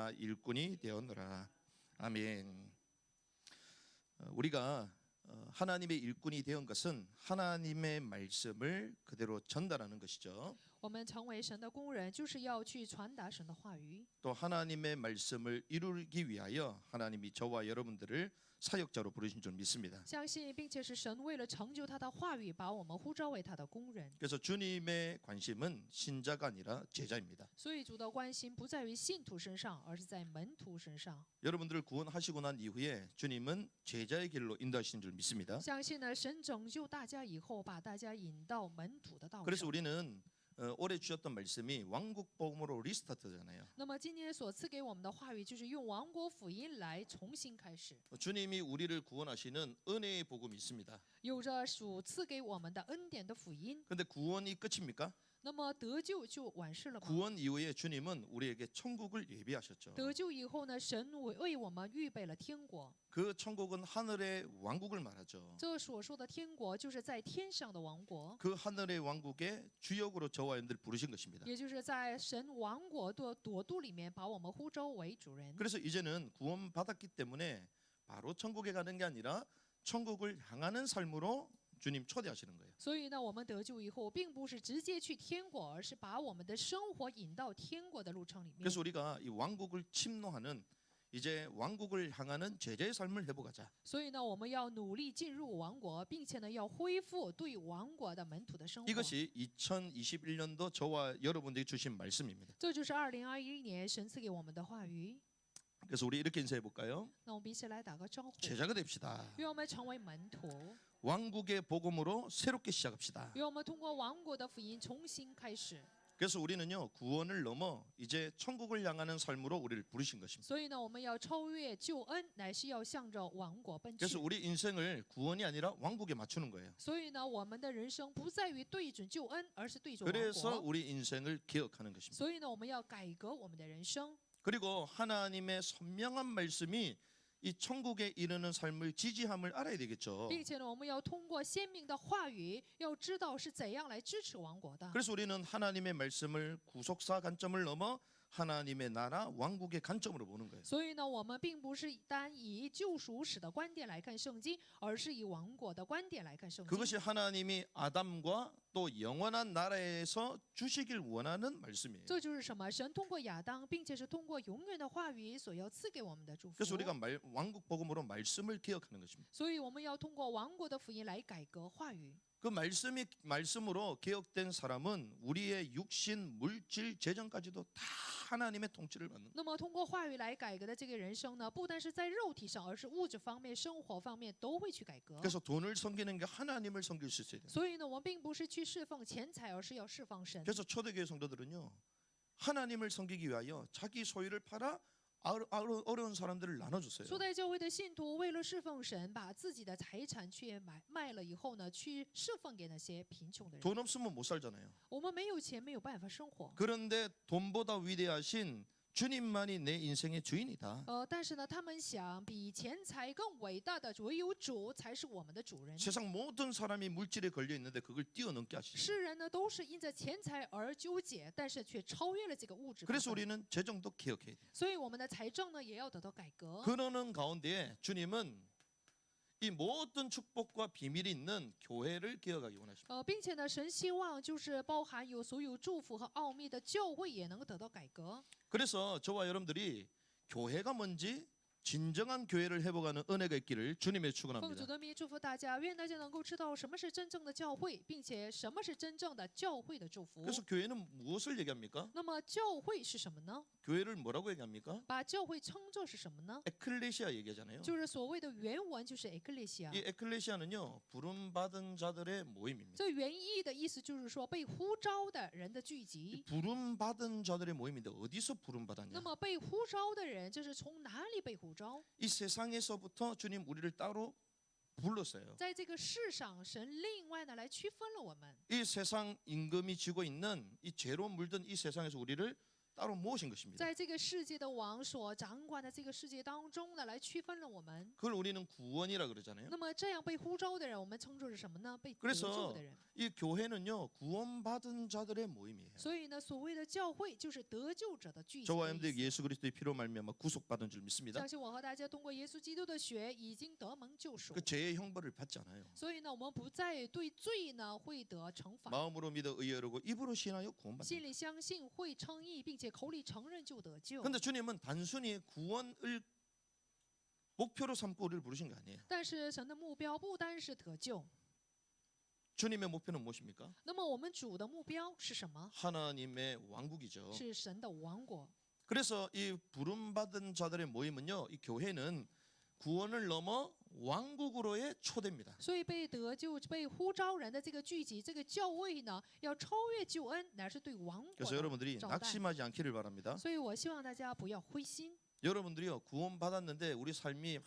나 일꾼이 되었노라. 아멘. 우리가 하나님의 일꾼이 되은 것은 하나님의 말씀을 그대로 전달하는 것이죠. 我们成为神的工人，就是要去传达神的话语。 또 하나님의 말씀을 이루기 위하여 하나님이 저와 여러분들을 사역자로 부르신 줄 믿습니다. 相信并且是神为了成就他的话语，把我们呼召为他的工人。 그래서 주님의 관심은 신자가 아니라 제자입니다. 所以主的关心不在于信徒身上，而是在门徒身上。 여러분들을 구원하시고 난 이후에 주님은 제자의 길로 인도하시는 줄 믿습니다. 相信呢，神拯救大家以后，把大家引到门徒的道 그래서 上。 우리는 올해 주셨던 말씀이 왕국 복음으로 리스타트잖아요. 那么今年所赐给我们的话语，就是用王国福音来重新开始， 주님이 우리를 구원하시는 은혜의 복음이 있습니다. 有着主赐给我们的恩典的福音。 그런데 구원이 끝입니까? 那么得救就完事了吗？ 구원 이후에 주님은 우리에게 천국을 예비하셨죠. 得救以后呢，神为我们预备了天国。 그 천국은 하늘의 왕국을 말하죠. 这所说的天国，就是在天上的王国， 그 하늘의 왕국의 주역으로 저와 여러분들 부르신 것입니다. 也就是在神王国的国度里面，把我们呼召为主人。 그래서 이제는 구원받았기 때문에 바로 천국에 가는 게 아니라 천국을 향하는 삶으로 주님 초대하시는 거예요. 所以呢，我们得救以后，并不是直接去天国，而是把我们的生活引到天国的路程里面。 그래서 우리가 이 왕국을 침노하는 이제 왕국을 향하는 제자의 삶을 해보가자. 所以呢，我们要努力进入王国，并且呢，要恢复对王国的门徒的生活。 이것이 2021년도 저와 여러분들이 주신 말씀입니다. 这就是2021年神赐给我们的话语。 그래서 우리 이렇게 인사해 볼까요? 那我们一起来打个招呼， 제자가 됩시다. 愿我们成为门徒， 왕국의 복음으로 새롭게 시작합시다. 愿我们通过王国的福音重新开始。 그래서 우리는요 구원을 넘어 이제 천국을 향하는 삶으로 우리를 부르신 것입니다. 所以呢，我们要超越救恩，乃是要向着王国奔去。 그래서 우리 인생을 구원이 아니라 왕국에 맞추는 거예요. 所以呢，我们的人生不在于对准救恩，而是对准王 그래서 国。 우리 인생을 개혁하는 것입니다. 所以呢，我们要改革我们的人生。 그리고 하나님의 선명한 말씀이 이 천국에 이르는 삶을 지지함을 알아야 되겠죠. 并且呢，我们要通过鲜明的话语，要知道是怎样来支持王国的。 그래서 우리는 하나님의 말씀을 구속사 관점을 넘어 하나님의 나라 왕국의 관점으로 보는 거예요. 所以呢，我们并不是单以救赎史的观点来看圣经，而是以王国的观点来看圣经。 그것이 하나님이 아담과 또 영원한 나라에서 주시길 원하는 말씀이에요. 这就是什么？神通过亚当，并且是通过永远的话语所要赐给我们的祝福。 그래서 우리가 왕국 복음으로 말씀을 개혁하는 것입니다. 所以我们要通过王国的福音来改革话语。 그 말씀으로 개혁된 사람은 우리의 육신, 물질, 재정까지도 다 하나님의 통치를 받는 거예요. 那么通过话语来改革的这个人生呢，不单是在肉体上，而是物质方面、生活方面都会去改革。 그래서 돈을 섬기는 게 하나님을 섬길 수 있어야 돼요. 所以呢，我们并不是去侍奉钱财，而是要侍奉神。 그래서 초대교회 성도들은요 하나님을 섬기기 위하여 자기 소유를 팔아 어려운 사람들을 나눠줬어요. 初代教会的信徒为了侍奉神，把自己的财产去卖了以后呢，去侍奉给那些贫穷的人。 돈 없으면 못 살잖아요. 我们没有钱，没有办法生活。 그런데 돈보다 위대하신 주님만이 내 인생의 주인이다. 但是呢，他们想比钱财更伟大的唯有主才是我们的主人。 세상 모든 사람이 물질에 걸려 있는데 그걸 뛰어넘게 하시죠. 世人呢都是因着钱财而纠结，但是却超越了这个物质部分。 그래서 우리는 재정도 개혁해야 돼요. 所以我们的财政呢也要得到改革。 그러는 가운데 주님은 이 모든 축복과 비밀이 있는 교회를 개혁하기 원하십니다. 并且呢，神希望就是包含有所有祝福和奥秘的教会也能够得到改革。 그래서 저와 여러분들이 교회가 뭔지 진정한 교회를 회복하는 은혜가 있기를 주님의 奉主 축원합니다. 的名祝福大家，愿大家能够知道什么是真正的教会，并且什么是真正的教会的祝福。 그래서 교회는 무엇을 얘기합니까? 那么教会是什么呢？ 교회를 뭐라고 얘기합니까? 把教会称作是什么呢？ 에클레시아 얘기하잖아요. 就是所谓的原文就是 ecclesia。 이 에클레시아는요 부름받은 자들의 모임입니다. 这原意的意思就是说被呼召的人的聚 이 集。 부름받은 자들의 모임인데 어디서 那 부름받았냐? 么被呼召的人，这是从哪里被呼召？ 이 세상에서부터 주님 우리를 따로 불렀어요. 在这个世上，神另外呢来区分了我们。 이 세상 임금이 지고 있는 이 죄로 물든 이 세상에서 우리를 따로 모으신 것입니다. 在这个世界的王所掌管的这个世界当中呢，来区分了我们。 그걸 우리는 구원이라 그러잖아요. 那么这样被呼召的人，我们称作是什么呢？被得 그래서 救的人。 이 교회는요 구원받은 자들의 모임이에요. 所以呢，所谓的教会就是得救者的聚集 저와 的意 여러분들 思。 예수 그리스도의 피로 말미암아 구속받은 줄 믿습니다. 相信我和大家通过耶稣基督的血已经得蒙救赎 그 ， 죄의 형벌을 받지 않아요. 所以呢，我们不再对罪呢会得惩罚， 마음으로 믿어 의여르고 입으로 신하여 心 구원받는. 里相信会称义，并且口里承认就得救。 근데 주님은 단순히 구원을 목표로 삼고 우리를 부르신 거 아니에요. 但是神的目标不单是得救， 주님의 목표는 무엇입니까? 那么我们主的目标是什么？ 하나님의 왕국이죠. 是神的王国。 그래서 이 부름받은 자들의 모임은요, 이 교회는 구원을 넘어 왕국으로의 초대입니다. 所以被得救、被呼召人的这个聚集、这个教会呢，要超越救恩，乃是对王国 그래서 的 여러분들이 招待。 낙심하지 않기를 바랍니다. 所以我希望大家不要灰心。 여러분들이요 구원받았는데 우리 삶이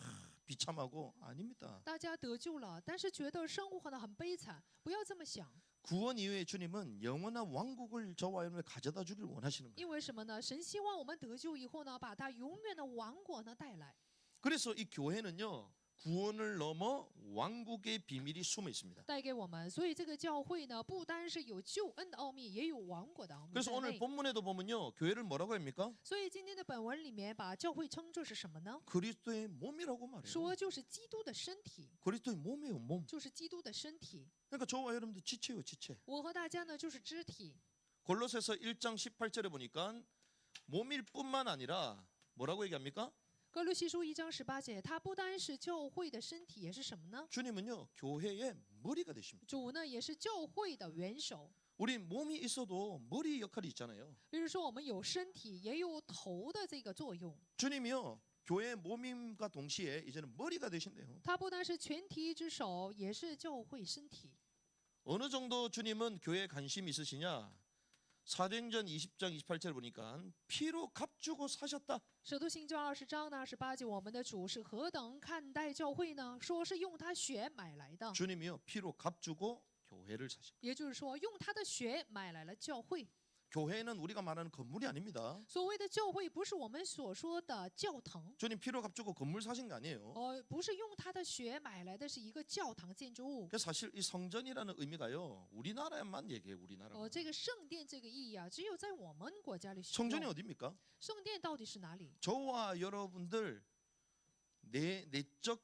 비참하고 아닙니다. 大家得救了，但是觉得生活呢很悲惨，不要这么想。 구원 이후에 주님은 영원한 왕국을 저와 여러분에 가져다 주길 원하시는 거예요. 因为什么呢？神希望我们得救以后呢，把他永远的王国呢带来。 그래서 이 교회는요 구원을 넘어 왕국의 비밀이 숨어 있습니다. 带给我们，所以这个教会呢，不单是有救恩的奥秘，也有王国的奥秘 그래서 在 오늘 内。 본문에도 보면요 교회를 뭐라고 합니까? 所以今天的本文里面，把教会称作是什么呢？ 그리스도의 몸이라고 말해요. 说就是基督的身体， 그리스도의 몸이에요 몸. 就是基督的身体。 그러니까 저와 여러분들 지체요 지체. 我和大家呢，就是肢体。 골로새서 1장 18절에 보니까 몸일 뿐만 아니라 뭐라고 얘기합니까? 哥罗西书1章18节，它不单是教会的身体，也是什么呢？ 주님은요 교회의 머리가 되십니다. 主呢，也是教会的元首。 우리 몸이 있어도 머리 역할이 있잖아요. 比如说，我们有身体，也有头的这个作用。 주님이요 교회 몸임과 동시에 이제는 머리가 되신대요. 它不单是全体之首，也是教会身体。 어느 정도 주님은 교회에 관심이 있으시냐? 사도행전 20장 28절 보니까 피로 값주고 사셨다. 使徒行传20章呢28节，我们的主是何等看待教会呢？说是用他血买来的， 주님이요 피로 값주고 교회를 사신. 也就是说，用他的血买来了教会。 교회는 우리가 말하는 건물이 아닙니다. 所谓的教会，不是我们所说的教堂， 주님 피로 값주고 건물 사신 거 아니에요. 不是用他的血买来的，是一个教堂建筑物。 그래서 사실 이 성전이라는 의미가요 우리나라에만 얘기해요 우리나라. 这个圣殿这个意义啊，只有在我们国家里使 성전이 用。 어디입니까? 圣殿到底是哪里？ 저와 여러분들 내적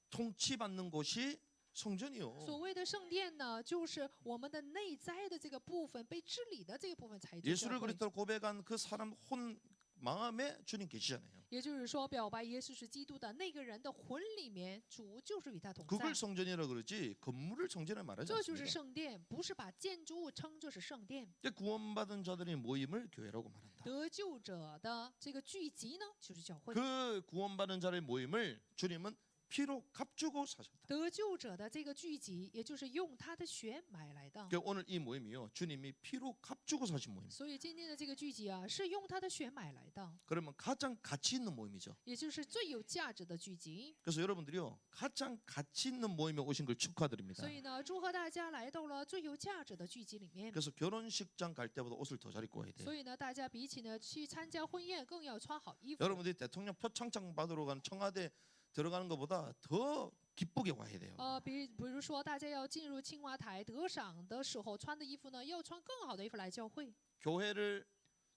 통치받는 곳이 성전이요. 所谓的圣殿呢，就是我们的内在的这个部分被治理的这个部分才叫教 예수를 会。 그리스도로 고백한 그 사람 혼 마음에 주님 계시잖아요. 也就是说，表白耶稣是基督的那个人的魂里面，主就是与他同在 그걸 。 성전이라 그러지 건물을 성전에 말하지 这就是 않습니다. 圣殿，不是把建筑物称作是圣殿。 구원받은 자들의 모임을 교회라고 말한다. 得救者的这个聚集呢，就是教会。 그 구원받은 자의 모임을 주님은 피로 값주고 사셨다. 得救者的这个聚集，也就是用他的血买来的。 그러니까 오늘 이 모임이요 주님이 피로 값주고 사신 모임. 所以今天的这个聚集啊，是用他的血买来的， 그러면 가장 가치 있는 모임이죠. 也就是最有价值的聚集。 그래서 여러분들이요 가장 가치 있는 모임에 오신 걸 축하드립니다. 所以呢，祝贺大家来到了最有价值的聚集里面。 그래서 결혼식장 갈 때보다 옷을 더 잘 입고 와야 돼요. 所以呢，大家比起呢去参加婚宴，更要穿好衣服。 여러분들이 대통령 표창장 받으러 간 청와대 들어가는 것보다 더 기쁘게 와야 돼요. 比如说，大家要进入青瓦台得赏的时候穿的衣服呢，要穿更好的衣服来教会。 교회를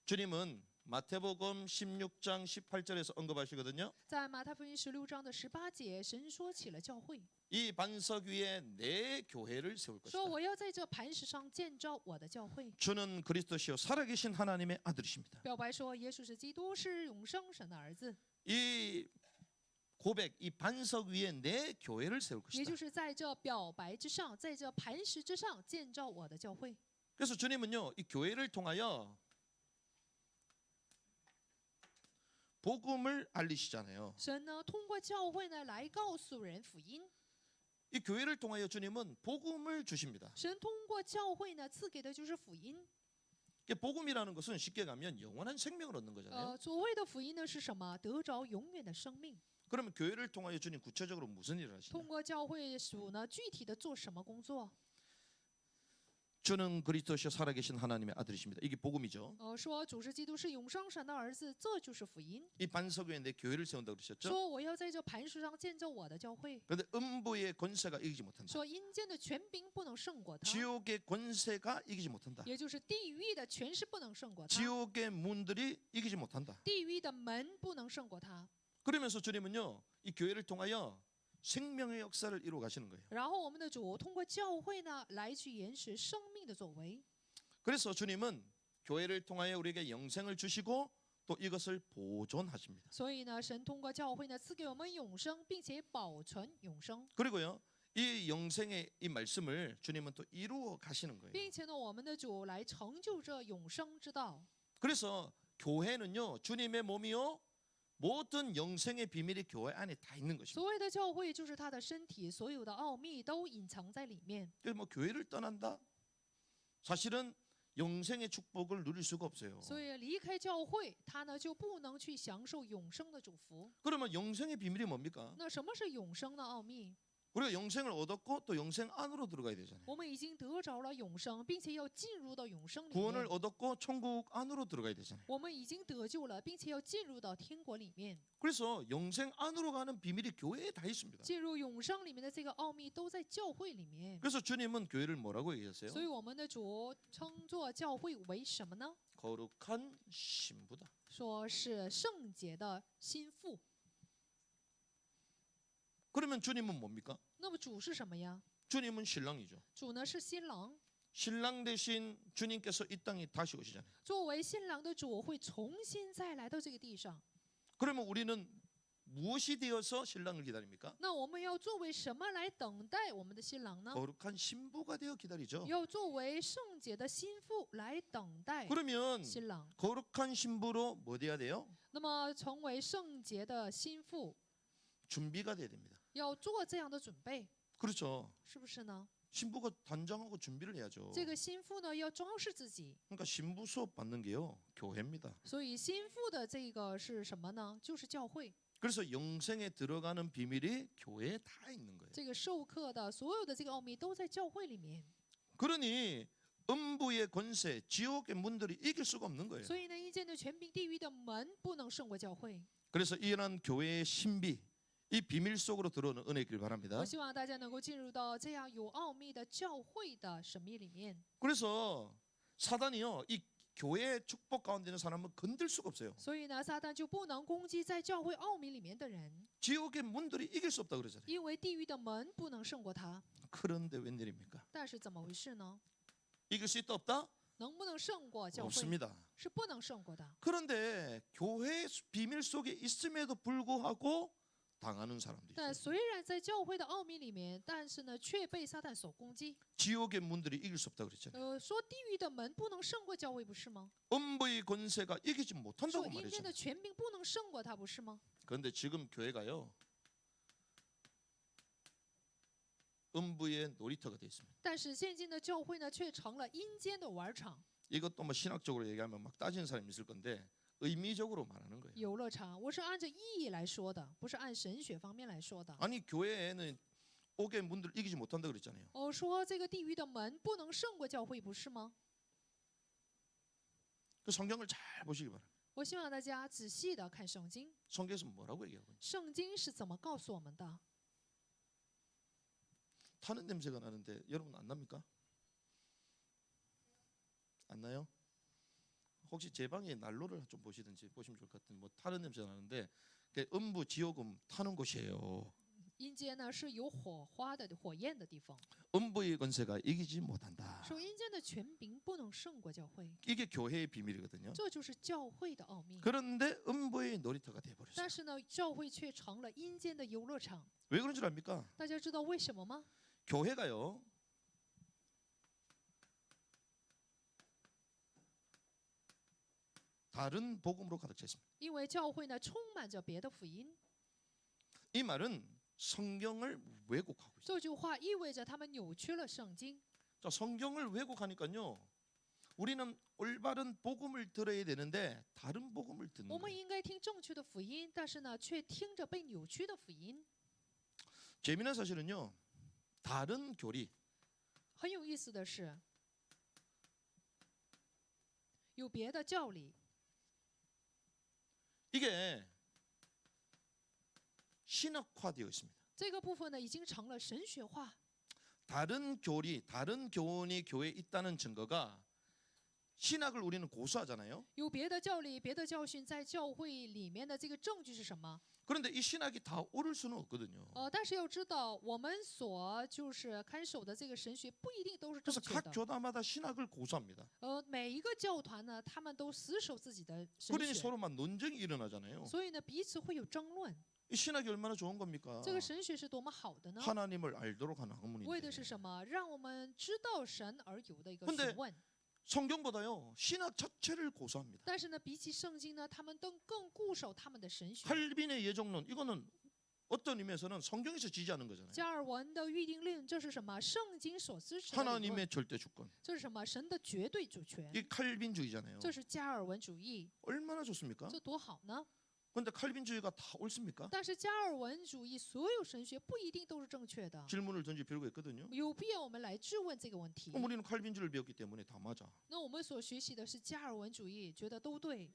주님은 마태복음 16장 18절에서 언급하시거든요. 在马太福音16章的18节，神说起了教会， 이 반석 위에 내 교회를 세울 것이다. 说我要在这磐石上建造我的教会。 주는 그리스도시요 살아계신 하나님의 아들이십니다. 表白说，耶稣是基督，是永生神的儿子， 이 고백, 이 반석 위에 내 교회를 세울 也 것이다. 就是在这表白之上，在这磐石之上建造我的教会。 그래서 주님은요, 이 교회를 통하여 복음을 알리시잖아요. 神呢，通过教会呢来告诉人福音。 이 교회를 통하여 주님은 복음을 주십니다. 神通过教会呢赐给的就是福音。 복음이라는 것은 쉽게 가면 영원한 생명을 얻는 거잖아요. 所谓的福音呢是什么？得着永远的生命。 그러면 교회를 통하여 주님 구체적으로 무슨 일을 하시냐? 通过教会主呢，具体的做什么工作？ 주는 그리스도시요 살아계신 하나님의 아들이십니다. 이게 복음이죠. 说主是基督，是永生神的儿子，这就是福音。 이 반석 위에 내 교회를 세운다고 그러셨죠? 说我要在这磐石上建造我的教会， 그런데 음부의 권세가 이기지 못한다. 说阴间的权柄不能胜过他， 지옥의 권세가 이기지 못한다. 也就是地狱的权势不能胜过他， 지옥의 문들이 이기지 못한다. 地狱的门不能胜过他。 그러면서 주님은요, 이 교회를 통하여 생명의 역사를 이루어 가시는 거예요. 然后我们的主通过教会呢，来去延续生命的作为。 그래서 주님은 교회를 통하여 우리에게 영생을 주시고 또 이것을 보존하십니다. 所以呢，神通过教会呢，赐给我们永生，并且保存永生， 그리고요, 이 영생의 이 말씀을 주님은 또 이루어 가시는 거예요. 并且呢，我们的主来成就这永生之道。 그래서 교회는요, 주님의 몸이요, 모든 영생의 비밀이 교회 안에 다 있는 것입니다. 所谓的教会就是他的身体，所有的奥秘都隐藏在里面。 그래서 뭐 교회를 떠난다? 사실은 영생의 축복을 누릴 수가 없어요. 所以离开教会，他呢就不能去享受永生的祝福。 그러면 영생의 비밀이 뭡니까? 那什么是永生的奥秘？ 우리가 영생을 얻었고 또 영생 안으로 들어가야 되잖아요. 我们已经得着了永生，并且要进入到永生里 구원을 面。 얻었고 천국 안으로 들어가야 되잖아요. 我们已经得救了，并且要进入到天国里面。 그래서 영생 안으로 가는 비밀이 교회에 다 있습니다. 进入永生里面的这个奥秘都在教会里面。 그래서 주님은 교회를 뭐라고 얘기하세요? 所以我们的主称作教会为什么呢？ 거룩한 신부다. 说是圣洁的心腹。 그러면 주님은 뭡니까? 那么主是什么呀？ 주님은 신랑이죠. 主呢是新郎， 신랑 대신 주님께서 이 땅에 다시 오시잖아요. 作为新郎的主会重新再来到这个地上。 그러면 우리는 무엇이 되어서 신랑을 기다립니까? 那我们要作为什么来等待我们的新郎呢？ 거룩한 신부가 되어 기다리죠. 要作为圣洁的心腹来等待 그러면 新郎。 거룩한 신부로 뭐 돼야 돼요? 那么成为圣洁的心腹， 준비가 돼야 됩니다. 要做这样的准备， 그렇죠. 是不是呢？ 신부가 단장하고 준비를 해야죠. 这个心腹呢要装饰自己， 그러니까 신부 수업 받는 게요, 교회입니다. 所以心腹的这个是什么呢？就是教会。 그래서 영생에 들어가는 비밀이 교회에 다 있는 거예요. 这个授课的所有的这个奥秘都在教会里面。 그러니 음부의 권세, 지옥의 문들이 이길 수가 없는 거예요. 所以呢，阴间的权柄、地狱的门不能胜过教会。 그래서 이런 교회의 신비, 이 비밀 속으로 들어오는 은혜길 바랍니다. 我希望大家能够进入到这样有奥秘的教会的神秘里面。 그래서 사단이요, 이 교회의 축복 가운데 있는 사람은 건들 수가 없어요. 所以呢，撒旦就不能攻击在教会奥秘里面的人， 지옥의 문들이 이길 수 없다 그러잖아요. 因为地狱的门不能胜过他。 그런데 웬일입니까? 但是怎么回事呢？ 이길 수 있다 없다? 能不能胜过教会？ 없습니다. 是不能胜过的。 그런데 교회 비밀 속에 있음에도 불구하고 당하는 사람도 但 있어요. 虽然在教会的奥秘里面，但是呢，却被撒旦所攻击。 지옥의 문들이 이길 수 없다 그랬잖아요. 说地狱的门不能胜过教会，不是吗？ 음부의 권세가 이기지 说 못한다고 阴间的 말했잖아요. 权柄不能胜过他，不是吗？ 그런데 지금 교회가요, 음부의 놀이터가 되어 있습니다. 但是现今的教会呢，却成了阴间的玩场、 이것도 뭐 신학적으로 얘기하면 막 따지는 사람이 있을 건데 의미적으로 말하는 거예요. 游乐场。我是按照意义来说的，不是按神学方面来说的。 아니 교회에는 옥의 문들을 이기지 못한다 그랬잖아요. 说这个地狱的门不能胜过教会，不是吗？ 그 성경을 잘 보시기 바랍니다. 我希望大家仔细的看圣经， 성경에서 뭐라고 얘기하고 있는지. 圣经是怎么告诉我们的？ 타는 냄새가 나는데 여러분 안 납니까? 안 나요? 혹시 제 방에 난로를 좀 보시든지 보시면 좋을 것 같은데 뭐 타는 냄새가 나는데 음부 지옥음 타는 곳이에요. 阴间呢是有火花的火焰的地方， 음부의 권세가 이기지 못한다. 说阴间的权柄不能胜过教会， 이게 교회의 비밀이거든요. 这就是教会的奥秘。 그런데 음부의 놀이터가 돼버렸어요. 但是呢，教会却成了阴间的游乐场。 왜 그런 줄 압니까? 大家知道为什么吗？ 교회가요, 다른 복음으로 가득 차 있습니다. 因为教会呢充满着别的福音。 이 말은 성경을 왜곡하고 있어요. 这句话意味着他们扭曲了圣经。 자, 성경을 왜곡하니까요, 우리는 올바른 복음을 들어야 되는데 다른 복음을 듣는 我们 거예요. 应该听正确的福音，但是呢，却听着被扭曲的福音。 재미난 사실은요, 다른 교리, 很有意思的是，有别的教理。 이게 신학화되어 있습니다. 这个部分呢，已经成了神学化。 다른 교리, 다른 교훈이 교회에 있다는 증거가 신학을 우리는 고수하잖아요. 有别的教理、别的教训在教会里面的这个证据是什么？ 그런데 이 신학이 다 옳을 수는 없거든요. 但是要知道，我们所就是看守的这个神学不一定都是正 그래서 确 각 的。 교단마다 신학을 고수합니다. 每一个教团呢，他们都死守自己的神 그러니 学， 서로 막 논쟁이 일어나잖아요. 所以呢，彼此会有争论。 이 신학이 얼마나 좋은 겁니까? 这个神学是多么好的呢？ 하나님을 알도록 하는 为的 학문인데 是什么？让我们知道神而有的一个 근데 询问。 성경보다요 신학 자체를 고수합니다. 但是呢，比起圣经呢，他们更固守他们的神学。 칼빈의 예정론 이거는 어떤 의미에서는 성경에서 지지하는 거잖아요. 加尔文的预定论，这是什么？圣经所支持的理论， 하나님의 절대 주권. 这是什么？神的绝对主权， 이 칼빈주의잖아요. 这是加尔文主义， 얼마나 좋습니까? 这多好呢？ 그런데 칼빈주의가 다 옳습니까? 但是加尔文主义所有神学不一定都是正确的， 질문을 던질 필요가 있거든요. 有必要我们来质问这个问题。 그럼 우리는 칼빈주의를 배웠기 때문에 다 맞아. 那我们所学习的是加尔文主义，觉得都对，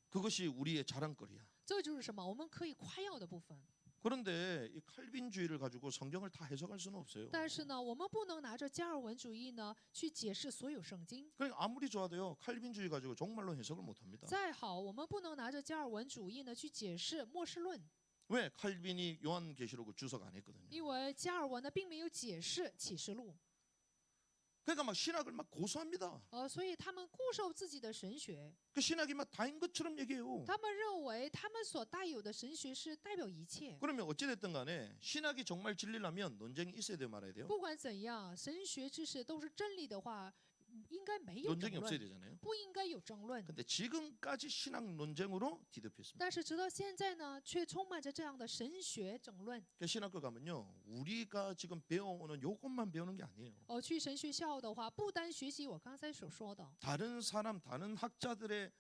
그것이 우리의 자랑거리야. 这就是什么？我们可以夸耀的部分。 그런데 이 칼빈주의를 가지고 성경을 다 해석할 수는 없어요. 但是呢，我们不能拿着加尔文主义呢去解释所有圣经。 그러니까 아무리 좋아도요 칼빈주의 가지고 정말로 해석을 못합니다. 再好，我们不能拿着加尔文主义呢去解释末世论， 왜 칼빈이 요한계시록을 주석 안 했거든요. 因为加尔文呢并没有解释启示录， 그러니까 막 신학을 막 고수합니다. 所以他们固守自己的神学， 그 신학이 막 다인 것처럼 얘기해요. 他们认为他们所带有的神学是代表一切。 그러면 어찌됐든 간에 신학이 정말 진리라면 논쟁이 있어야 돼요 말아야 돼요? 不管怎样，神学知识都是真理的话，应该没有争 논쟁이 없어야 论， 되잖아요. 不应该有争论。 근데 지금까지 신학 논쟁으로 뒤덮였습니다. 但是直到现在呢，却充满着这样的神学争论。 그 신학교 가면요 우리가 지금 배워오는 요것만 배우는 게 아니에요. 去神学校的话，不单学习我刚才所说的， 다른 사람, 다른 학자들의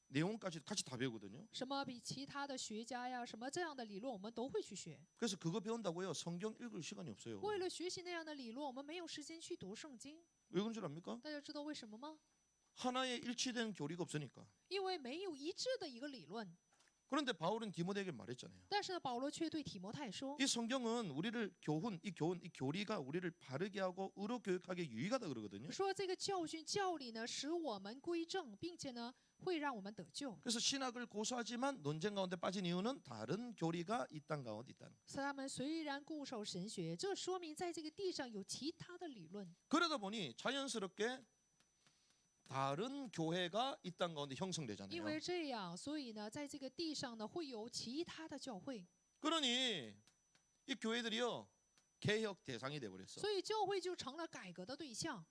내용까지 같이 다 배우거든요. 什么比其他的学家呀，什么这样的理论，我们都会去学。 그래서 그거 배운다고요 성경 읽을 시간이 없어요. 为了学习那样的理论，我们没有时间去读圣经。 왜 그런 줄 압니까? 大家知道为什么吗？ 하나의 일치된 교리가 없으니까. 因为没有一致的一个理论。 그런데 바울은 디모데에게 말했잖아요. 但是呢，保罗却对提摩太说 이 성경은 우리를 이 교리가 우리를 바르게 하고 의로 교육하게 유익하다 그러거든요. 说这个教训教理呢，使我们归正，并且呢，会让我们得救。 그래서 신학을 고수하지만 논쟁 가운데 빠진 이유는 다른 교리가 이 땅 가운데 있다는 거예요. 他们虽然固守神学，这说明在这个地上有其他的理论。 그러다 보니 자연스럽게 다른 교회가 이 땅 가운데 因 형성되잖아요. 为这样，所以呢，在这个地上呢，会有其他的教会， 그러니 이 교회들이요 개혁 대상이 돼 버렸어. 所以教会就成了改革的对象，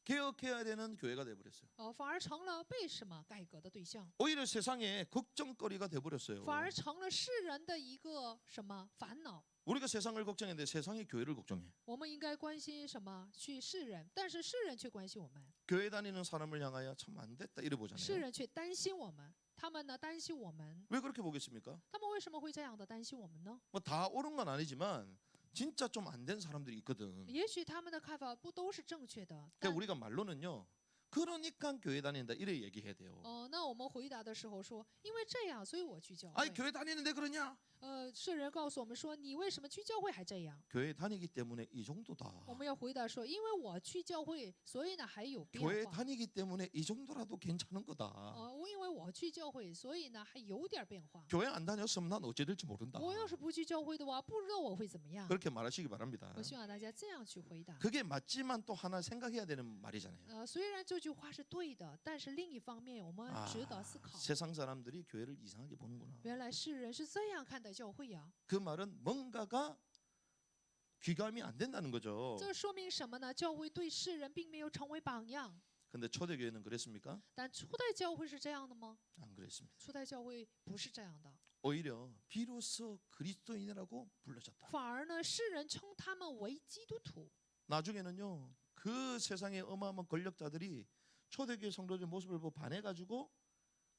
개혁해야 되는 교회가 돼 버렸어요. 反而成了被什么改革的对象， 오히려 세상에 걱정거리가 돼 버렸어요. 反而成了世人的一个什么烦恼。 우리가 세상을 걱정했는데 세상이 교회를 걱정해. 我们应该关心什么？去世人，但是世人却关心我们， 교회 다니는 사람을 향하여 참 안 됐다 이래 世 보잖아요. 人却担心我们。他们呢担心我们， 왜 그렇게 보겠습니까? 他们为什么会这样的担心我们呢？ 뭐 다 옳은 건 아니지만 진짜 좀 안 된 사람들이 있거든. 也许他们的看法不都是正确的， 그러니까 但 우리가 말로는요. 그러니까 교회 다닌다 이래 얘기해야 돼요. 那我们回答的时候说，因为这样，所以我去教 아니 会。 교회 다니는데 그러냐? 世人告诉我们说，你为什么去教会还这样？ 교회 다니기 때문에 이 정도다. 我们要回答说，因为我去教会，所以呢还有变 교회 化。 다니기 때문에 이 정도라도 괜찮은 거다. 因为我去教会，所以呢还有点变化。 교회 안 다녔으면 난 어찌 될지 모른다. 我要是不去教会的话，不知道我会怎么样。 그렇게 말하시기 바랍니다. 我希望大家这样去回答。 그게 맞지만 또 하나 생각해야 되는 말이잖아요. 虽然这句话是对的，但是另一方面，我们值得思考。 세상 사람들이 교회를 이상하게 보는구나. 原来世人是这样看待教会呀、 그 말은 뭔가가 귀감이 안 된다는 거죠. 这说明什么呢？教会对世人并没有成为榜样。 근데 초대교회는 그랬습니까? 但初代教会是这样的吗？ 안 그랬습니다. 初代教会不是这样的， 오히려 비로소 그리스도인이라고 불러졌다. 反而呢，世人称他们为基督徒。 나중에는요. 그 세상의 어마어마한 권력자들이 초대교회 성도들의 모습을 보고 반해가지고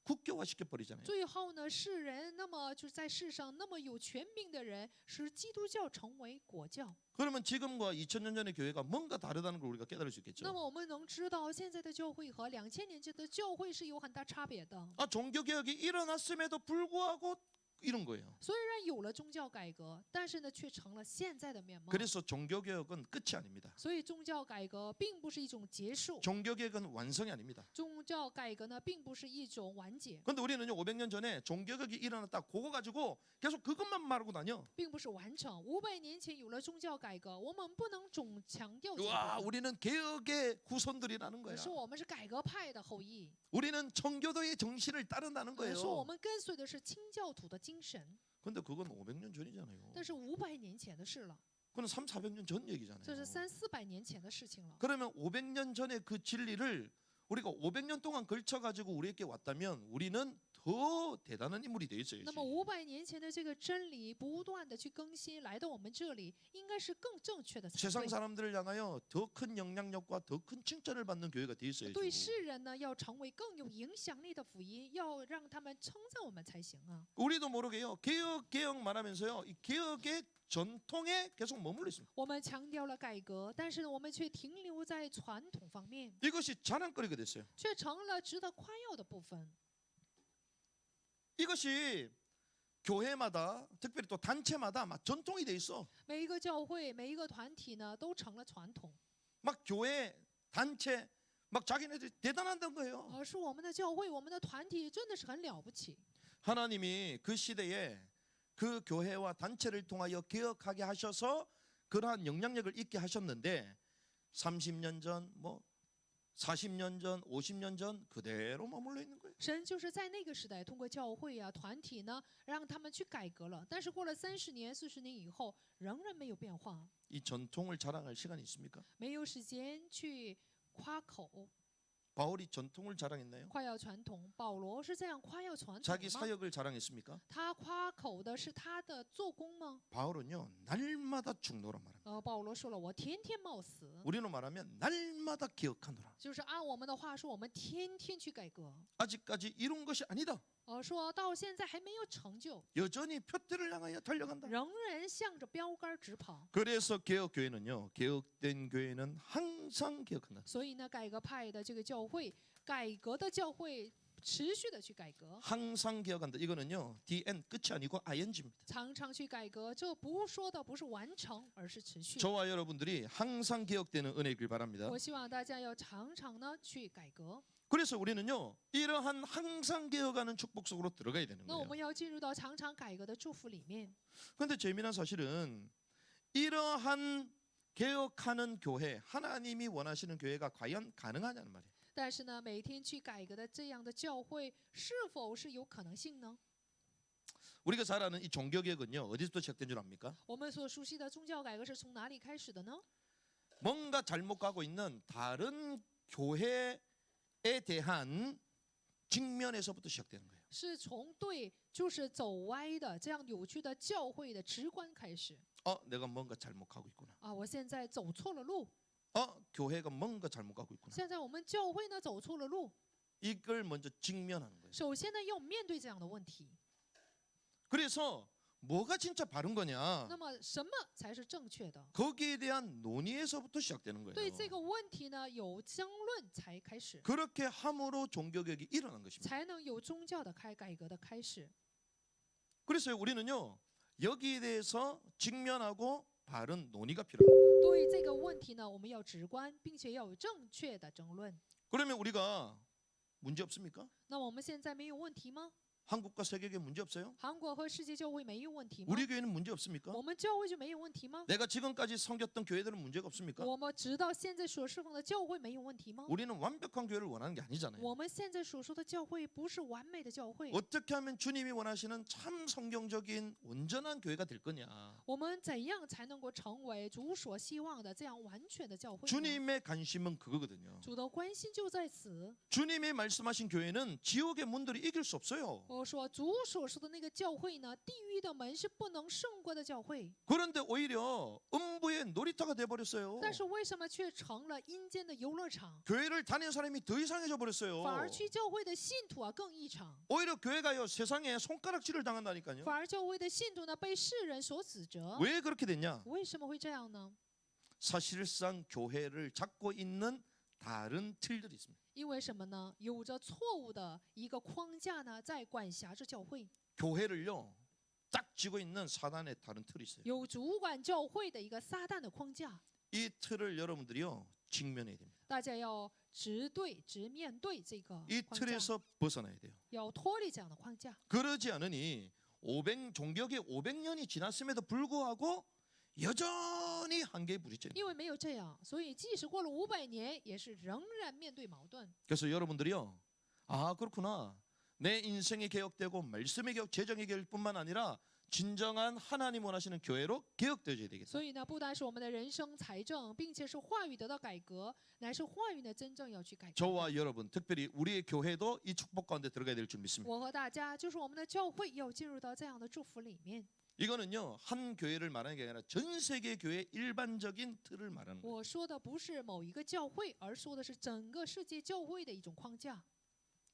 국교화시켜 버리잖아요. 最后呢，世人那么就是在世上那么有权柄的人，使基督教成为国教。 그러면 지금과 2000년 전의 교회가 뭔가 다르다는 걸 우리가 깨달을 수 那 있겠죠. 么我们能知道，现在的教会和2000年前的教会是有很大差别的。 아, 종교 개혁이 일어났음에도 불구하고 이런 거예요. 虽然有了宗教改革，但是呢，却成了现在的面貌。 그래서 종교 개혁은 끝이 아닙니다. 所以宗教改革并不是一种结束， 종교 개혁은 완성이 아닙니다. 宗教改革呢，并不是一种完结， 근데 우리는요 500년 전에 종교 개혁이 일어났다 그거 가지고 계속 그것만 말하고 다녀. 并不是完成。500年前有了宗教改革，我们不能总强调结 와, 果， 우리는 개혁의 후손들이라는 거야. 是我们是改革派的后裔， 우리는 청교도의 정신을 따른다는 说我 거예요. 们跟随的是清教徒的精神。 근데 그건 500년 전이잖아요. 但是500年前的事了， 그건 3, 400년 전 얘기잖아요. 这是300-400年前的事情了。 그러면 500년 전에 그 진리를 우리가 500년 동안 걸쳐 가지고 우리에게 왔다면 우리는 더 대단한 인물이 돼 있어야지. 那么500年前的这个真理不断的去更新，来到我们这里，应该是更正确的才 세상 对。 사람들을 향하여 더 큰 영향력과 더 큰 칭찬을 받는 교회가 돼 있어야죠. 对世人呢，要成为更有影响力的福音，要让他们称赞我们才行啊。 우리도 모르게요. 개혁 말하면서요. 이 개혁의 전통에 계속 머물러 있습니다. 我们强调了改革，但是呢，我们却停留在传统方面， 이것이 자랑거리가 됐어요. 却成了值得夸耀的部分。 이것이 교회마다 특별히 또 단체마다 막 전통이 돼 있어. 每一个教会、每一个团体呢，都成了传统。 막 교회 단체 막 자기네들이 대단하다는 거예요. 是我们的教会、我们的团体真的是很了不起。 하나님이 그 시대에 그 교회와 단체를 통하여 개혁하게 하셔서 그러한 영향력을 있게 하셨는데 30년 전, 뭐 40년 전, 50년 전 그대로 머물러 있는 거예요. 神就是在那个时代，通过教会啊、团体呢，让他们去改革了。但是过了30年、40年以后，仍然没有变化， 이 전통을 자랑할 시간이 있습니까? 没有时间去夸口、 바울이 전통을 자랑했나요? 夸耀传统。保罗是这样夸耀传统 자기 吗？ 사역을 자랑했습니까? 他夸口的是他的做工吗？ 바울은요 날마다 죽노라 말합니다. 保罗说了，我天天冒死， 우리는 말하면 날마다 기억하노라. 就是按我们的话说，我们天天去改革。 아직까지 이룬 것이 아니다. 说到现在还没有成就， 여전히 표대를 향하여 달려간다. 仍然向着标杆直跑。 그래서 개혁교회는요 개혁된 교회는 항상 기억한다. 所以呢，改革派的这个教会，改革的教会持续的去改革， 항상 기억한다. 이거는요 DN 끝이 아니고 ING입니다. 常常去改革。这不说的不是完成，而是持续。 저와 여러분들이 항상 기억되는 은혜이길 바랍니다. 我希望大家要常常呢去改革。 그래서 우리는요 이러한 항상 기억하는 축복 속으로 들어가야 되는 那我 거예요. 们要进入到常常改革的祝福里面。 그런데 재미난 사실은 이러한 개혁하는 교회, 하나님이 원하시는 교회가 과연 가능하냐는 말이에요. 但是呢，每天去改革的这样的教会，是否是有可能性呢？ 우리가 잘 아는 이 종교개혁은요 어디서부터 시작된 줄 압니까? 我们所熟悉的宗教改革是从哪里开始的呢？ 뭔가 잘못 가고 있는 다른 교회에 대한 직면에서부터 시작되는 거예요. 是从对就是走歪的这样扭曲的教会的直观开始。 내가 뭔가 잘못 가고 있구나. 我现在走错了路。 교회가 뭔가 잘못 가고 있구나. 现在我们教会呢走错了路。 이걸 먼저 직면하는 거예요. 首先呢，要面对这样的问题。 그래서 뭐가 진짜 바른 거냐? 那么什么才是正确的？ 거기에 대한 논의에서부터 시작되는 对 거예요. 这个问题呢，有争论才开始， 그렇게 함으로 종교개혁이 일어난 것입니다. 才能有宗教的改革的开始。 그래서 우리는요 여기에 대해서 직면하고 바른 논의가 필요합니다. 对这个问题呢，我们要直观，并且要有正确的争论。 그러면 우리가 문제 없습니까? 那我们现在没有问题吗？ 한국과 세계에 문제 없어요? 韩国和世界教会没有问题吗？ 우리 교회는 문제 없습니까? 我们教会就没有问题吗？ 내가 지금까지 섬겼던 교회들은 문제가 없습니까? 我们直到现在所侍奉的教会没有问题吗？ 우리는 완벽한 교회를 원하는 게 아니잖아요. 我们现在所说的教会不是完美的教会。 어떻게 하면 주님이 원하시는 참 성경적인 온전한 교회가 될 거냐? 我们怎样才能够成为主所希望的这样完全的教会呢？ 주님의 관심은 그거거든요. 主的关心就在此。 주님이 말씀하신 교회는 지옥의 문들이 이길 수 없어요. 我说主所说的那个教会呢，地狱的门是不能胜过的教会。 그런데 오히려 음부의 놀이터가 돼버렸어요. 但是为什么却成了阴间的游乐场？ 교회를 다니는 사람이 더 이상해져 버렸어요. 反而去教会的信徒啊更异常， 오히려 교회가요 세상에 손가락질을 당한다니까요. 反而教会的信徒呢被世人所指责。 왜 그렇게 됐냐? 为什么会这样呢？ 사실상 교회를 잡고 있는 다른 틀들이 있습니다. 因为什么呢？有着错误的一个框架呢，在管辖着教会， 교회를요 딱 쥐고 있는 사단의 다른 틀이 있어요. 有主管教会的一个撒旦的框架， 이 틀을 여러분들이요 직면해야 됩니다. 大家要直面对这个 이 框架， 틀에서 벗어나야 돼요. 要脱离这样的框架。 그러지 않으니 종교계 500년이 지났음에도 불구하고 여전히 한계에 부딪혀요. 因为没有这样，所以即使过了500年，也是仍然面对矛盾。 그래서 여러분들이요, 아 그렇구나. 내 인생이 개혁되고 말씀의 개혁, 재정의 개혁뿐만 아니라 진정한 하나님 원하시는 교회로 개혁되어야 되겠다. 所以呢，不单是我们的人生财政，并且是话语得到改革，乃是话语呢真正要去改革。 저와 여러분, 특별히 우리의 교회도 이 축복 가운데 들어가야 될 줄 믿습니다. 我和大家，就是我们的教会，要进入到这样的祝福里面。 이거는요 한 교회를 말하는 게 아니라 전 세계 교회 일반적인 틀을 말하는 거예요. 我说的不是某一个教会，而说的是整个世界教会的一种框架。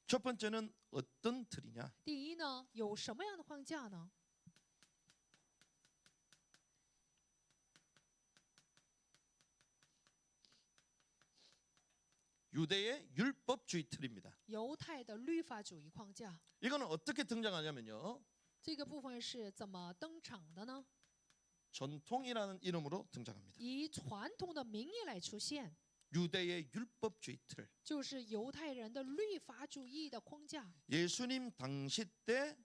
첫 번째는 어떤 틀이냐? 第一呢，有什么样的框架呢？ 유대의 율법주의 틀입니다. 犹太的律法主义框架。 이거는 어떻게 등장하냐면요. 这个部分是怎么登场的呢？ 전통이라는 이름으로 등장합니다. 以传统的名义来出现， 유대의 율법주의 틀. 就是犹太人的律法主义的框架， 예수님 당시 때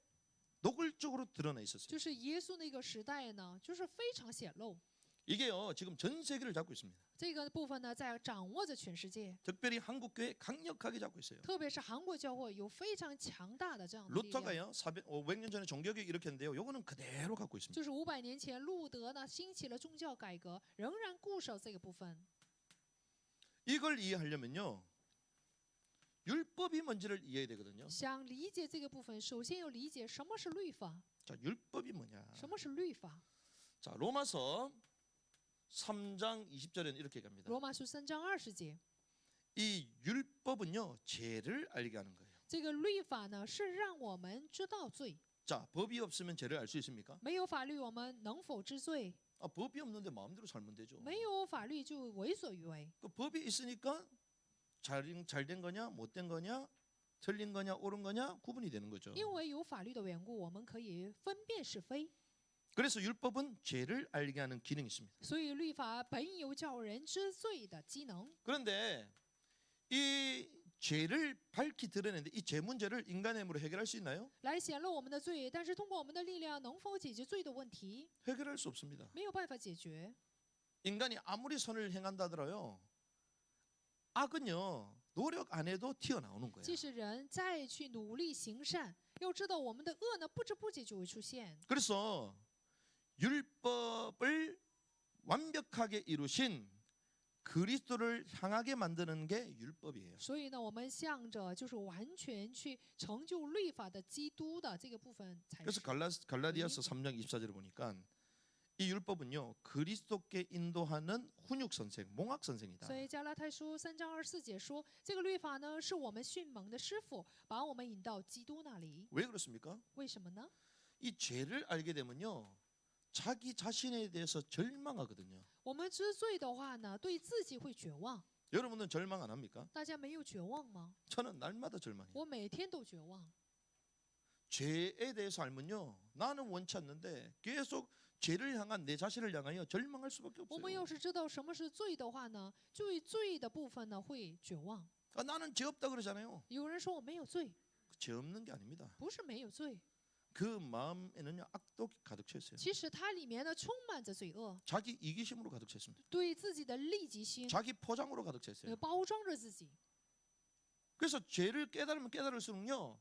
노골적으로 드러나 있었어요. 就是耶稣那个时代呢，就是非常显露。 이게요 지금 전 세계를 잡고 있습니다. 这个部分呢，在掌握着全世界， 특별히 한국 교회 강력하게 잡고 있어요. 特别是韩国教会有非常强大的这样的力量。 루터가요 500년 전에 종교개혁 일으켰는데요. 요거는 그대로 갖고 있습니다. 就是500年前，路德呢兴起了宗教改革，仍然固守这个部分。 이걸 이해하려면요. 율법이 뭔지를 이해해야 되거든요. 想理解这个部分，首先要理解什么是律法， 자, 율법이 뭐냐? 什么是律法。 자, 로마서 3장 20절에는 이렇게 갑니다. 罗马书3章20节， 이 율법은요. 죄를 알게 하는 거예요. 这个律法呢是让我们知道罪。 자, 법이 없으면 죄를 알 수 있습니까? 没有法律，我们能否知罪？ 아, 법이 없는데 마음대로 살면 되죠. 没有法律就为所欲为。 그 법이 있으니까 잘된 거냐, 못된 거냐, 틀린 거냐, 옳은 거냐 구분이 되는 거죠. 因为有法律的缘故，我们可以分辨是非。 그래서 율법은 죄를 알게 하는 기능이 있습니다. 所以律法本有叫人知罪的机能。 그런데 이 죄를 밝히 드러내는데 이 죄 문제를 인간의 힘으로 해결할 수 있나요? 来显露我们的罪，但是通过我们的力量，能否解决罪的问题？ 해결할 수 없습니다. 没有办法解决。 인간이 아무리 선을 행한다 하더라도 악은요 노력 안 해도 튀어나오는 거예요. 即使人再去努力行善，要知道我们的恶呢，不知不觉就会出现。 그래서 율법을 완벽하게 이루신 그리스도를 향하게 만드는 게 율법이에요. 所以呢，我们向着就是完全去成就律法的基督的这个部分才 그래서 是。 갈라디아서 3장 24절을 보니까 이 율법은요 그리스도께 인도하는 훈육 선생, 몽학 선생이다. 所以加拉太书3章24节说，这个律法呢是我们训蒙的师傅，把我们引到基督那里。 왜 그렇습니까? 为什么呢？ 이 죄를 알게 되면요 자기 자신에 대해서 절망하거든요. 我们知罪的话呢，对自己会绝望。 여러분은 절망 안 합니까? 大家没有绝望吗？ 저는 날마다 절망해요. 我每天都绝望。 죄에 대해서 알면요 나는 원치 않는데 계속 죄를 향한 내 자신을 향하여 절망할 수밖에 我们要 없어요. 是知道什么是罪的话呢，对罪的部分呢会绝望。 아, 나는 죄 없다 그러잖아요. 有人说我没有罪， 죄 없는 게 아닙니다. 不是没有罪， 그 마음에는요 악독이 가득 차 있어요. 其实它里面呢充满着罪恶， 자기 이기심으로 가득 차 있습니다. 对自己的利己心， 자기 포장으로 가득 차 있어요. 包装着自己。 그래서 죄를 깨달으면 깨달을수록요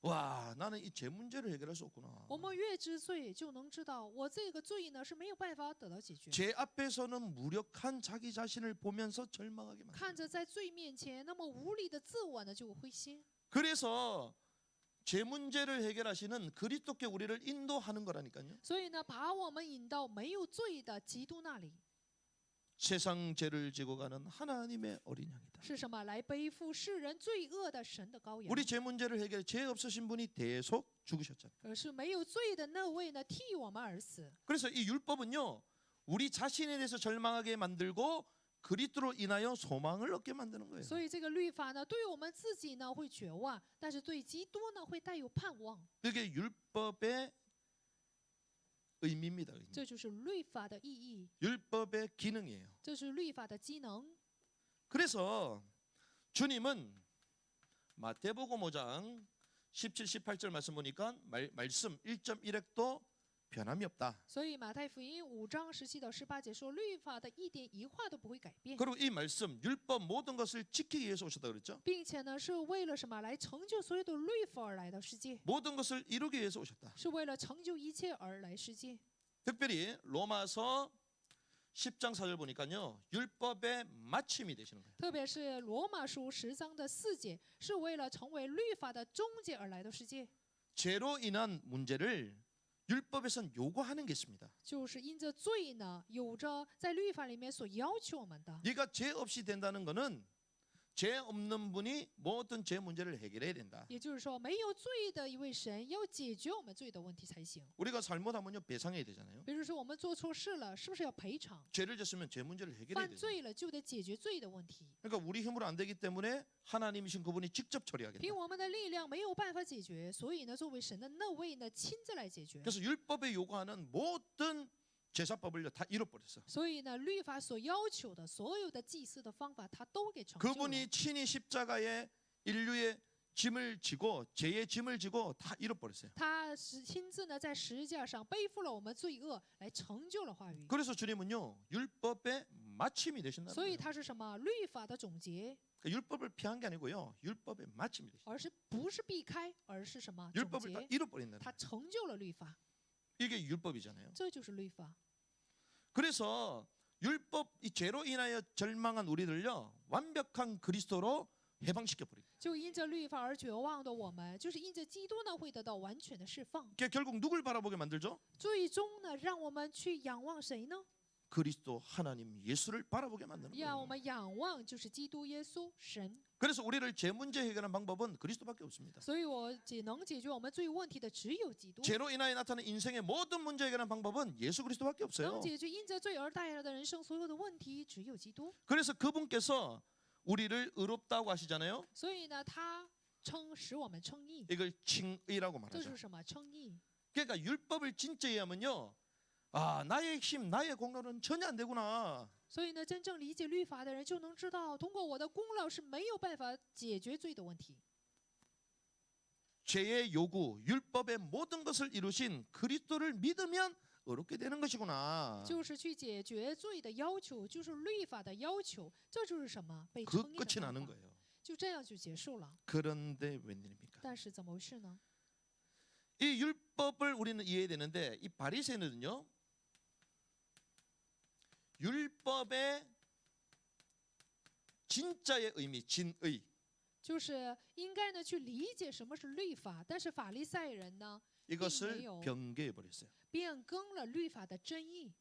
와 나는 이 죄 문제를 해결할 수 없구나. 我们越知罪，就能知道我这个罪呢是没有办法得到解决。 죄 앞에서는 무력한 자기 자신을 보면서 절망하게 만듭니다. 看着在罪面前那么无力的自我呢，就会灰心。 그래서 제 문제를 해결하시는 그리스도께 우리를 인도하는 거라니까요. 所以呢，把我们引到没有罪的基督那里， 세상 죄를 지고 가는 하나님의 어린 양이다. 是什么？来背负世人罪恶的神的羔羊。 우리 제 문제를 해결해 죄 없으신 분이 대속 죽으셨잖아요. 而是没有罪的那位呢，替我们而死。 그래서 이 율법은요, 우리 자신에 대해서 절망하게 만들고 그리스도로 인하여 소망을 얻게 만드는 거예요. 所以这个律法呢，对于我们自己呢会绝望，但是对基督呢会带有盼望。 그게 율법의 의미입니다. 의미. 这就是律法的意义， 율법의 기능이에요. 这是律法的机能。 그래서 주님은 마태복음 5장 17, 18절 말씀 보니까 말씀 1.1획도 변함이 없다. 所以马太福音5章17到18节说，律法的一点一画都不会改变， 그리고 이 말씀 율법 모든 것을 지키기 위해서 오셨다 그랬죠. 并且呢是为了什么？来成就所有的律法而来到世界， 모든 것을 이루기 위해서 오셨다. 是为了成就一切而来世界。 특별히 로마서 10장 4절 보니까요, 율법의 마침이 되시는 거예요. 特别是罗马书10章的4节，是为了成为律法的终结而来到世界， 죄로 인한 문제를 율법에선 요구하는 게 있습니다. 就是因着罪呢，有着在律法里面所要求我们的。 네가 죄 없이 된다는 거는 죄 없는 분이 모든 죄 문제를 해결해야 된다. 也就是说，没有罪的一位神要解决我们罪的问题才行。 우리가 잘못하면요 배상해야 되잖아요. 比如说，我们做错事了，是不是要赔偿？ 죄를 졌으면 죄 문제를 해결해야 犯 되잖아요. 罪了就得解决罪的问题。 그러니까 우리 힘으로 안 되기 때문에 하나님이신 그분이 직접 처리하겠다. 凭我们的力量没有办法解决，所以呢，作为神的那位呢，亲自来解决。 그래서 율법에 요구하는 모든 제사법을요 다 잃어버렸어. 所以呢，律法所要求的所有的祭祀的方法，他都给成就了。 그분이 친히 십자가에 인류의 짐을 지고 죄의 짐을 지고 다 잃어버렸어요. 他是亲自呢在十字架上背负了我们罪恶，来成就了话语。 그래서 주님은요 율법의 마침이 되신다는 所以 거예요. 他是什么？律法的总结， 그러니까 율법을 피한 게 아니고요 율법의 마침이 되신다. 而是不是避开，而是什么？总 율법을 다 结， 잃어버린다는 他 거예요. 成就了律法， 이게 율법이잖아요. 这就是律法。 그래서 율법 이 죄로 인하여 절망한 우리들요 완벽한 그리스도로 해방시켜 버립니다. 就因着律法而绝望的我们，就是因着基督呢，会得到完全的释放。 그게 결국 누굴 바라보게 만들죠? 最终呢，让我们去仰望谁呢？ 그리스도 하나님 예수를 바라보게 만드는 让我 거예요. 们仰望就是基督耶稣神。 그래서 우리를 죄 문제 해결하는 방법은 그리스도밖에 없습니다. 所以我能解决我们罪问题的只有基督。 죄로 인하여 나타나는 인생의 모든 문제 해결하는 방법은 예수 그리스도밖에 能 없어요. 解决因着罪而带来的人生所有的问题，只有基督。 그래서 그분께서 우리를 의롭다고 하시잖아요. 所以呢，他使我们称义， 이걸 칭의라고 这 말하죠. 是什么？称义。 그러니까 율법을 진짜 이해하면요. 아, 나의 힘, 나의 공로는 전혀 안 되구나. 所以呢，真正理解律法的人就能知道，通过我的功劳是没有办法解决罪的问题。 죄의 요구, 율법의 모든 것을 이루신 그리스도를 믿으면 의롭게 되는 것이구나. 就是去解决罪的要求，就是律法的要求，这就是什么？被 그 称义 끝이 的方 나는 法。 거예요. 就这样就结束了。 그런데 웬일입니까? 但是怎么回事呢？ 이 율법을 우리는 이해해야 되는데 이 바리새인은요. 율법의 진짜의 의미, 진의. 就是应该呢去理解什么是律法，但是法利赛人呢 이것을 빙의요. 변개해 버렸어요. 变更了律法的真意。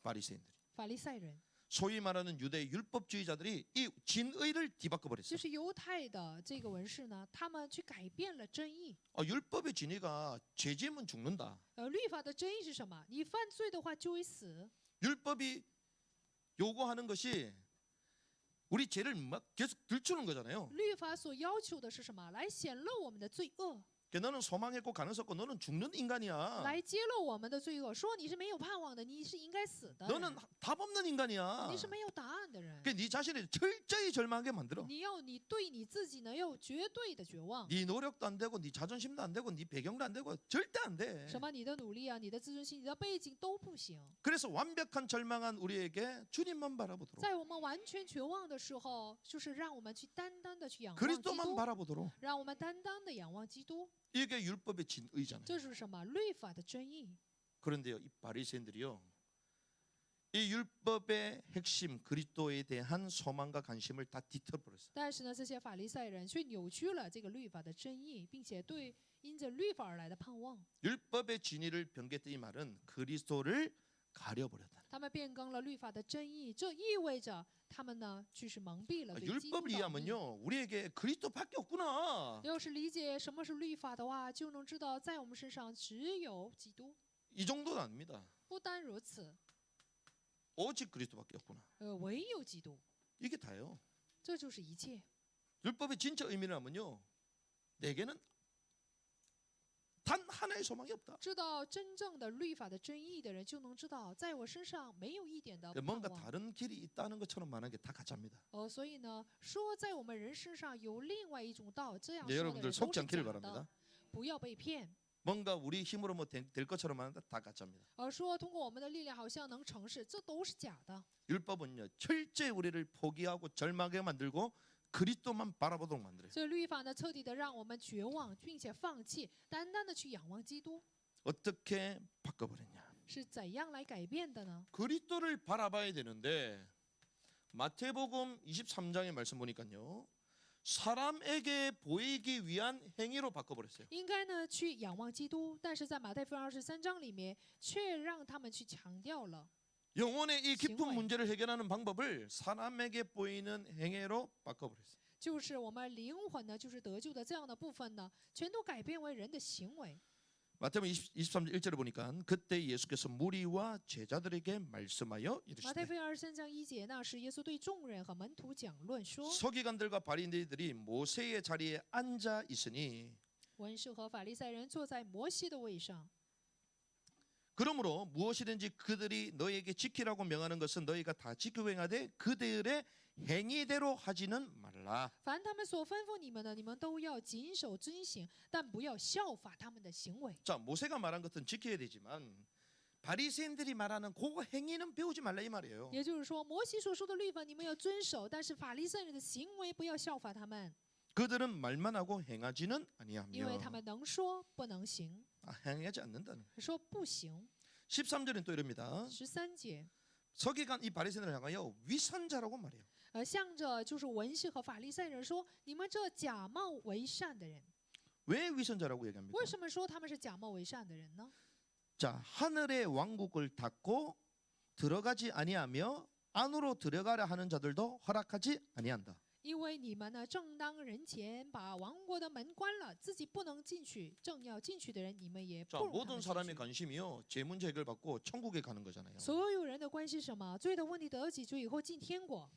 바리새인들이. 法利赛人 소위 말하는 유대 율법주의자들이 이 진의를 뒤바꿔 就 버렸어요. 是犹太的这个文士呢，他们去改变了真意。 율법의 진의가 죄지으면 죽는다. 律法的真意是什么？你犯罪的话就会死。 율법이 요구하는 것이 우리 죄를 막 계속 들추는 거잖아요. 律法所要求的是什么？来显露我们的罪恶， 그러니까 너는 소망했고 가능성 없고 너는 죽는 인간이야. 来揭露我们的罪恶，说你是没有盼望的，你是应该死的人， 너는 답 없는 인간이야. 你是没有答案的人。 그러니까 네 자신을 철저히 절망하게 만들어. 你对你自己呢要有绝对的绝望。 네 노력도 안 되고 네 자존심도 안 되고 네 배경도 안 되고 절대 안 돼. 什么？你的努力啊，你的自尊心，你的背景都不行。 그래서 완벽한 절망한 우리에게 주님만 바라보도록 在我们完全绝望的时候，就是让我们去单单的去仰望基 그리스도만 督， 바라보도록 让我们单单的仰望基督。 이게 율법의 진의잖아요. 这是什么？律法的真意。 그런데요, 이 바리새인들이요, 이 율법의 핵심 그리스도에 대한 소망과 관심을 다 뒤틀어 버렸어요. 但是呢，这些法利赛人却扭曲了这个律法的真意，并且对因着律法而来的盼望。 율법의 진리를 변개했다 이 말은 그리스도를 가려버렸다. 他们变更了律法的真意，这意味着他们呢，就是蒙蔽了对基督 율법을 的奥义。 이해하면요 우리에게 그리스도밖에 없구나. 要是理解什么是律法的话，就能知道在我们身上只有基督。 이 정도는 아닙니다. 不单如此， 오직 그리스도밖에 없구나. 唯有基督， 이게 다예요. 这就是一切。 율법의 진짜 의미를 하면요 내게는 단 하나의 소망이 없다. 知道真正的律法的真意的人，就能知道，在我身上没有一点的盼 뭔가 望。 다른 길이 있다는 것처럼 말하는 게 다 가짜입니다. 所以呢，说在我们人身上有另外一种道，这样 네, 说的 여러분들 人都 속지 是 않기를 假 바랍니다. 的，不要被骗。 뭔가 우리 힘으로 뭐 될 것처럼 하는데 다 가짜입니다. 说通过我们的力量好像能成事，这都是假的。 율법은요 철저히 우리를 포기하고 절망하게 만들고 그리스도만 바라보도록 만들어요. 所以律法呢，彻底的让我们绝望，并且放弃，单单的去仰望基督。 어떻게 바꿔버렸냐? 是怎样来改变的呢？ 그리스도를 바라봐야 되는데 마태복음 23장의 말씀 보니까요 사람에게 보이기 위한 행위로 바꿔버렸어요. 应该呢去仰望基督，但是在马太福音23章里面，却让他们去强调了 영혼의 이 깊은行为。 문제를 해결하는 방법을 사람에게 보이는 행위로 바꿔버렸어요. 就是我们灵魂呢，就是得救的这样的部分呢，全都改变为人的行为。 마태복음 23장 1절에 보니까 그때 예수께서 무리와 제자들에게 말씀하여 马太 이르시되 福音23章1节，那时耶稣对众人和门徒讲论说， 서기관들과 바리새인들이 모세의 자리에 앉아 있으니 文士和法利赛人坐在摩西的位上， 그러므로 무엇이든지 그들이 너희에게 지키라고 명하는 것은 너희가 다 지키고 행하되 그들의 행위대로 하지는 말라. 凡他们所吩咐你们的，你们都要谨守遵行，但不要效法他们的行为。 자, 모세가 말한 것은 지켜야 되지만 바리새인들이 말하는 그 행위는 배우지 말라 이 말이에요. 也就是说，摩西所说的律法你们要遵守，但是法利赛人的行为不要效法他们， 그들은 말만 하고 행하지는 因为 아니하며 他们能说不能行， 행하지 않는다는 거예요. 说不行。 13절은 또 이럽니다. 13节， 서기관 이 바리새인을 향하여 위선자라고 말해요. 向着就是文士和法利赛人说，你们这假冒为善的人， 왜 위선자라고 얘기합니까? 为什么说他们是假冒为善的人呢？ 자, 하늘의 왕국을 닫고 들어가지 아니하며 안으로 들어가려 하는 자들도 허락하지 아니한다. 因为你们呢，正当人前把王国的门关了，自己不能进去，正要进去的人，你们也 자, 不容他 모든 们进 사람의 去。 관심이요. 죄 문제 해결 받고 천국에 가는 거잖아요. 所有人的关系是什么？罪的问题得到解决以后进天国。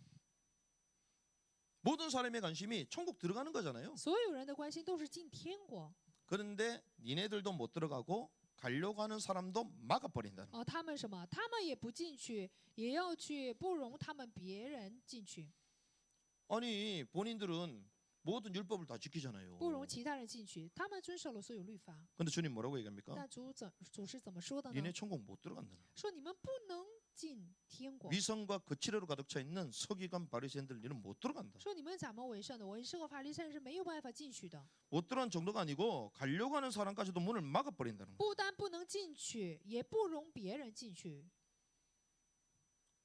모든 사람의 관심이 천국 들어가는 거잖아요. 所有人的关心都是进天国。 그런데 니네들도 못 들어가고 가려고 하는 사람도 막아버린다는 거예요. 他们什么？他们也不进去，也要去，不容他们别人进去， 아니 본인들은 모든 율법을 다 지키잖아요. 不容其他人进去。他们遵守了所有律法。 근데 주님 뭐라고 얘기합니까? 那主是怎么说的呢 니네 ？ 천국 못 들어간다는 거예요. 说你们不能进天国， 위선과 거칠애로 가득 차 있는 서기관 바리새인들 니는 못 들어간다. 说你们假冒为善的文士和法利赛人是没有办法进去的。 못 들어간 정도가 아니고 가려고 하는 사람까지도 문을 막아버린다는 거예요. 不单不能进去，也不容别人进去。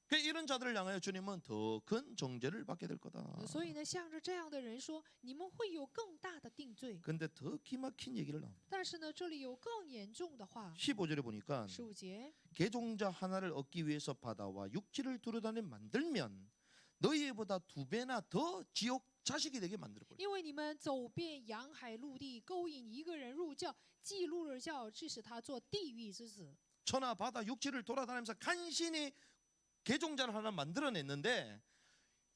그 이런 자들을 향하여 주님은 더 큰 정죄를 받게 될 거다. 所以呢，向着这样的人说，你们会有更大的定罪。 근데 더 기막힌 얘기를 나옵니다. 但是呢，这里有更严重的话。 15절에 보니까 15节， 개종자 하나를 얻기 위해서 바다와 육지를 두루다니 만들면 너희보다 2배나 더 지옥 자식이 되게 만들어 버려. 因为你们走遍洋海陆地，勾引一个人入教，记录了教，致使他做地狱之子。 천하 바다 육지를 돌아다니면서 간신히 개종자를 하나 만들어냈는데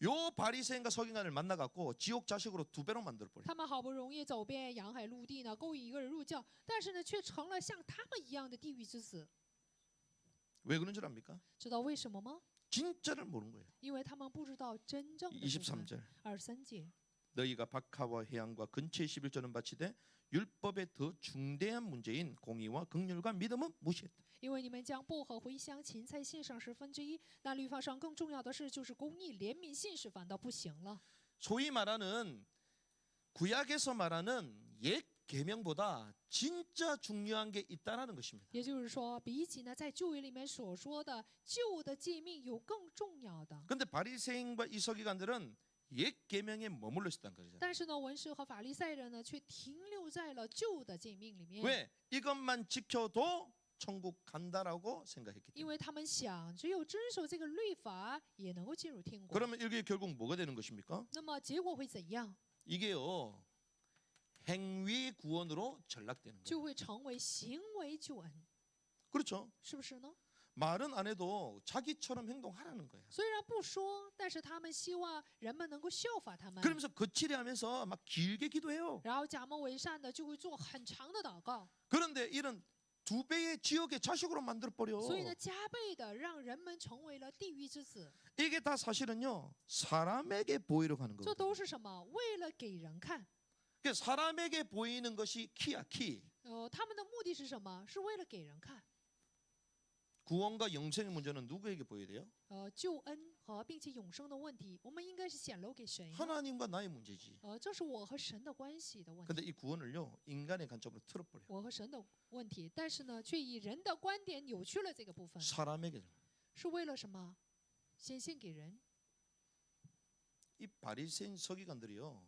요 바리새인과 서기관을 만나갖고 지옥 자식으로 2배로 만들어 버려. 他们好不容易走遍洋海陆地呢，勾引一个人入教，但是呢，却成了像他们一样的地狱之子。 왜 그런 줄 압니까? 知道为什么吗？ 진짜를 모르는 거예요. 因为他们不知道真正的部分。 23절. 23节， 너희가 박하와 해양과 근처의 11조는 바치되 율법의 더 중대한 문제인 공의와 긍휼과 믿음은 무시했다. 因为你们将薄荷、茴香、芹菜献上1/10，那律法上更重要的事就是公义、怜悯、信实，反倒不行了。 소위 말하는 구약에서 말하는 옛 계명보다 진짜 중요한 게 있다라는 것입니다. 也就是说，比起呢在旧约里面所说的旧的诫命有更重要的。 근데 바리새인과 이 서기관들은 옛 계명에 머물러 있었단 거죠. 但是呢，文士和法利赛人呢，却停留在了旧的诫命里面， 왜? 이것만 지켜도 천국 간다라고 생각했기 因 때문에. 为他们想，只有遵守这个律法，也能够进入天国。 그러면 이게 결국 뭐가 되는 것입니까? 那么结果会怎样？ 이게요 행위 구원으로 전락되는 거예요. 就会成为行为救恩， 그렇죠? 是不是呢？ 말은 안 해도 자기처럼 행동하라는 거예요. 虽然不说，但是他们希望人们能够效法他们。 그러면서 거칠해하면서 막 길게 기도해요. 然后假冒伪善的就会做很长的祷告， 그런데 이런 2배의 지옥의 자식으로 만들어 버려. 所以呢，加倍的让人们成为了地狱之子。 이게 다 사실은요 사람에게 보이려고 하는 这 거거든요. 都是什么？为了给人看。 그러니까 사람에게 보이는 것이 키야 키. 他们的目的是什么？是为了给人看。 구원과 영생의 문제는 누구에게 보여야 돼요? 救恩和并且永生的问题，我们应该是显露给谁呢？ 하나님과 나의 문제지. 这是我和神的关系的问 근데 题， 이 구원을요 인간의 관점으로 틀어버려. 我和神的问题。但是呢，却以人的观点扭曲了这个部分， 사람에게. 是为了什么？显现给人。 이 바리새인 서기관들이요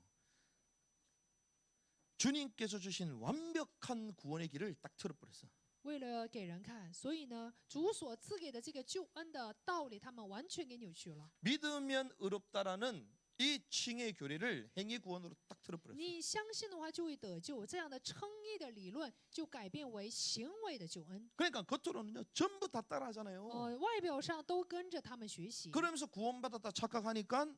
주님께서 주신 완벽한 구원의 길을 딱 틀어버렸어. 为了给人看，所以呢，主所赐给的这个救恩的道理，他们完全给扭曲了。 믿으면 의롭다라는 이 칭의 교리를 행위 구원으로 딱 틀어버렸어. 你相信的话就会得救，这样的称义的理论就改变为行为的救恩。 그러니까 겉으로는요 전부 다 따라하잖아요. 外表上都跟着他们学习。 그러면서 구원받았다 착각하니까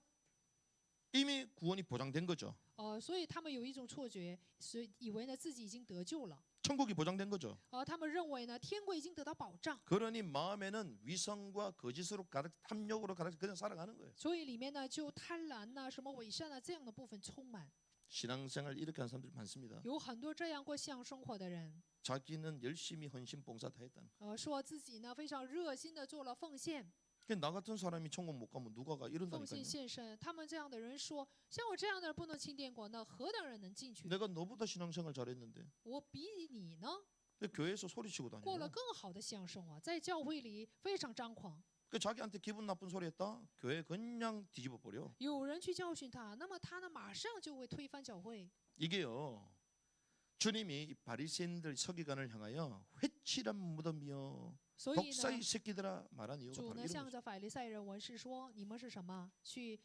이미 구원이 보장된 거죠. 所以他们有一种错觉，是以为呢自己已经得救了。 천국이 보장된 거죠. 他们认为呢天国已经得到保障， 그러니 마음에는 위선과 거짓으로 가득 탐욕으로 가득 그냥 살아가는 거예요. 所以里面呢就贪婪呐、什么伪善呐、这样的部分充满。 신앙생활 이렇게 하는 사람들이 많습니다. 有很多这样过信仰生活的人， 자기는 열심히 헌신 봉사 다 했다는 거예요. 说自己呢非常热心的做了奉献， 나 같은 사람이 천국 못 가면 누가 가 奉 이런다니까요. 献献身。他们这样的人说，像我这样的人不能进天国，那何等人能进去？ 내가 너보다 신앙생활 잘했는데 我比你呢 근데 교회에서 소리치고 过了 다녀요. 更好的信仰生活，在教会里非常张狂。 그 자기한테 기분 나쁜 소리 했다. 교회 그냥 뒤집어 버려. 有人去教训他，那么他呢马上就会推翻教会。 이게요. 주님이 이 바리새인들 서기관을 향하여 회칠한 무덤이여 所以 독사이 呢， 새끼들아 말한 이유가 主 바로 呢 이런 向 거죠. 着法利赛人文士说：“你们是什么？去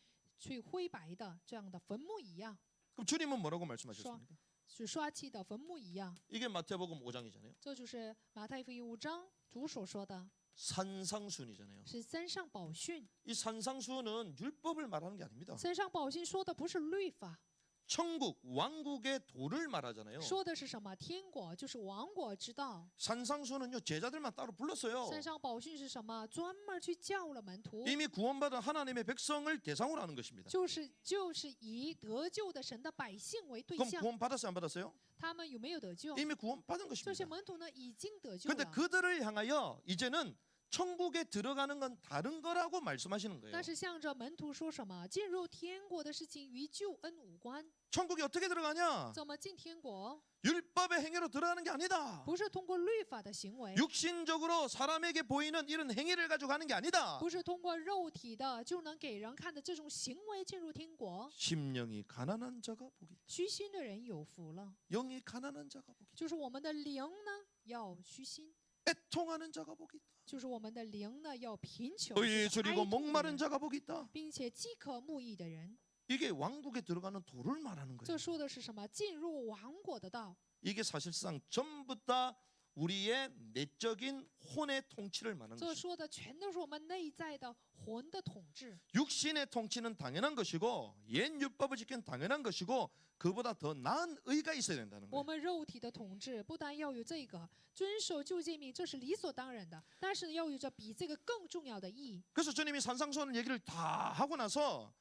灰白的这样的坟墓一样， 그럼 주님은 뭐라고 말씀하셨습니까? 是刷漆的坟墓一样。 이게 마태복음 5장이잖아요. ”这就是马太福音5章主所说的， 산상순이잖아요. 是三上宝训。 이 산상순은 율법을 말하는 게 아닙니다. 三上宝训说的不是律法， 천국 왕국의 도를 말하잖아요. 说的是什么？天国就是王国之道。 산상순은요 제자들만 따로 불렀어요. 三上宝训是什么？专门去叫了门徒， 이미 구원받은 하나님의 백성을 대상으로 하는 것입니다. 就是以得救的神的百姓为对 그럼 象。 구원 받았어요, 안 받았어요? 他们有没有得救？ 이미 구원받은 这些 것입니다. 门徒呢已经得救 근데 了。 그들을 향하여 이제는 천국에 들어가는 건 다른 거라고 말씀하시는 거예요. 但是向着门徒说什么？进入天国的事情与救恩无关。 천국이 어떻게 들어가냐? 怎么进天国？ 율법의 행위로 들어가는 게 아니다. 不是通过律法的行为， 육신적으로 사람에게 보이는 이런 행위를 가지고 가는 게 아니다. 不是通过肉体的就能给人看的这种行为进入天国。 심령이 가난한 자가 복이 있다. 虚心的人有福了， 영이 가난한 자가 복이 있다. 就是我们的灵呢要虚心， 애통하는 자가 복이 있다. 就是我们的灵呢要贫穷， 의에 就是哀 줄이고 痛的 목마른 人 자가 복이 있다. 并且饥渴慕义的人。 이게 왕국에 들어가는 도를 말하는 这 거예요. 说的是什么？进入王国的道。 이게 사실상 전부 다 우리의 내적인 혼의 통치를 말하는 这 것이죠. 说的全都是我们内在的魂的统治。 육신의 통치는 당연한 것이고 옛 율법을 지키는 당연한 것이고 그보다 더 나은 의가 있어야 된다는 我 거예요. 们肉体的统治不但要有这个遵守旧诫命，这是理所当然的，但是要有着比这个更重要的义。 그래서 주님이 산상수훈 얘기를 다 하고 나서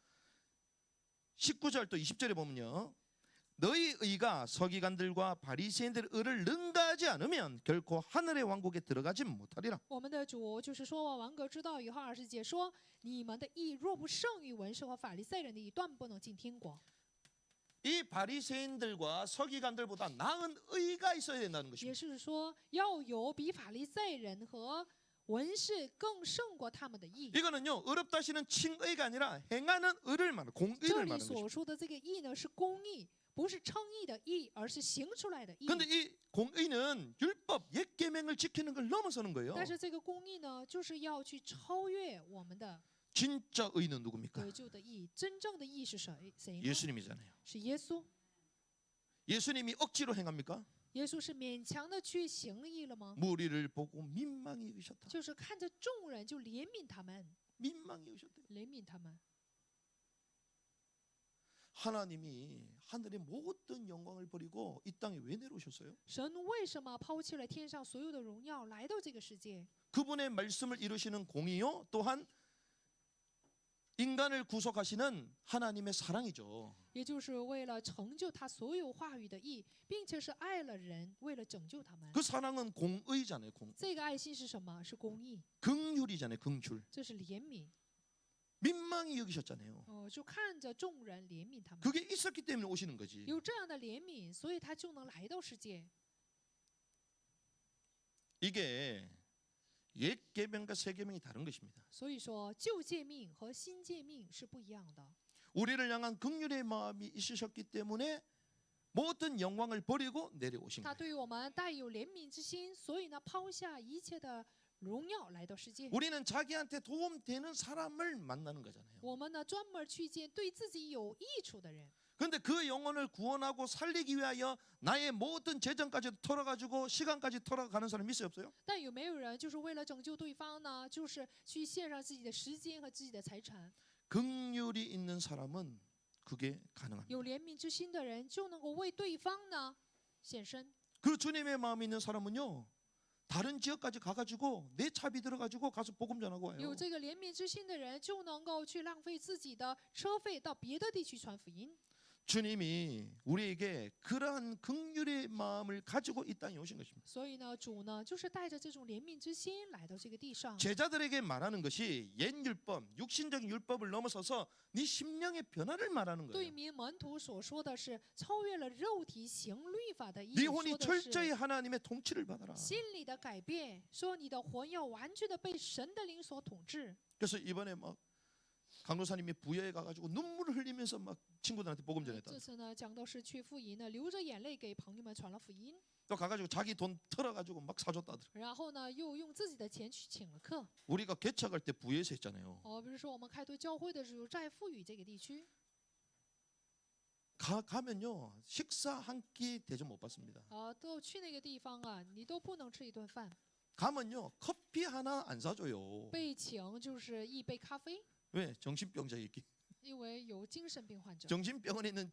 19절 또 20절에 보면요. 너희 의가 서기관들과 바리새인들의 의를 능가하지 않으면 결코 하늘의 왕국에 들어가지 못하리라. 我们的主就是说完王格之道以后20节说，你们的义若不胜于文士和法利赛人的义，断不能进天国。 이 바리새인들과 서기관들보다 나은 의가 있어야 된다는 也 것입니다. 是说，要有比法利赛人和文士更胜过他们的义。 이거는요 의롭다 하시는 칭의가 아니라 행하는 의를 말하는 这 공의를 里 말하는 所 것입니다. 说的这个义呢，是公义，不是称义的义，而是行出来的义。 근데 이 공의는 율법 옛 계명을 지키는 걸 넘어서는 거예요. 但是这个公义呢，就是要去超越我们的 진짜 의는 누굽니까? 得救的义。真正的义是谁？谁呢？ 예수님이잖아요. 是耶稣。 예수님이 억지로 행합니까? 耶稣是勉强的去行义了吗？ 무리를 보고 민망히 여기셨다. 就是看着众人就怜悯他们， 민망히 여기셨대. 怜悯他们。 하나님이 하늘의 모든 영광을 버리고 이 땅에 왜 내려오셨어요? 神为什么抛弃了天上所有的荣耀，来到这个世界？ 그분의 말씀을 이루시는 공의요 또한 인간을 구속하시는 하나님의 사랑이죠. 也就是为了成就他所有话语的义，并且是爱了人，为了拯救他们。 그 사랑은 공의잖아요. 这个爱心是什么？是公义， 긍휼이잖아요. 긍휼. 这是怜悯。 민망히 여기셨잖아요. 就看着众人怜悯他们。 그게 있었기 때문에 오시는 거지. 有这样的怜悯，所以他就能来到世界。 이게 옛 계명과 새 계명이 다른 것입니다. 所以说，旧诫命和新诫命是不一样的。 우리를 향한 긍휼의 마음이 있으셨기 때문에 모든 영광을 버리고 내려오신 他 거예요. 对于我们带有怜悯之心，所以呢，抛下一切的荣耀来到世界。 우리는 자기한테 도움되는 사람을 만나는 거잖아요. 我们呢，专门去见对自己有益处的人。 그런데 그 영혼을 구원하고 살리기 위하여 나의 모든 재정까지 털어가지고 시간까지 털어가는 사람이 있어요 없어요? 但有没有人就是为了拯救对方呢？就是去献上自己的时间和自己的财产？ 긍휼이 있는 사람은 그게 가능합니다. 有怜悯之心的人就能够为对方呢献身。 그 주님의 마음이 있는 사람은요 다른 지역까지 가가지고 내 차비 들어가지고 가서 복음 전하고 와요. 有这个怜悯之心的人，就能够去浪费自己的车费到别的地区传福音。 주님이 우리에게 그러한 긍휼의 마음을 가지고 이 땅에 오신 것입니다. 所以呢，主呢就是带着这种怜悯之心来到这个地上。 제자들에게 말하는 것이 옛 율법, 육신적인 율법을 넘어서서 네 심령의 변화를 말하는 对 거예요. 民门徒所说的是超越了肉体行律法的意 네 思， 혼이 说的 철저히 是 하나님의 통치를 받아라. 心里的改变，说你的魂要完全的被神的灵所统治。 그래서 이번에 막 강도사님이 부여에 가가지고 눈물을 흘리면서 막 친구들한테 복음 전했다. 这次呢，讲到是去福音呢，流着眼泪给朋友们传了福音， 또 가가지고 자기 돈 털어가지고 막 사줬다더라. 然后呢，又用自己的钱去请了客。 우리가 개척할 때 부여에서 했잖아요. 比如说我们开拓教会的时候，在富裕这个地区， 가면요 식사 한 끼 대접 못 받습니다. 都去那个地方啊，你都不能吃一顿饭， 가면요 커피 하나 안 사줘요. 被请就是一杯咖啡， 왜? 정신병자 얘기. 因为有精神病患者。 정신병원에 있는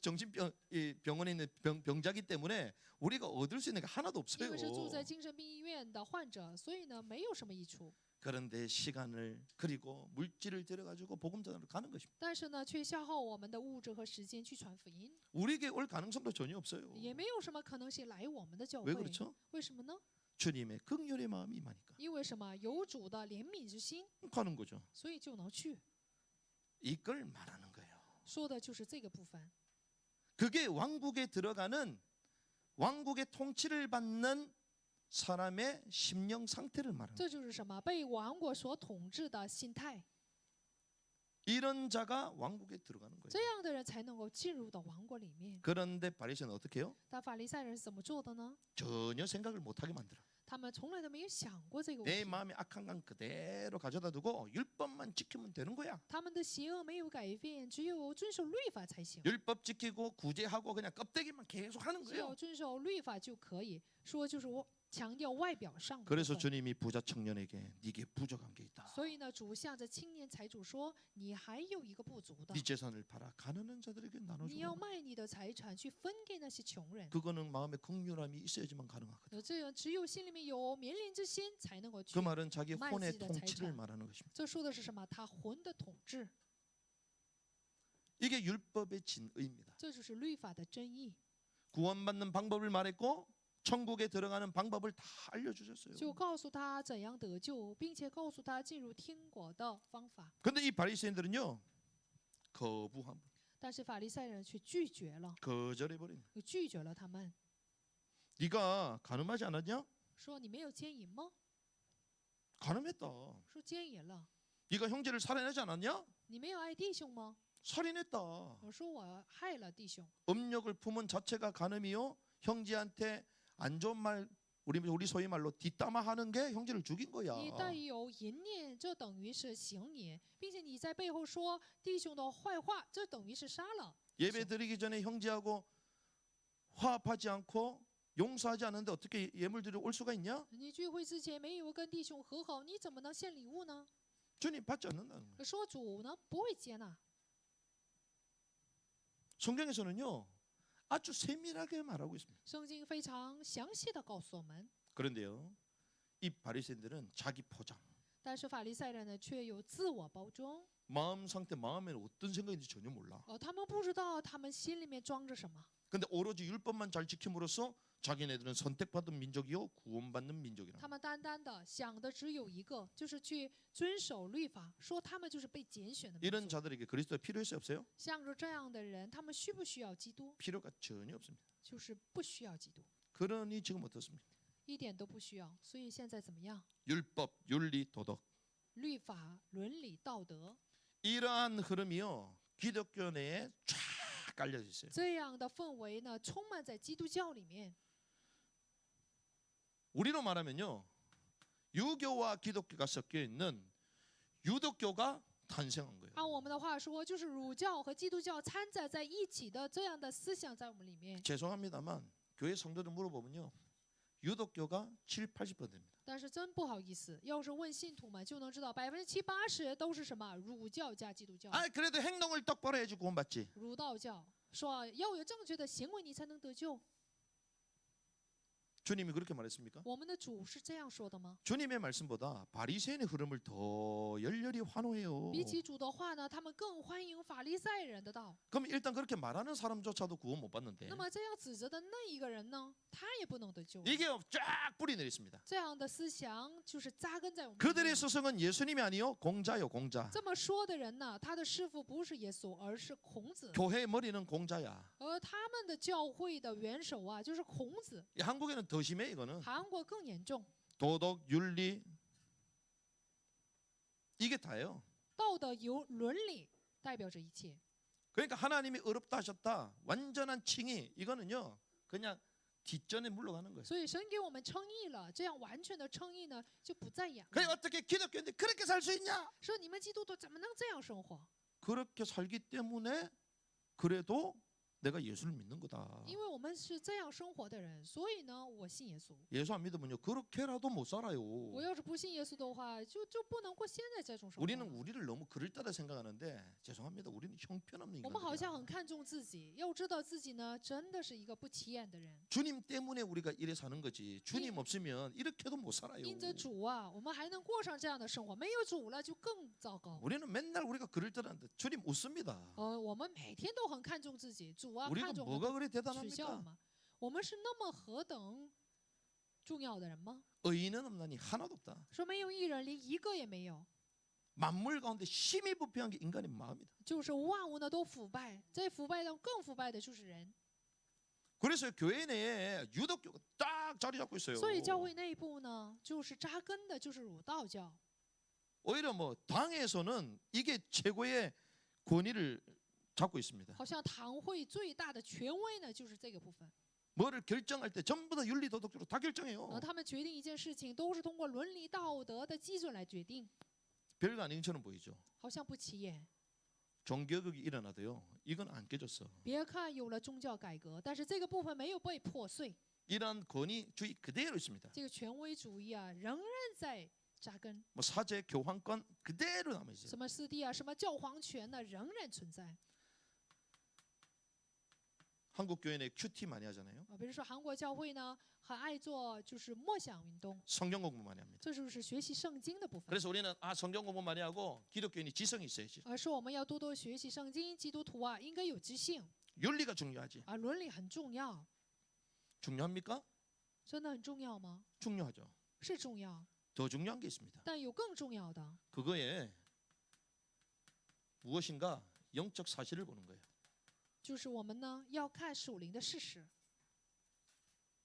병원에 있는 병자기 때문에 우리가 얻을 수 있는 게 하나도 因 없어요. 为是住在精神病医院的患者，所以呢，没有什么益处。 그런데 시간을 그리고 물질을 들여가지고 복음 전하러 가는 것입니다. 但是呢，却消耗我们的物质和时间去传福音， 우리에게 올 가능성도 전혀 없어요. 也没有什么可能性来我们的教 왜 会。 그렇죠? 为什么呢？ 주님의 긍휼의 마음이 임하니까 因为什么？有主的怜悯之心， 가는 거죠. 所以就能去。 이걸 말하는 거예요. 说的就是这个部分。 그게 왕국에 들어가는 왕국의 통치를 받는 사람의 심령 상태를 말하는 거예요. 这就是什么？被王国所统治的心态。 이런 자가 왕국에 들어가는 거예요. 这样的人才能够进入到王国里面。 그런데 바리새인은 어떻게 해요? 但法利赛人是怎么做的呢？ 전혀 생각을 못하게 만들어. 他们从来都没有想过这个问 내 题。 마음의 악한 감 그대로 가져다 두고 율법만 지키면 되는 거야. 他们的邪恶没有改变，只有遵守律法才行。 율법 지키고 구제하고 그냥 껍데기만 계속 하는 只有 거예요. 遵守律法就可以说，就是我强调外表上的部 그래서 分。 주님이 부자 청년에게 네게 부족한 게 있다. 所以呢，主向着青年财主说：“你还有一个不足的， 네 재산을 팔아 가난한 자들에게 你要 나눠주고 卖你的财产去分给那些穷人。 그거는 마음에 긍휼함이 있어야지만 가능하거든. 这样只有心里面有怜悯之心，才能够去 그 。 말은 자기 말 혼의 쓰기다, 통치를 잘 말하는 것입니다. 这说的是什么？他魂的统治， 이게 율법의 진의입니다. 这就是律法的真意。 구원받는 방법을 말했고 천국에 들어가는 방법을 다 알려주셨어요. 就告诉他怎样得救，并且告诉他进入天国的方法。 근데 이 바리새인들은요 거부함, 但是法利赛人却拒绝了， 거절해버린. 拒绝了他们， 네가 간음하지 않았냐? 说：“你没有奸淫吗？ 간음했다. 说奸淫了。 네가 형제를 살해하지 않았냐? 你没有爱弟兄吗？ 살인했다. 我说我害了弟兄。 음욕을 품은 자체가 간음이요. 형제한테 안 좋은 말 우리 소위 말로 뒷담화하는 게 형제를 죽인 거야. 你带有淫念，这等于是行淫，并且你在背后说弟兄的坏话，这等于是杀了。 예배 드리기 전에 형제하고 화합하지 않고 용서하지 않는데 어떻게 예물 드리러 올 수가 있냐? 你聚会之前没有跟弟兄和好，你怎么能献礼物呢？ 주님 받지 않는다는 거예요. 说主呢不会接纳。 성경에서는요 아주 세밀하게 말하고 있습니다. 圣经非常详细的告诉我们， 그런데요 이 바리새인들은 자기 포장, 但是法利赛人呢却有自我包装。 마음 상태, 마음에는 어떤 생각인지 전혀 몰라. 他们不知道他们心里面装着什么， 근데 오로지 율법만 잘 지킴으로써 자기네들은 선택받은 민족이요 구원받는 민족이라. 他们单单的想的只有一个，就是去遵守律法，说他们就是被拣选的民 이런 族。 자들에게 그리스도가 필요했어요 없어요? 像着这样的人，他们需不需要基督？ 필요가 전혀 없습니다. 就是不需要基督， 그러니 지금 어떻습니까? 一点都不需要。所以现在怎么样？ 율법, 윤리, 도덕 律法、伦理、道德 이러한 흐름이요 기독교 내에 쫙 깔려져 있어요. 这样的氛围呢，充满在基督教里面。 우리로 말하면요 유교와 기독교가 섞여 있는 유독교가 탄생한 거예요. 按我们的话说，就是儒教和基督教掺杂在一起的这样的思想在我们里面。 죄송합니다만 교회 성도들 물어보면요 유독교가 7, 80% 됩니다. 但是真不好意思，要是问信徒们，就能知道70%、80%都是什么儒教加基督教、 아 그래도 행동을 똑바로 해야지 구원받지. 儒道教。说要有正确的行为，你才能得救。 주님이 그렇게 말했습니까? 我们的主是这样说的吗？ 주님의 말씀보다 바리새인의 흐름을 더 열렬히 환호해요. 比起主的话呢，他们更欢迎法利赛人的道。 그럼 일단 그렇게 말하는 사람조차도 구원 못 받는데 那么这样指责的那一个人呢，他也不能得救。 이게 쫙 뿌리 내렸습니다. 这样的思想就是扎根在我们里 그들의 面。 스승은 예수님이 아니요 공자요 공자. 这么说的人呢，他的师傅不是耶稣，而是孔子。 교회의 머리는 공자야. 而他们的教会的元首啊，就是孔子。 이 한국에는 더 심해 이거는. 韩国更严重， 도덕, 윤리 이게 다예요. 道德有伦理代表着一切。 그러니까 하나님이 어렵다 하셨다. 완전한 칭의 이거는요. 그냥 뒷전에 물러가는 거예요. 所以神给我们称义了，这样完全的称义呢就不再养了。 그래 어떻게 기독교인데 그렇게 살 수 있냐? 说你们基督徒怎么能这样生活？ 그렇게 살기 때문에 그래도 내가 예수를 믿는 거다. 因为我们是这样生活的人，所以呢，我信耶稣。 예수 안 믿으면요 그렇게라도 못 살아요. 我要是不信耶稣的话，就不能过现在这种生活 우리는 了。 우리를 너무 그럴듯하다 생각하는데 죄송합니다. 우리는 형편없는 我们好像 인간들이야. 很看重自己，要知道自己呢真的是一个不起眼的人。 주님 때문에 우리가 이래 사는 거지. 주님 없으면 이렇게도 못 살아요. 因着主啊，我们还能过上这样的生活。没有主了，就更糟糕。 우리는 맨날 우리가 그럴듯한데 주님 웃습니다. 我们每天都很看重自己，主啊 우리가 看重 뭐가 我 그리 取笑 대단합니까? 吗？我们是那么何等重要的人吗？ 의인은 없나니 하나도 없다. 说没有一人，连一个也没有， 만물 가운데 심히 부패한 게 인간의 마음이다. 就是万物呢都腐败，在腐败中更腐败的就是人。 그래서 교회 내에 유독교가 딱 자리 잡고 있어요. 所以教会内部呢，就是扎根的，就是儒道教。 오히려 뭐 당에서는 이게 최고의 권위를 잡고 있습니다. 好像堂会最大的权威呢，就是这个部分。 뭐를 결정할 때 전부 다 윤리 도덕적으로 다 결정해요. 他们决定一件事情，都是通过伦理道德的基准来决定， 별거 아닌 것처럼 보이죠. 好像不起眼。 종교개혁이 일어나도요. 이건 안 깨졌어. 别看有了宗教改革，但是这个部分没有被破碎， 이러한 권위주의 그대로 있습니다. 这个权威主义啊，仍然在扎根。 뭐 사제 교황권 그대로 남아 있어요. 什么师弟啊，什么教皇权呢，仍然存在。 한국 교회 내 큐티 많이 하잖아요. 比如说韩国教会呢，很爱做就是默想运动， 성경 공부 많이 합니다. 这就是学习圣经的部分。 그래서 우리는 성경 공부 많이 하고 기독교인이 지성이 있어야지. 说我们要多多学习圣经，基督徒啊应该有知性， 윤리가 중요하지. 伦理很重要， 중요합니까? 真的很重要吗？ 중요하죠. 是重要， 더 중요한 게 있습니다. 但有更重要的， 그거에 무엇인가 영적 사실을 보는 거예요. 就是我们呢要看属灵的事实。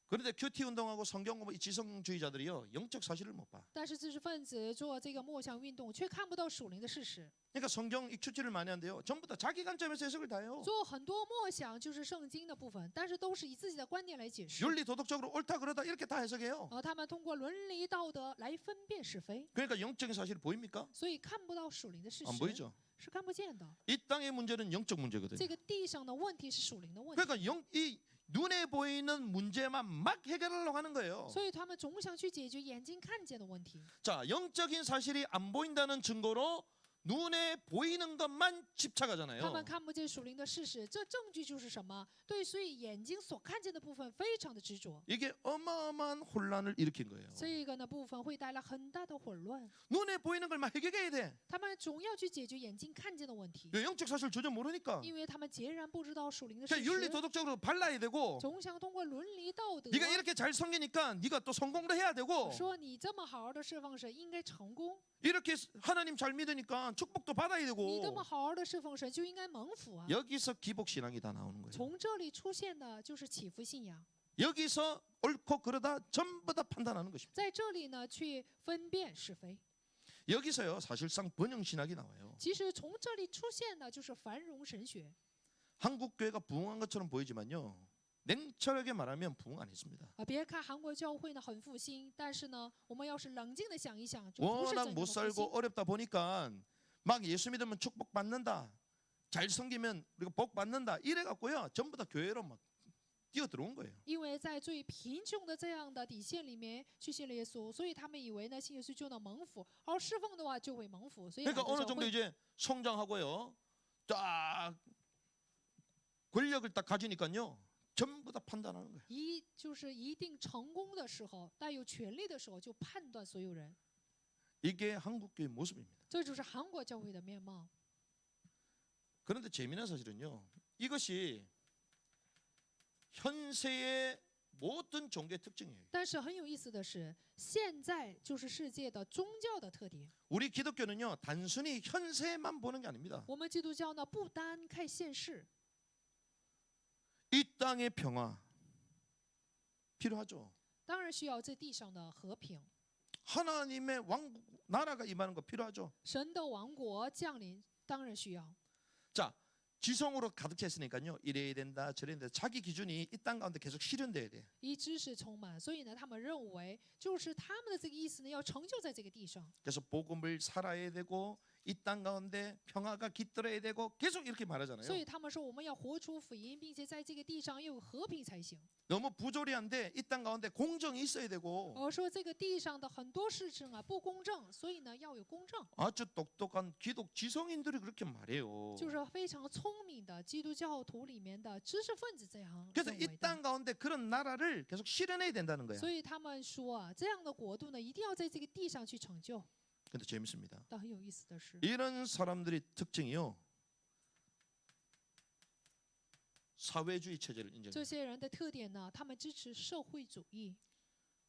그런데 큐티 운동하고 성경 공부 이 지성주의자들이요 영적 사실을 못 봐. 但是知识分子做这个默想运动，却看不到属灵的事实。 그러니까 성경 이 큐티를 많이 한대요. 전부 다 자기 관점에서 해석을 다 해요. 做很多默想就是圣经的部分，但是都是以自己的观点来解释。 윤리 도덕적으로 옳다 그러다 이렇게 다 해석해요. 他们通过伦理道德来分辨是非， 그러니까 영적인 사실이 보입니까? 所以看不到属灵的事 안 实， 보이죠. 是看不见的。 이 땅의 문제는 영적 문제거든요. 这个地上的问题是属灵的问题， 그러니까 이 눈에 보이는 문제만 막 해결하려고 하는 거예요. 所以他们总想去解决眼睛看见的问题。 자, 영적인 사실이 안 보인다는 증거로 눈에 보이는 것만 他们 집착하잖아요. 看不见属灵的事实，这证据就是什么？对，所以眼睛所看见的部分非常的执着， 이게 어마어마한 혼란을 일으킨 거예요. 这个呢部分会带来很大的混乱。 눈에 보이는 걸 막 해결해야 돼. 他们总要去解决眼睛看见的问题， 왜 영적 사실 전혀 모르니까. 因为他们截然不知道属灵的事 그러니까 윤리 实， 도덕적으로 발라야 되고 总想通过伦理道德 네가 이렇게 잘 섬기니까 네가 또 성공도 해야 되고 说你这么好好的侍奉神，应该成功； 이렇게 하나님 잘 믿으니까 축복도 받아야 你这 되고 么好好的侍奉神，就应该蒙福啊。 여기서 기복 신앙이 다 나오는 거예요. 从这里出现的就是祈福信仰， 여기서 옳고 그러다 전부 다 판단하는 것입니다. 在这里呢去分辨是非。 여기서요 사실상 번영 신학이 나와요. 其实从这里出现的就是繁荣神学。 한국 교회가 부흥한 것처럼 보이지만요. 냉철하게 말하면 부흥 안 했습니다. 别看韩国教会呢很复兴，但是呢，我们要是冷静的想一想，就不是 워낙 真正 못 的复 살고 兴。 어렵다 보니까 막 예수 믿으면 축복 받는다. 잘 섬기면 우리가 복 받는다. 이래 갖고요. 전부 다 교회로 막 뛰어 들어온 거예요. 因为在最贫穷的这样的底线里面去信了耶稣，所以他们以为呢信耶稣就能蒙福，而侍奉的话就会蒙福。所以 그러니까 很多 어느 教 정도 会 이제 성장하고요. 딱 권력을 딱 가지니까요. 전부 다 판단하는 거예요. 就是一定成功的时候，带有权力的时候，就判断所有人。 이게 한국 교회 모습입니다. 这就是韩国教会的面貌。 그런데 재미난 사실은요. 이것이 현세의 모든 종교의 특징이에요. 但是很有意思的是，现在就是世界的宗教的特点。 우리 기독교는요. 단순히 현세만 보는 게 아닙니다. 我们基督教呢，不单看现世， 이 땅의 평화 필요하죠. 当然需要这地上的和平， 하나님의 왕국 나라가 임하는 거 필요하죠. 神的王国降临，当然需要。 자, 지성으로 가득 찼으니까요. 이래야 된다, 저래야 된다. 자기 기준이 이 땅 가운데 계속 실현돼야 돼. 以知识充满，所以呢，他们认为就是他们的这个意思呢，要成就在这个地上。 그래서 복음을 살아야 되고 이 땅 가운데 평화가 깃들어야 되고 계속 이렇게 所 말하잖아요. 以他们说，我们要活出福音，并且在这个地上要有和平才行。 너무 부조리한데 이 땅 가운데 공정이 있어야 되고 而说这个地上的很多事情啊不公正，所以呢要有公正。 아주 똑똑한 기독 지성인들이 그렇게 말해요. 就是非常聪明的基督教徒里面的知识分子这样 그래서 认 이 为的。 땅 가운데 그런 나라를 계속 실현해야 된다는 거야. 所以他们说啊，这样的国度呢，一定要在这个地上去成就。 근데 재밌습니다. 但很有意思的是， 이런 사람들의 특징이요. 사회주의 체제를 这 인정해요. 些人的特点呢，他们支持社会主义，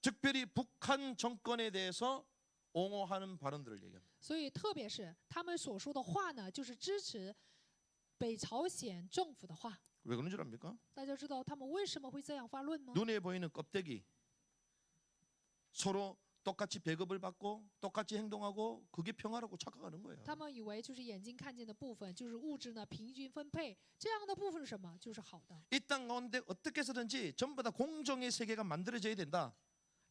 특별히 북한 정권에 대해서 옹호하는 발언들을 얘기합니다. 所以特别是他们所说的话呢，就是支持北朝鲜政府的话。 왜 그런 줄 압니까? 大家知道他们为什么会这样发论吗？ 눈에 보이는 껍데기 서로 똑같이 배급을 받고 똑같이 행동하고 그게 평화라고 착각하는 거예요. 他们以为就是眼睛看见的部分，就是物质呢平均分配，这样的部分是什么？就是好的。 이 땅 가운데 어떻게 해서든지 전부 다 공정의 세계가 만들어져야 된다.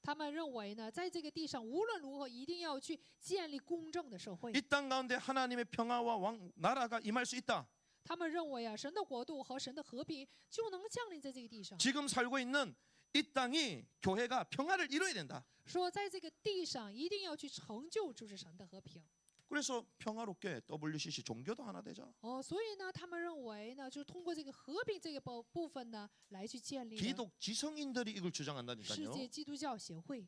他们认为呢，在这个地上无论如何一定要去建立公正的社会。 이 땅 가운데 하나님의 평화와 나라가 임할 수 있다. 他们认为啊，神的国度和神的和平就能降临在这个地上。 지금 살고 있는 이 땅이 교회가 평화를 이루어야 된다. 说在这个地上一定要去成就，就是神的和平。 그래서 평화롭게 WCC 종교도 하나 되자. 所以呢，他们认为呢，就是通过这个和平这个部分呢，来去建立呢 기독 지성인들이 이걸 世 주장한다니까요. 界基督教协会。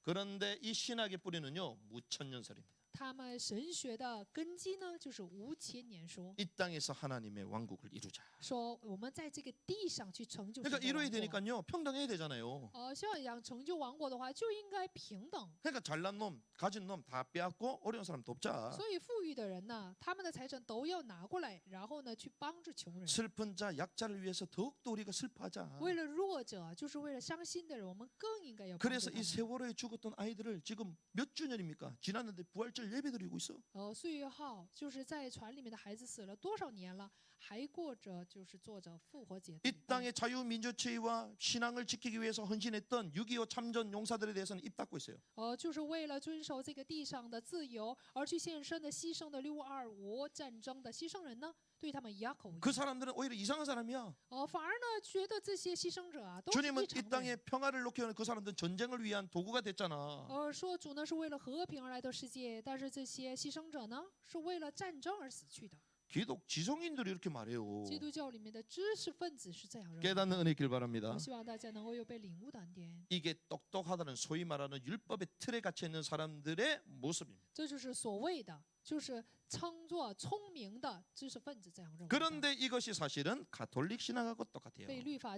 그런데 이 신학의 뿌리는요 무천년설입니다. 他们神学的根基呢，就是无千年说， 이 땅에서 하나님의 왕국을 이루자. 说我们在这个地上去成就神 그러니까 的 이루어야 王国。 되니까요. 평등해야 되잖아요. 要成就王国的话，就应该平等。 그러니까 잘난 놈, 가진 놈 다 빼앗고 어려운 사람 돕자. 所以富裕的人呢，他们的财产都要拿过来，然后呢去帮助穷人。 슬픈 자, 약자를 위해서 더욱더 우리가 슬퍼하자. 为了弱者，就是为了伤心的人，我们更应该要帮助 그래서 他 이 们。 세월호에 죽었던 아이들을 지금 몇 주년입니까? 지났는데 부활절 예배드리고 있어. 岁月号就是在船里面的孩子死了多少年了，还过着就是做着复活节的 이 礼拜。 땅의 자유민주주의와 신앙을 지키기 위해서 헌신했던 6.25 참전 용사들에 대해서는 입 닫고 있어요. 就是为了遵守这个地上的自由而去献身的、牺牲的6.25战争的牺牲人呢，对他们哑口无 그 言。 사람들은 오히려 이상한 사람이야. 反而呢，觉得这些牺牲者啊，都是 주님은 异常 이 的 땅에 人。 평화를 놓기 위한 그 사람들은 전쟁을 위한 도구가 됐잖아. 说主呢是为了和平而来到世界，但是这些牺牲者呢，是为了战争而死去的。 기독 지성인들이 이렇게 말해요. 基督教里面的知识分子是这样认为。 깨닫는 은혜 있길 바랍니다. 我希望大家能够有被领悟的恩典。 이게 똑똑하다는 소위 말하는 율법의 틀에 갇혀 있는 사람들의 모습입니다. 这就是所谓的，就是称作聪明的知识分子这样认为的。 그런데 이것이 사실은 가톨릭 신앙하고 똑같아요. 被律法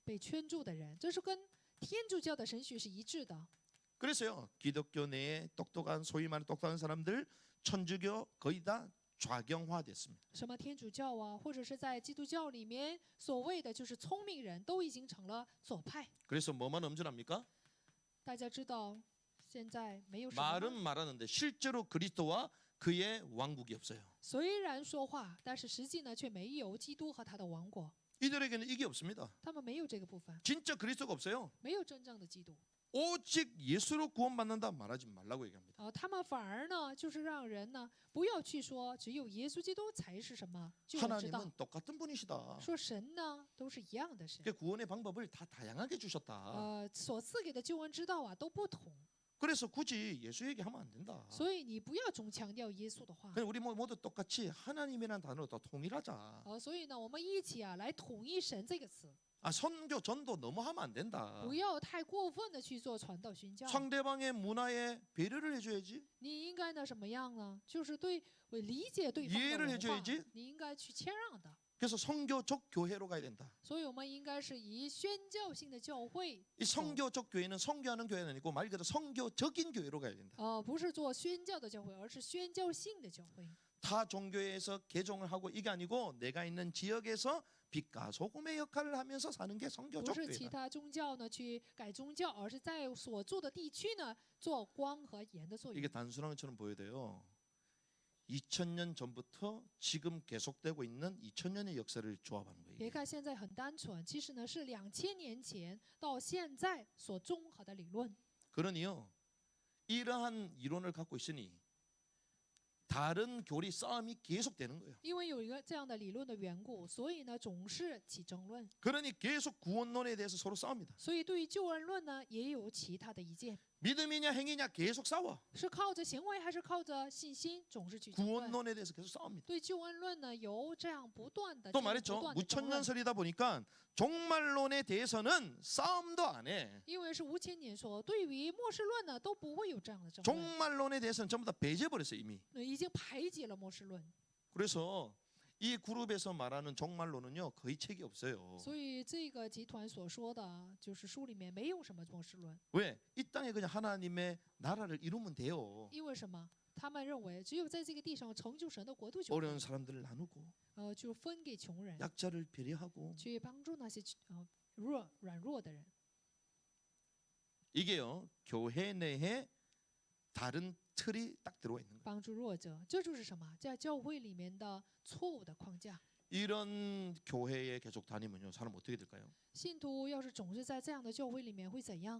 被圈住的人，这是跟天主教的神学是一致的。 그래서요. 기독교 내에 똑똑한 소위 말하는 똑똑한 사람들 천주교 거의 다 좌경화됐습니다. 什么天主教啊，或者是在基督教里面所谓的就是聪明人都已经成了左派。 그래서 뭐만 엄준합니까? 大家知道，现在没有什么 말은 말하는데 실제로 그리스도와 그의 왕국이 없어요. 虽然说话，但是实际呢却没有基督和他的王国， 이들에게는 이게 없습니다. 他们没有这个部分， 진짜 그리스도가 없어요. 没有真正的基督。 오직 예수로 구원받는다 말하지 말라고 얘기합니다. 他们反而呢，就是让人呢不要去说只有耶稣基督才是什么救人之道， 하나님은 똑같은 분이시다. 说神呢都是一样的神， 그 구원의 방법을 다 다양하게 주셨다. 所赐给的救恩之道啊都不同， 그래서 굳이 예수 얘기하면 안 된다. 所以你不要总强调耶稣的话。 그냥 우리 모두 똑같이 하나님이라는 단어로 다 통일하자. 所以呢，我们一起啊来统一神这个词， 아, 선교 전도 너무 하면 안 된다. 不要太过分的去做传道宣教。 상대방의 문화에 배려를 해줘야지. 你应该呢什么样呢？就是理解对方的 이해를 文 해줘야지 化，你应该去谦让的。 그래서 선교적 교회로 가야 된다. 所以我们应该是以宣教性的教会， 이 선교적 교회는 선교하는 교회는 아니고 말 그대로 선교적인 교회로 가야 된다. 不是做宣教的教会，而是宣教性的教会。 타 종교에서 개종을 하고 이게 아니고 내가 있는 지역에서 빛과 소금의 역할을 하면서 사는 게 不 선교적 是其 교회다. 他宗教呢去改宗教，而是在所住的地区呢做光和盐的作 이게 用。 단순한 것처럼 보여도요. 2000년 전부터 지금 계속되고 있는 2000년의 역사를 조합하는 거예요. 别看现在很单纯，其实呢是2000年前到现在所综合的理论。 그러니요. 이러한 이론을 갖고 있으니 다른 교리 싸움이 계속되는 거예요. 因为有一个这样的理论的缘故，所以呢总是起争论。 그러니 계속 구원론에 대해서 서로 싸웁니다. 所以对于救恩论呢，也有其他的意见， 믿음이냐 행위냐 계속 싸워. 是靠着行为还是靠着信心，总是去争论。 구원론에 대해서 계속 싸웁니다. 对救恩论呢，有这样不断的 또 말했죠. 무천년설이다 보니까 종말론에 대해서는 싸움도 안 해. 因为是无千年说，对于末世论呢都不会有这样的争论， 종말론에 대해서는 전부 다 배제버렸어요 이미. 已经排解了末世论。 그래서 이 그룹에서 말하는 종말론은요 거의 책이 없어요. 所以这个集团所说的，就是书里面没有什么末世论。 왜? 이 땅에 그냥 하나님의 나라를 이루면 돼요. 因为什么？他们认为只有在这个地上成就神的国度就可以 어려운 사람들을 나누고 就分给穷人， 약자를 배려하고 去帮助那些软弱的人。 이게요 교회 내에 다른 틀이 딱 들어와 있는 거예요. 帮助弱者，这就是什么？在教会里面的错误的框架。 이런 교회에 계속 다니면요 사람 어떻게 될까요? 信徒要是总是在这样的教会里面，会怎样？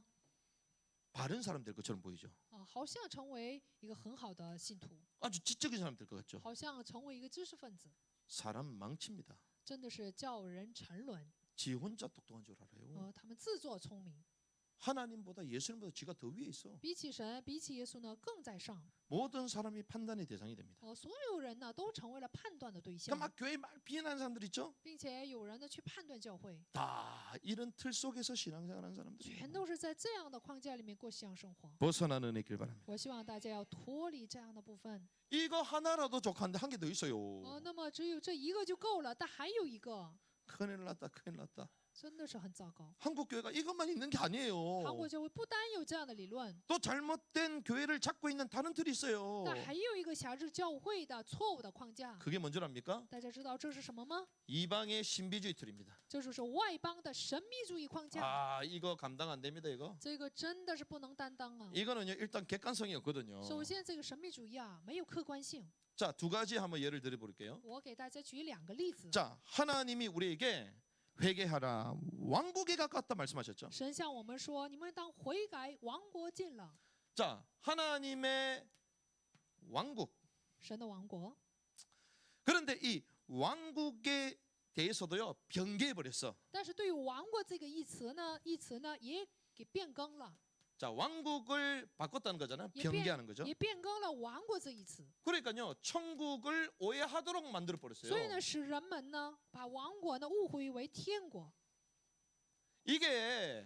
바른 사람 될 것처럼 보이죠. 好像成为一个很好的信徒， 아주 지적인 사람 될 것 같죠. 好像成为一个知识分子， 사람 망칩니다. 真的是叫人沉沦。 지 혼자 똑똑한 줄 알아요. 他们自作聪明。 하나님보다 예수님보다 지가 더 위에 있어. 比起神，比起耶稣呢，更在上。 모든 사람이 판단의 대상이 됩니다. 所有人呢都成为了判断的对 그러니까 象， 막 교회 막 비난하는 사람들 있죠. 并且有人呢去判断教会， 다 이런 틀 속에서 신앙생활하는 사람들이 全都是在这样的框架里面过信仰生活。 벗어나는 길 바랍니다. 我希望大家要脱离这样的部分。 이거 하나라도 족한데 한 개 더 있어요. 那么只有这一个就够了，但还有一个 큰일 났다, 큰일 났다. 真的是很糟糕。 한국 교회가 이것만 있는 게 韩 아니에요. 国教会不单有这样的理论， 또 잘못된 교회를 잡고 있는 다른 틀이 있어요. 但还有一个辖制教会的错误的框架。 그게 뭔지 압니까? 大家知道这是什么吗？ 이방의 신비주의 틀입니다. 这就是外邦的神秘主义框架。 아, 이거 감당 안 됩니다, 이거. 这个真的是不能担当啊！ 이거는요, 일단 객관성이 없거든요. 首先，这个神秘主义啊没有客观性。 자, 두 가지 한번 예를 들어 볼게요. 我给大家举两个例子。 자, 하나님이 우리에게 회개하라, 왕국에 가깝다 말씀하셨죠. 神向我们说：“你们当悔改，王国近了。 자, 하나님의 왕국. 神的王国。 그런데 이 왕국에 대해서도요, 변개해 버렸어. 但是对于王国这个义词呢，也给变更了， 자, 왕국을 바꿨다는 거잖아요. 예, 변개하는 거죠. 也变更了王国这一词。 그러니까요, 천국을 오해하도록 만들어 所以 버렸어요. 呢，使人们呢把王国呢误会为天国。 이게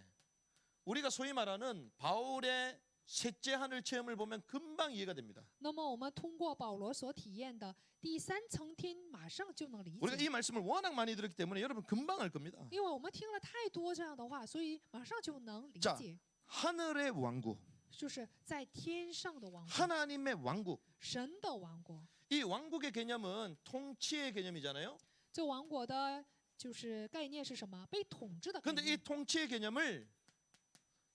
우리가 소위 말하는 바울의 셋째 하늘 체험을 보면 금방 이해가 됩니다. 那么我们通过保罗所体验的第三层天，马上就能理 우리가 解。 이 말씀을 워낙 많이 들었기 때문에 여러분 금방 알 겁니다. 因为我们听了太多这样的话，所以马上就能理 자 解， 하늘의 왕국, 就是在天上的王国， 하나님의 왕국. 神的王国。 이 왕국의 개념은 통치의 개념이잖아요. 这王国的就是概念是什么？被统治的概 그런데 이 念。 통치의 개념을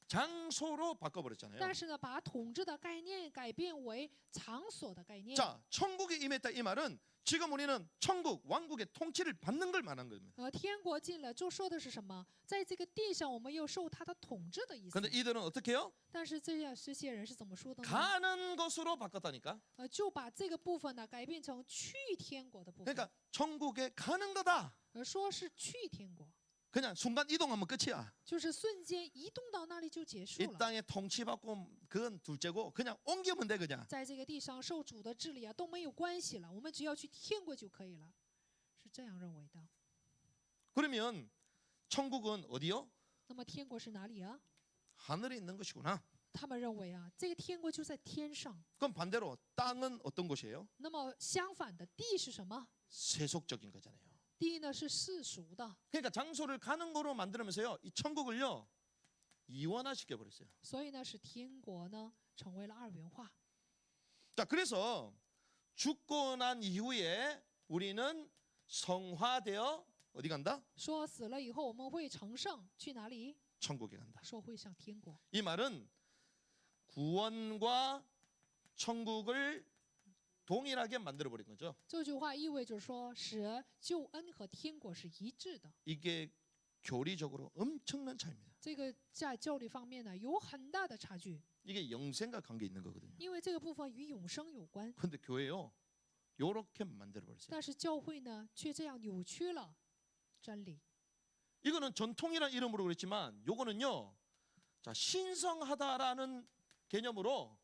장소로 바꿔버렸잖아요. 但是呢，把统治的概念改变为场所的概念。 자, 천국에 임했다 이 말은 지금 우리는 천국, 왕국의 통치를 받는 걸 말한 겁니다. 天国进了，就说的是什么？在这个地上，我们又受他的统治的意思 그런데 。 이들은 어떻게 해요? 但是这些人是怎么说的呢？ 가는 것으로 바꿨다니까. 就把这个部分呢改变成去天国的部分， 그러니까 천국에 가는 거다. 说是去天国， 그냥 순간 이동하면 끝이야. 就是瞬间移动到那里就结束 이 了。 땅에 통치받고 그건 둘째고 그냥 옮기면 돼 그냥. 在这个地上受主的治理啊都没有关系了，我们只要去天国就可以了，是这样认为的。 그러면 천국은 어디요? 那么天国是哪里啊？ 하늘에 있는 것이구나. 他们认为啊，这个天国就在天上。 그럼 반대로 땅은 어떤 곳이에요? 那么相反的，地是什么？ 세속적인 거잖아요. 地呢是世俗的， 그러니까 장소를 가는 거로 만들면서요. 이 천국을요. 이원화시켜 버렸어요. 所以呢使天国呢成为了二元化。 자, 그래서 죽고 난 이후에 우리는 성화되어 어디 간다? 说死了以后我们会成圣，去哪里？ 천국에 간다. 说会上天国。 이 말은 구원과 천국을 동일하게 만들어 버린 거죠. 这句话意味着说，使救恩和天国是一致的。 이게 교리적으로 엄청난 차이입니다. 这个在教理方面呢有很大的差距， 이게 영생과 관계 있는 거거든요. 因为这个部分与永生有关。 근데 교회요. 요렇게 만들어 버렸어요. 但是教会呢却这样扭曲了真理。 이거는 전통이라는 이름으로 그랬지만 요거는요. 자, 신성하다라는 개념으로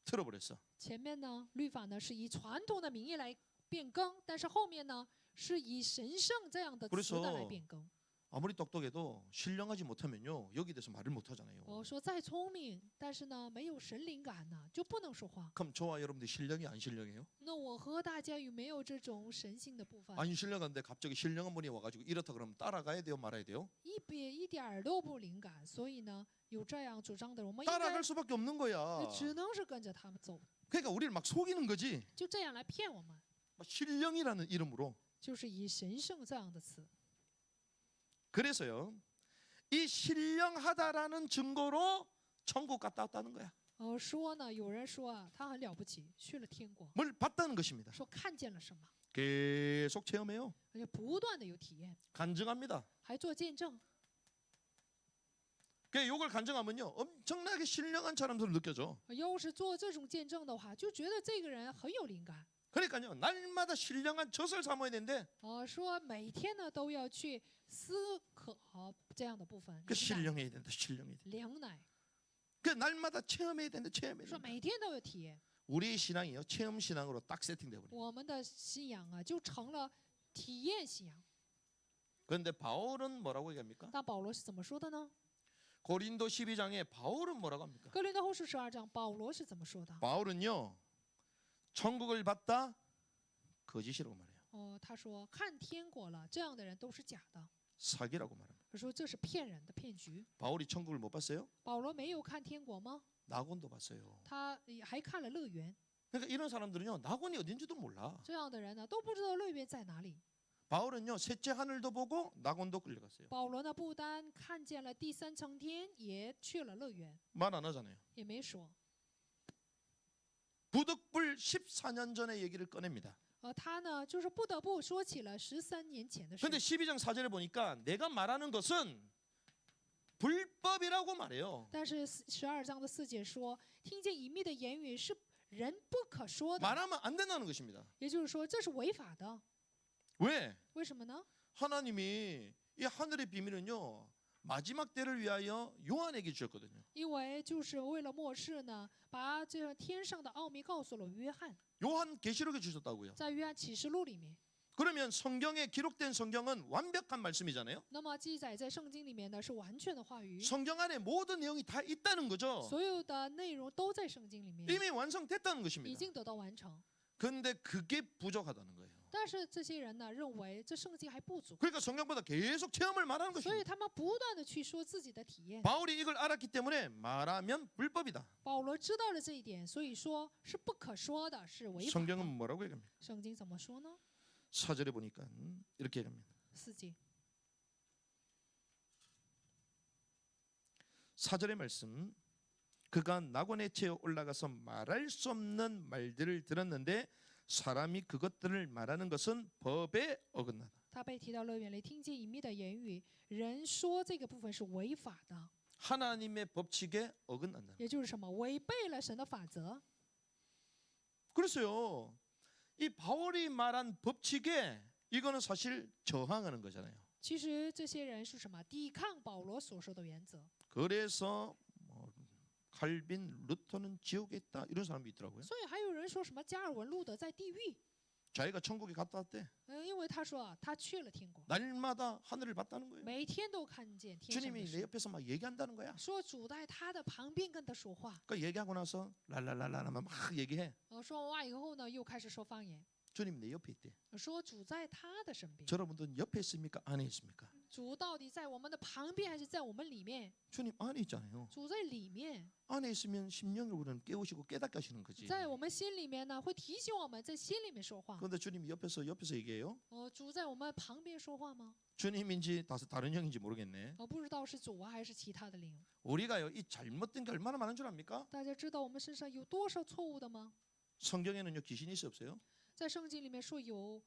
틀어버렸어. 前面呢律法呢是以传统的名义来变更，但是后面呢是以神圣这样的词的来变更。 아무리 똑똑해도 신령하지 못하면요. 여기 대해서 말을 못 하잖아요. 我说再聪明，但是呢没有神灵感呢，就不能说话。 그럼 저와 여러분들 신령이 안 신령해요? 那我和大家有没有这种神性的部分？ 안 신령한데 갑자기 신령한 분이 와가지고 이렇다 그러면 따라가야 돼요, 말아야 돼요? 一点儿都不灵感，所以呢有这样主张的人，我们应该 따라갈 수밖에 없는 거야. 只能是跟着他们走， 그러니까 우리를 막 속이는 거지. 就这样来骗我们， 막 신령이라는 이름으로. 就是以神圣这样的词。 그래서요. 이 신령하다라는 증거로 천국 갔다 왔다는 거야. 说呢，有人说啊，他很了不起，去了天国， 뭘 봤다는 것입니다. 说看见了什么， 계속 체험해요. 而且不断的有体验， 간증합니다. 还做见证。 그 이걸 간증하면요. 엄청나게 신령한 사람처럼 느껴져. 要是做这种见证的话，就觉得这个人很有灵感。 그러니까요, 날마다 신령한 젖을 삼아야 되는데 说每天呢都要去思可这样的部分， 그 灵奶 신령해야 된다. 신령해야 된다. 灵奶， 그 날마다 체험해야 된다. 체험해야 说 된다. 每天都有体验。 우리 신앙이요, 체험 신앙으로 딱 세팅돼 버려. 我们的信仰啊，就成了体验信仰。 그런데 바울은 뭐라고 얘기합니까? 但保罗是怎么说的呢？ 고린도 12장에 바울은 뭐라고 합니까? 哥林多后书12章，保罗是怎么说的？ 바울은요, 천국을 봤다 거짓이라고 말해요. 他说看天国了，这样的人都是假的。 사기라고 말합니다. 他说这是骗人的骗局。 바울이 천국을 못 봤어요? 保罗没有看天国吗？ 낙원도 봤어요. 他还看了乐园。 그러니까 이런 사람들은요, 낙원이 어딘지도 몰라. 这样的人呢，都不知道乐园在哪里。 바울은요, 셋째 하늘도 보고 낙원도 끌려갔어요. 保罗呢，不单看见了第三层天，也去了乐园， 말 안 하잖아요. 也没说。 부득불 14년 전의 얘기를 꺼냅니다. 他呢，就是不得不说起了13年前的事 근데 。 12장 4절에 보니까 내가 말하는 것은 불법이라고 말해요. 但是12章的4节说，听见隐秘的言语是人不可说的， 말하면 안 된다는 것입니다. 也就是说这是违法的。 왜? 为什么呢？ 하나님이 이 하늘의 비밀은요, 마지막 때를 위하여 요한에게 주셨거든요. 因为就是为了末世呢，把这个天上的奥秘告诉了约翰， 요한 계시록에 주셨다고요. 在约翰启示录里面。 그러면 성경에 기록된 성경은 완벽한 말씀이잖아요. 那么记载在圣经里面呢是完全的话语， 성경 안에 모든 내용이 다 있다는 거죠. 所有的内容都在圣经里面， 이미 완성됐다는 已 것입니다. 经得到完成。 근데 그게 부족하다는 거예요. 但是这些人呢认为这圣经还不足， 그러니까 성경보다 계속 체험을 말하는 所以 것입니다. 他们不断的去说自己的体验。 바울이 이걸 알았기 때문에 말하면 불법이다. 保罗知道了这一点，所以说是不可说的，是违法 성경은 的。 뭐라고 얘기합니까? 圣经怎么说呢？ 4절에 보니까 이렇게 얘기합니다. 4节， 4절의 말씀. 그가 낙원에 채어 올라가서 말할 수 없는 말들을 들었는데 사람이 그것들을 말하는 것은 법에 어긋나다. 他被提到乐园里，听见隐秘的言语，人说这个部分是违法的， 하나님의 법칙에 어긋난다. 也就是什么，违背了神的法则。 그래서요, 이 바울이 말한 법칙에 이거는 사실 저항하는 거잖아요. 其实这些人是什么？抵抗保罗所说的原则。 그래서 뭐 칼빈, 루터는 지옥에 있다 이런 사람도 있더라고요. 所以还有人说什么加尔文、路德在地狱， 자기가 천국에 갔다 왔대. 因为他说啊，他去了天国， 날마다 하늘을 봤다는 거예요. 每天都看见天上的 주님이 내 事。 옆에서 막 얘기한다는 거야. 说主在他的旁边跟他说话， 그 얘기하고 나서 랄랄랄라만 막 얘기해. 说完以后呢，又开始说方言， 주님 내 옆에 있대. 说主在他的身边。 여러분들은 옆에 있습니까? 안에 있습니까? 主到底在我们的旁边还是在我们里面？ 주님 안에 있잖아요. 主在里面， 안에 있으면 심령을 우리는 깨우시고 깨닫게 하시는 거지. 在我们心里面呢，会提醒我们在心里面说话。 그런데 주님이 옆에서 얘기해요. 主在我们旁边说话吗？ 주님인지 다른 형인지 모르겠네. 不知道是主啊还是其他的灵。 우리가요 이 잘못된 게 얼마나 많은 줄 압니까? 大家知道我们身上有多少错误的吗？ 성경에는요 귀신이 있어 없어요? 在圣经里面说有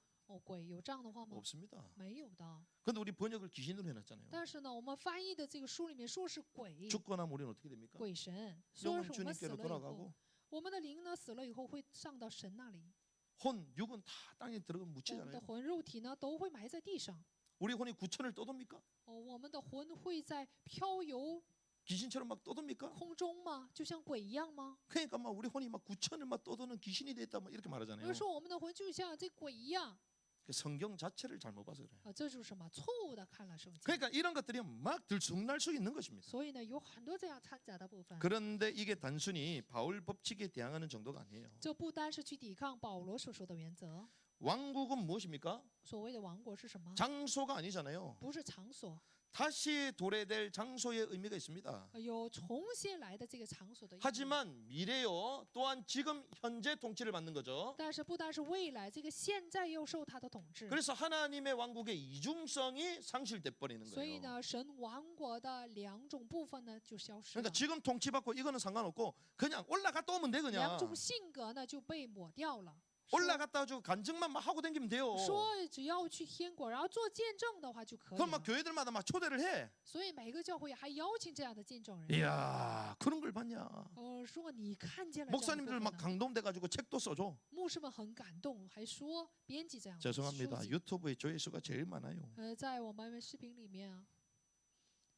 鬼有这样的话吗？ 없습니다. 没有的。 근데 우리 번역을 귀신으로 해놨잖아요. 但是呢，我们翻译的这个书里面说是鬼 죽고 나면 우리는 어떻게 됩니까? 鬼神，说 영은 是我们死 주님께로 了以后， 돌아가고 我们的灵呢死了以后会上到神那里， 혼, 육은 다 땅에 들어가 我们的 묻히잖아요. 魂肉体呢都会埋在地上。 우리 혼이 구천을 떠돕니까? 我们的魂会在飘游 귀신처럼 막 떠돕니까? 空中吗？就像鬼一样吗？ 그러니까 막 우리 혼이 막 구천을 막 떠도는 귀신이 됐다 막 이렇게 有 말하잖아요. 人说我们的魂就像这鬼一样 그 성경 자체를 잘못 봐서 그래요. 这就是什么？错误的看了圣经。 그러니까 이런 것들이 막 들쑥날 수 있는 것입니다. 所以呢，有很多这样掺杂的部分。 그런데 이게 단순히 바울 법칙에 대항하는 정도가 아니에요. 这不单是去抵抗保罗所说的原则。 왕국은 무엇입니까? 所谓的王国是什么？ 장소가 아니잖아요. 不是场所， 다시 도래될 장소의 의미가 있습니다. 有重新来的这个场所的意义。 하지만 미래요 또한 지금 현재 통치를 받는 거죠. 但是不单是未来，这个现在又受他的统治。 그래서 하나님의 왕국의 이중성이 상실돼 버리는 所以 거예요. 呢，神王国的两种部分呢就消失 그러니까 了， 지금 통치받고 이거는 상관없고 그냥 올라갔다 오면 돼 两 그냥. 种性格呢就被抹掉了。 올라갔다 가지고 간증만 막 하고 다니면 돼요. 说只要去天国，然后做见证的话就可以 그럼 막 了。 교회들마다 막 초대를 해. 所以每个教会还邀请这样的见证人。 이야, 그런 걸 봤냐? 说你看见了这样的部 목사님들 分 막 呢 감동돼 가지고 책도 써줘. 牧师们很感动，还说编辑这样的书 죄송합니다. 籍。 유튜브에 조회수가 제일 많아요. 在我们视频里面啊，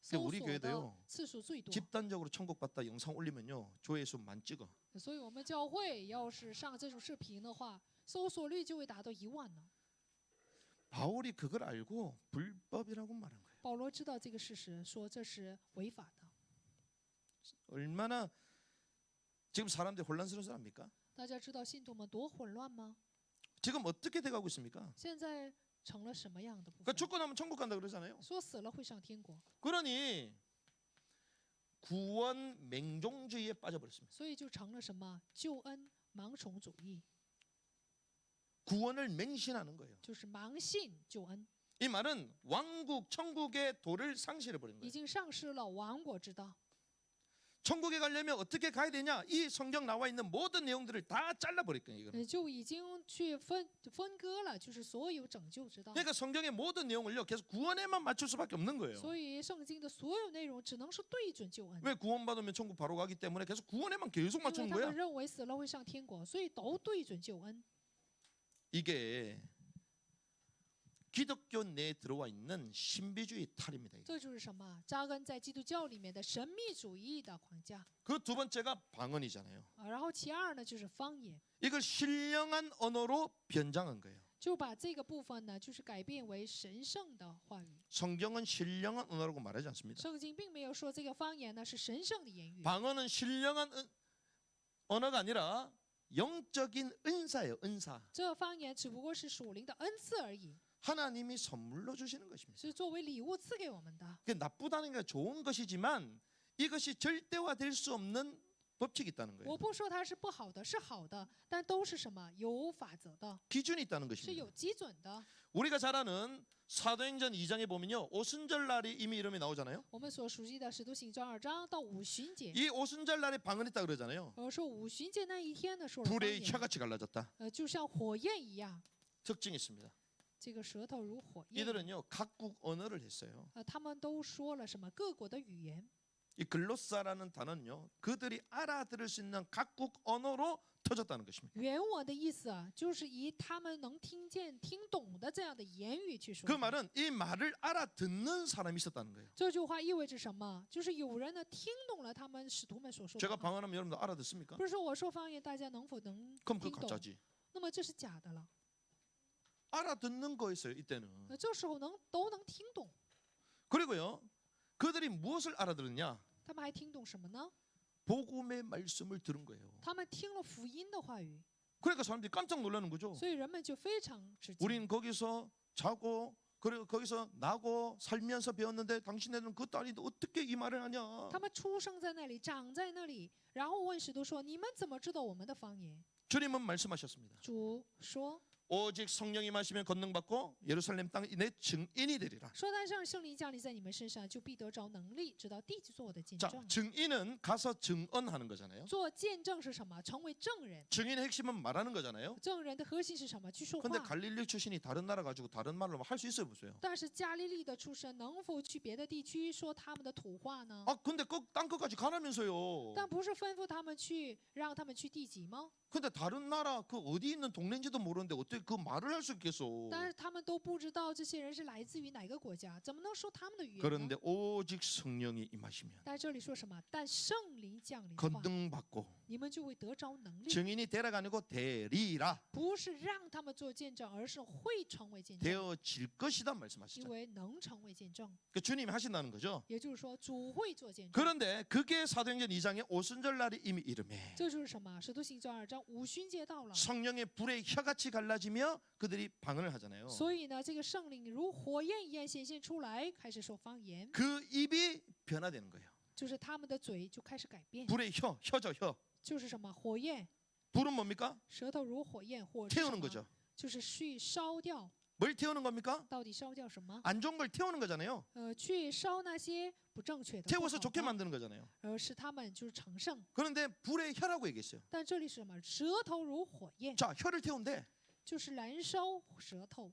그 搜 우리 索 교회도요 的次数最多。 집단적으로 천국 받다 영상 올리면요 조회수 만 찍어. 所以我们教会要是上这种视频的话，搜索率就会达到1万呢。 바울이 그걸 알고 불법이라고 말한 거예요. 保罗知道这个事实，说这是违法的。 얼마나 지금 사람들이 혼란스러운 줄 압니까? 大家知道信徒们多混乱吗？ 지금 어떻게 돼가고 있습니까? 现在成了什么样的部 그러니까 分？ 죽고 나면 천국 간다 그러잖아요. 说死了会上天国， 그러니 구원 맹종주의에 빠져버렸습니다. 所以就成了什么救恩盲从主义， 구원을 맹신하는 거예요. 就是盲信救恩， 이 말은 왕국 천국의 도를 상실해 버린 已 거예요. 经丧失了亡国之道。 천국에 가려면 어떻게 가야 되냐? 이 성경 나와 있는 모든 내용들을 다 잘라 버릴 거예요. 이거는. 就已经去分割了，就是所有拯救之道。 그러니까 성경의 모든 내용을요 계속 구원에만 맞출 수밖에 없는 거예요. 所以圣经的所有内容只能是对准救恩， 왜 구원받으면 천국 바로 가기 때문에 계속 구원에만 계속 因为 맞추는 他 거야? 们认为死了会上天国，所以都对准救恩。 이게 기독교 내에 들어와 있는 신비주의 탈입니다. 이게. 这就是什么？扎根在基督教里面的神秘主义的框架。 그 두 번째가 방언이잖아요. 然后其二呢，就是方言， 이걸 신령한 언어로 변장한 거예요. 就把这个部分呢，就是改变为神圣的话语。 성경은 신령한 언어라고 말하지 않습니다. 圣经并没有说这个方言呢是神圣的言语， 방언은 신령한 언어가 아니라 영적인 은사예요. 은사. 这方言只不过是属灵的恩赐而已， 하나님이 선물로 주시는 것입니다. 是作为礼物赐给我们的。 그게 나쁘다는 게 좋은 것이지만 이것이 절대화될 수 없는 법칙이 있다는 我 거예요. 不说它是不好的，是好的，但都是什么？有法则的， 기준이 있다는 是 것입니다. 有基准的。 우리가 잘 아는 사도행전 2장에 보면요. 오순절날이 이미 이름이 나오잖아요. 我们所熟悉的《使徒行传》2章到五旬节， 이 오순절날에 방언했다 그러잖아요. 说五旬节那一天呢，说了方 불의 言， 혀같이 갈라졌다. 就像火焰一样， 특징이 있습니다. 这个舌头如火焰。 이들은요 각국 언어를 했어요. 他们都说了什么各国的语言， 이 글로사라는 단어는요 그들이 알아들을 수 있는 각국 언어로 터졌다는 것입니다. 原文的意思啊，就是以他们能听见、听懂的这样的言语去说 그 的。 말은 이 말을 알아듣는 사람이 있었다는 거예요. 这句话意味着什么？就是有人呢听懂了他们使徒们所说的 제가 话。 방언하면 여러분들 알아듣습니까? 不是说我说方言，大家能否能 그럼 그 听懂？ 가짜지. 那么这是假的了。 알아듣는 거였어요 이때는. 这时候都能听懂， 그리고요 그들이 무엇을 알아들었냐? 他们还听懂什么呢？ 복음의 말씀을 들은 거예요. 他们听了福音的话语， 그러니까 사람들이 깜짝 놀라는 거죠. 所以人们就非常吃惊。 우린 거기서 자고 그리고 거기서 나고 살면서 배웠는데 당신네는 그것도 아닌데 어떻게 이 말을 하냐? 他们出生在那里，长在那里，然后问使徒说：“你们怎么知道我们的方言 주님은 말씀하셨습니다. ？”主说 오직 성령이 마시면 권능 받고 예루살렘 땅에 내 증인이 되리라. 说但让圣灵降临在你们身上，就必得着能力，直到地去做我的见 자, 证。 증인은 가서 증언하는 거잖아요. 做见证是什么？成为证人。 증인의 핵심은 말하는 거잖아요. 证人的核心是什么？去说 근데 话。 갈릴리 출신이 다른 나라 가지고 다른 말로 할 수 있어요, 보세요. 但是加利利的出身能否去别的地区说他们的土话呢？ 아, 근데 땅 끝까지 가라면서요. 但不是吩咐他们去，让他们去地级吗？ 근데 다른 나라 그 어디 있는 동네인지도 모르는데 어떻게 그 말을 할 수 있겠어? 但是他们都不知道这些人是来自于哪个国家，怎么能说他们的语言 그런데 呢？ 오직 성령이 임하시면 但这里说什么？但圣灵降临的话， 권능 받고 你们就会得着能力， 증인이 되라가 아니고 되리라 不是让他们做见证，而是会成为见证， 되어질 것이다 因 말씀하시죠. 为能成为见证。 그 주님이 하신다는 거죠. 也就是说，主会做见证。 그런데 그게 사도행전 2장의 오순절 날이 이미 이름에 这就是什么？使徒行传2章五旬节到了， 성령의 불의 혀같이 갈라지며 그들이 방언을 하잖아요. 所以呢，这个圣灵如火焰一样显现出来，开始说方言， 그 입이 변화되는 거예요. 就是他们的嘴就开始改变， 불의 혀죠 혀. 就是什么？火焰， 불은 뭡니까? 舌头如火焰，火是什 태우는 么？ 거죠. 就是去烧掉， 뭘 태우는 겁니까? 到底烧掉什么？ 안 좋은 걸 태우는 거잖아요. 去烧那些不正确的、不 태워서 好 좋게 的， 만드는 거잖아요. 使他们就是成圣。 그런데 불의 혀라고 얘기했어요. 但这里是什么？舌头如火焰， 자, 혀를 태운데 就是燃烧舌头。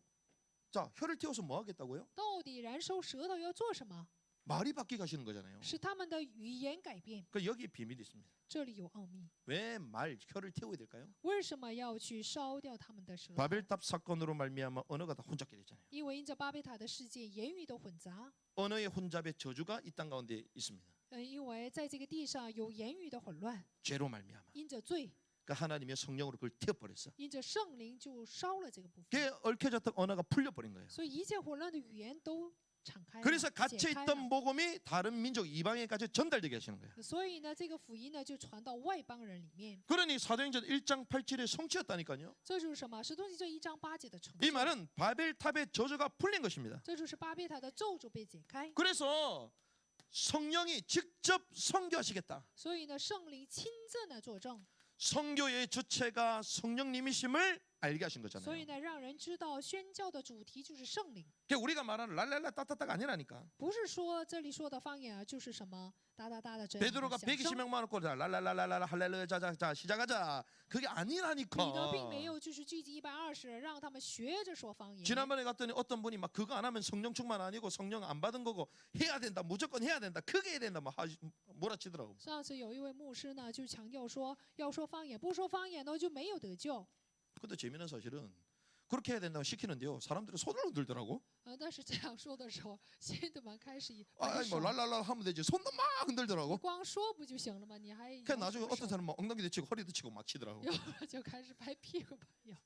자, 혀를 태워서 뭐 하겠다고요? 到底燃烧舌头要做什么？ 말이 바뀌게 하시는 거잖아요. 使他们的语言改变。 그 여기에 비밀이 있습니다. 这里有奥秘。 왜 혀를 태워야 될까요? 为什么要去烧掉他们的舌头？ 바벨탑 사건으로 말미암아 언어가 다 혼잡게 됐잖아요. 因为因着巴别塔的事件，言语都混杂。 언어의 혼잡의 저주가 이 땅 가운데 있습니다. 因为在这个地上有言语的混乱， 죄로 말미암아. 因着罪， 그 하나님의 성령으로 그걸 태워버렸어. 因着圣灵就烧了这个部分， 그게 얽혀졌던 언어가 풀려버린 거예요. 所以一切混乱的语言都敞开了， 그래서 解 갇혀 开 있던 了。 복음이 다른 민족 이방에까지 전달되게 하시는 거예요. 所以呢，这个福音呢就传到外邦人里面。 그러니 사도행전 1장 8절의 성취였다니까요. 这就是什么？使徒行传1章8节的成 이 就。 말은 바벨탑의 저주가 풀린 것입니다. 这就是巴别塔的咒诅被解开。 그래서 성령이 직접 선교하시겠다. 所以呢，圣灵亲自呢作证， 선교의 주체가 성령님이심을 알게 하신 所 거잖아요. 以呢，让人知道宣教的主题就是圣灵， 그게 우리가 말하는 랄랄라 따따따가 아니라니까. 不是说这里说的方言啊，就是什么哒哒哒的这样的 베드로가 响声。 120명만 놓고 랄랄랄랄라 할렐루야 자자자 시작하자. 그게 彼得并 아니라니까. 没有就是聚集120人，让他们学着说方言。 지난번에 갔더니 어떤 분이 막 그거 안 하면 성령 충만 아니고 성령 안 받은 거고 해야 된다 무조건 해야 된다 크게 해야 된다 막 몰아치더라고. 上次有一位牧师呢，就强调说要说方言，不说方言呢就没有得救。 근데 재미난 사실은 그렇게 해야 된다고 시키는데요. 사람들이 손을 흔들더라고. 但是这样说的时候，信徒们开始摆 아이 手 뭐 랄랄라 하면 되지. 손도 막 你 흔들더라고. 光说不就行了吗？你还 그 摇 나중에 什么 어떤 手 사람은 막 엉덩이도 치고 허리도 치고 막 치더라고. 有的就开始拍屁股拍腰。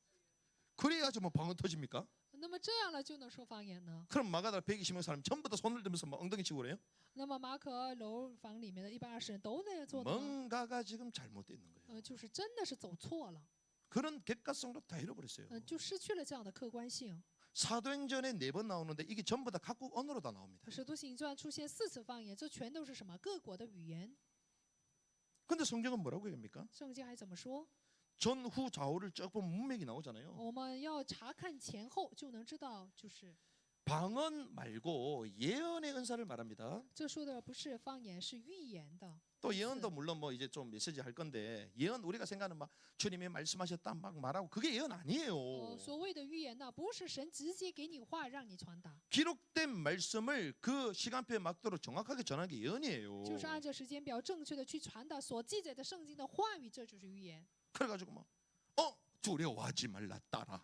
그래야지 뭐 방언 터집니까? 那么这样了就能说方言呢？ 그럼 마가다 120명 사람 전부 다 손을 들면서 막 엉덩이 치고 그래요? 那么马可楼房里面的120人都那样做的吗？ 뭔가가 지금 잘못되어 있는 거예요. 就是真的是走错了， 그런 객관성도 다 잃어버렸어요. 就失去了这样的客观性。 사도행전에 4번 나오는데 이게 전부 다 각국 언어로 다 나옵니다. 使徒行传出现4次方言，这全都是什么？各国的语言。 근데 성경은 뭐라고 얘기합니까? 圣经还怎么说？ 전후 좌우를 쭉 보면 문맥이 나오잖아요. 我们要查看前后就能知道，就是 방언 말고 예언의 은사를 말합니다. 这说的不是方言，是预言的。 또 예언도 물론 뭐 이제 좀 메시지 할 건데 예언 우리가 생각하는 막 주님이 말씀하셨다 막 말하고 그게 예언 아니에요. 所谓的预言呢，不是神直接给你话让你传达， 기록된 말씀을 그 시간표에 맞도록 정확하게 전하는 게 예언이에요. 就是按照时间表正确的去传达所记载的圣经的话语，这就是预言。 그래가지고 막 두려워하지 말라 딸아.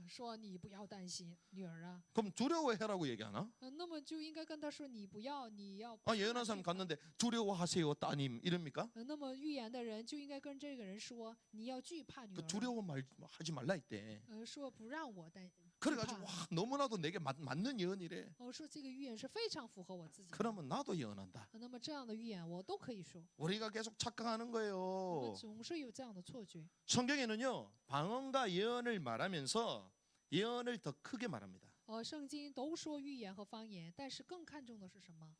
说你不要担心，女儿啊。 그럼 두려워해라고 얘기 안 하나? 那么就应该跟他说，你不要，你要。 예언한 사람 갔는데 두려워하세요 따님 이럽니까? 那么预言的人就应该跟这个人说，你要惧怕女 그 儿。 두려워하지 말라 했대. 说不让我担。 그래가지고 와 너무나도 내게 맞는 예언이래. 说这个预言是非常符合我自己的。 그러면 나도 예언한다. 那么这样的预言我都可以说。 우리가 계속 착각하는 我 거예요. 们总是有这样的错觉。 성경에는요 방언과 예언을 말하면서 예언을 더 크게 말합니다. 圣经都说预言和方言，但是更看重的是什么？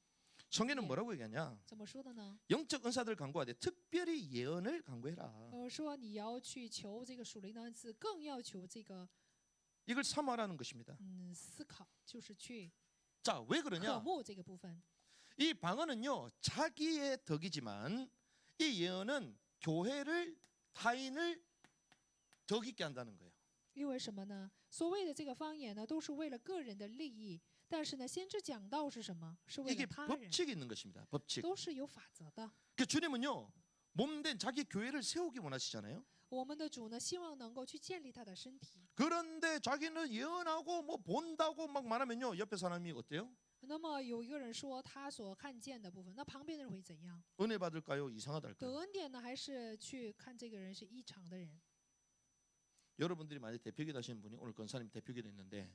성경은 뭐라고 얘기하냐? 怎么说的呢？ 영적 은사들 강구하되 특별히 예언을 강구해라. 说你要去求这个属灵的恩赐，更要求这个 이걸 사모하라는 것입니다. 思考，就是去 자, 왜 渴 그러냐? 慕这个部分。 이 방언은요 자기의 덕이지만 이 예언은 교회를 타인을 덕 있게 한다는 거예요. 因为什么呢？所谓的这个方言呢，都是为了个人的利益。但是呢，先知讲道是什么？是为 이게 了他人， 법칙이 있는 것입니다. 법칙. 都是有法则的。 그 주님은요 몸된 자기 교회를 세우기 원하시잖아요. 我们的主呢，希望能够去建立他的身体。 그런데 자기는 예언하고 뭐 본다고 막 말하면요 옆에 사람이 어때요? 那么有一个人说他所看见的部分，那旁边的人会怎样？ 은혜 받을까요? 이상하다 할까요? 得恩典呢，还是去看这个人是异常的人？ 여러분들이 만약 대표기도 하시는 분이 오늘 권사님 대표기도 했는데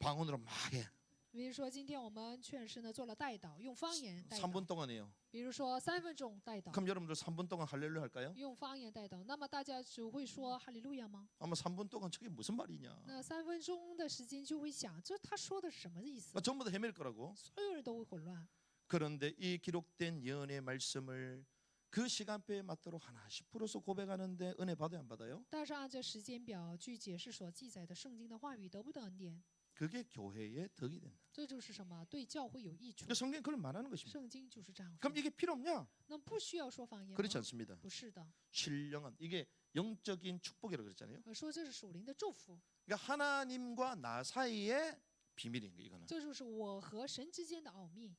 방언으로 막 해. 比如说今天我们劝师呢做了代祷，用方言代祷。 3분 동안 해요. 比如说3分钟代祷， 그럼 여러분들 3분 동안 할렐루야 할까요? 用方言代祷，那么大家只会说哈利路亚吗？ 아마 3분 동안 저게 무슨 말이냐. 那3分钟的时间就会想，这他说的是什么意思？ 전부 다 헤맬 거라고. 所有人都会混乱。 그런데 이 기록된 예언의 말씀을 그 시간표에 맞도록 하나씩 풀어서 고백하는데 은혜 받아요 안 받아요? 但是按照时间表去解释所记载的圣经的话语，得不得恩典？ 그게 교회의 덕이 된다. 这就是什么？对教会有益处 그 。 성경이 그걸 말하는 것입니다. 圣经就是这样说 그럼 。 이게 필요 없냐? 那不需要说方言吗？ 그렇지 않습니다. 不是的， 신령한 이게 영적인 축복이라고 그랬잖아요. 说这是属灵的祝福， 그러니까 하나님과 나 사이의 비밀인 거예요. 이거는. 这就是我和神之间的奥秘。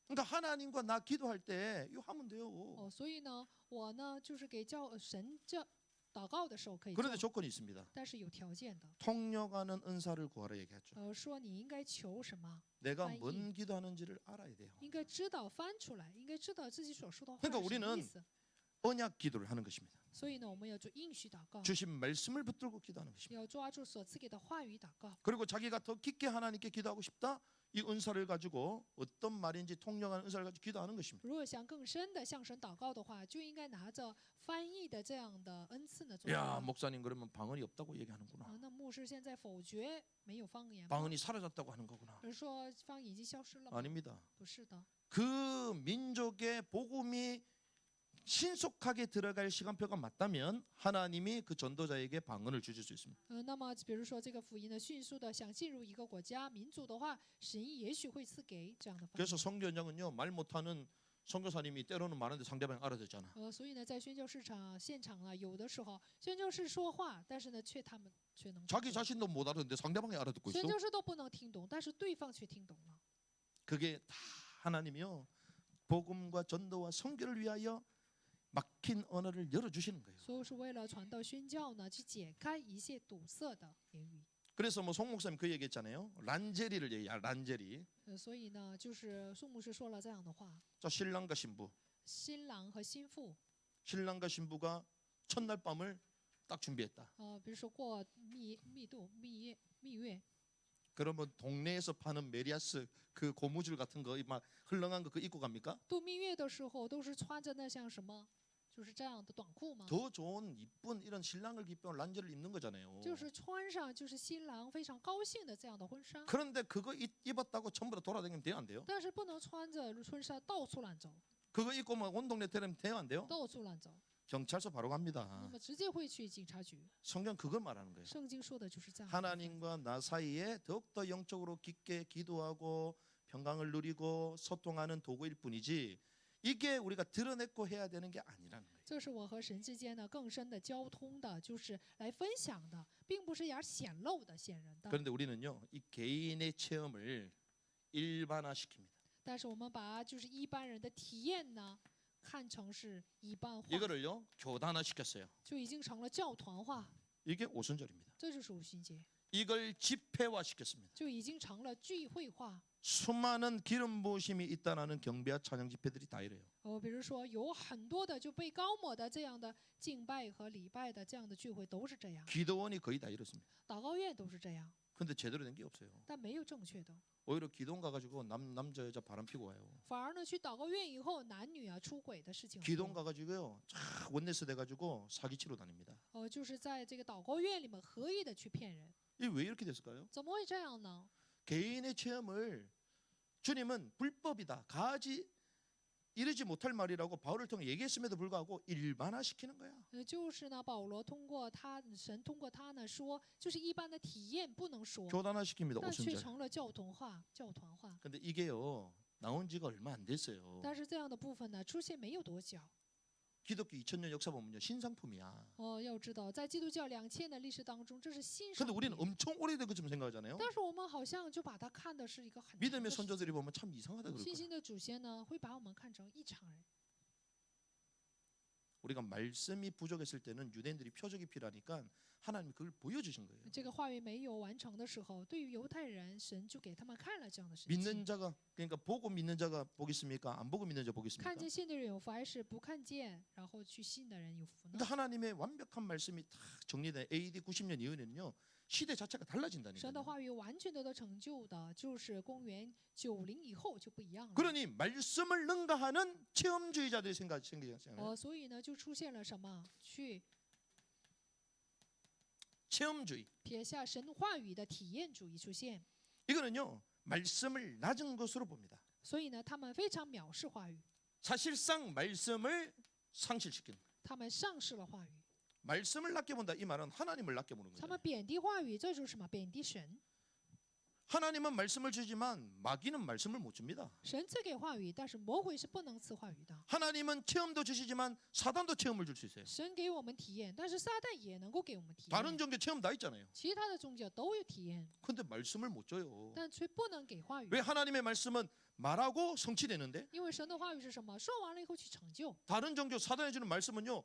그러니까 하나님과 나 기도할 때 이거 하면 돼요. 所以呢，我呢就是给神祷告的时候可以 그런데 做， 조건이 있습니다. 但是有条件的。 통역하는 은사를 구하라 얘기하죠. 说你应该求什么， 내가翻译。 뭔 기도하는지를 알아야 돼요. 应该知道翻出来，应该知道自己所说的话 그러니까 是什么 우리는 意思。 언약 기도를 하는 것입니다. 所以呢，我们要做应许祷告， 주신 말씀을 붙들고 기도하는 것입니다. 要抓住所赐给的话语祷告。 그리고 자기가 더 깊게 하나님께 기도하고 싶다. 이 은사를 가지고 어떤 말인지 통역하는 은사를 가지고 기도하는 것입니다. 如果想更深的向神祷告的话，就应该拿着翻译的这样的恩赐呢做祷 야 告。 목사님 그러면 방언이 없다고 얘기하는구나. 那牧师现在否决没有方言吗？ 방언이 사라졌다고 하는 거구나. 而说方言已经消失了吗？ 아닙니다. 不是的， 그 민족의 복음이 신속하게 들어갈 시간표가 맞다면 하나님이 그 전도자에게 방언을 주실 수 있습니다. 那么比如说这个福音呢，迅速的想进入一个国家民族的话，神也许会赐给这样的方 그래서 言。 선교 현장은요 말 못하는 선교사님이 때로는 말하는데 상대방이 알아듣잖아. 所以呢，在宣教市场现场呢，有的时候宣教士说话，但是呢，他们却能听 자기 懂 자신도 못 알아듣는데 상대방이 알아듣고 宣 있어. 教士都不能听懂，但是对方却听懂了。 그게 다 하나님이요 복음과 전도와 선교를 위하여 막힌 언어를 열어주시는 거예요. 所以是为了传道宣教呢，去解开一切堵塞的言语。 그래서 뭐 송 목사님 그 얘기했잖아요. 란제리를 얘기해. 란제리. 所以呢，就是宋牧师说了这样的话： 자 신랑과 신부. 新郎和新妇， 신랑과 신부가 첫날 밤을 딱 준비했다. 比如说过蜜月， 그러면 동네에서 파는 메리아스 그 고무줄 같은 거 막 흘렁한 거 그 입고 갑니까? 度蜜月的时候都是穿着那像什么，就是这样的短裤吗？ 더 좋은 이쁜 이런 신랑을 기뻐하는 란제를 입는 거잖아요. 就是穿上就是新郎非常高兴的这样的婚纱， 그런데 그거 입었다고 전부 다 돌아다니면 돼요 안 돼요? 但是不能穿着婚纱到处乱走， 그거 입고 막 온 동네 데리면 돼요 안 돼요? 到处乱走， 경찰서 바로 那 갑니다. 么直接会去警察局。 성경 그걸 말하는 거예요. 圣经说的就是这样。 하나님과 나 사이에 더욱더 영적으로 깊게 기도하고 평강을 누리고 소통하는 도구일 뿐이지 이게 우리가 드러내고 해야 되는 게 아니라는 거예요. 这是我和神之间的更深的交通的，就是来分享的，并不是要显露的、显人的。 그런데 우리는요 이 개인의 체험을 일반화시킵니다. 但是我们把就是一般人的体验呢，看成是一般化， 이거를요 교단화시켰어요. 就已经成了教团化， 이게 오순절입니다. 这就是五旬节， 이걸 집회화시켰습니다. 就已经成了聚会化。 수많은 기름 부으심이 있다라는 경배와 찬양 집회들이 다 이래요. 比如说有很多的就被高抹的这样的敬拜和礼拜的这样的聚会都是这样， 기도원이 거의 다 이렇습니다. 祷告院都是这样， 근데 제대로 된 게 없어요. 但没有正确的。 오히려 기도원 가가지고 남자 여자 바람 피고 와요. 反而呢，去祷告院以后，男女啊出轨的事情很 기도원 多。 가가지고요 쫙 원내스 돼가지고 사기치러 다닙니다. 就是在这个祷告院里面合意的去骗人， 이게 왜 이렇게 됐을까요? 怎么会这样呢？ 개인의 체험을 주님은 불법이다 가지 이르지 못할 말이라고 바울을 통해 얘기했음에도 불구하고 일반화시키는 거야. 就是呢，保罗通过他，神通过他呢说，就是一般的体验不能说， 교단화시킵니다. 但却 오순절. 成了教团化、教团化。 근데 이게요 나온 지가 얼마 안 됐어요. 但是这样的部分呢，出现没有多久。 기독교 2000년 역사 보면요 신상품이야. 要知道，在基督教2000的历史当中，这是新 근데 商 우리는 品。 엄청 오래된 것처럼 생각하잖아요. 但是我们好像就把它看的是一个很长 믿음의 的事情 선조들이 보면 참 이상하다 그럴 信 거야. 心的祖先呢，会把我们看成异常人。 우리가 말씀이 부족했을 때는 유대인들이 표적이 필요하니까 하나님이 그걸 보여주신 거예요. 这个话语没有完成的时候，对于犹太人，神就给他们看了这样的神迹。 믿는 자가 그러니까 보고 믿는 자가 보겠습니까? 안 보고 믿는 자 보겠습니까? 看见信的人有福，还是不看见然后去信的人有福呢 그러니까 ？ 하나님의 완벽한 말씀이 다 정리된 AD 90년 이후에는요 시대 자체가 神的 달라진다니까요. 话语完全得到成就的，就是公元90以后就不一样了。 그러니 말씀을 능가하는 체험주의자들이 생기잖아요. 所以呢，就出现了什么？去 체험주의. 撇下神话语的体验主义出现。 이거는요 말씀을 낮은 것으로 봅니다. 所以呢，他们非常藐视话语， 사실상 말씀을 상실시키는 거예요. 他们丧失了话语， 말씀을 낮게 본다 이 말은 하나님을 낮게 보는 他们 거예요. 贬低话语，这就是什么？贬低神。 하나님은 말씀을 주지만 마귀는 말씀을 못 줍니다. 神赐给话语，但是魔鬼是不能赐话语的。 하나님은 체험도 주시지만 사단도 체험을 줄 수 있어요. 神给我们体验，但是撒旦也能够给我们体 다른 验。 종교 체험 다 있잖아요. 其他的宗教都有体验， 근데 말씀을 못 줘요. 但却不能给话语 왜 。 하나님의 말씀은 말하고 성취되는데 因为神的话语是什么？说完了以后去成就。 다른 종교 사단이 주는 말씀은요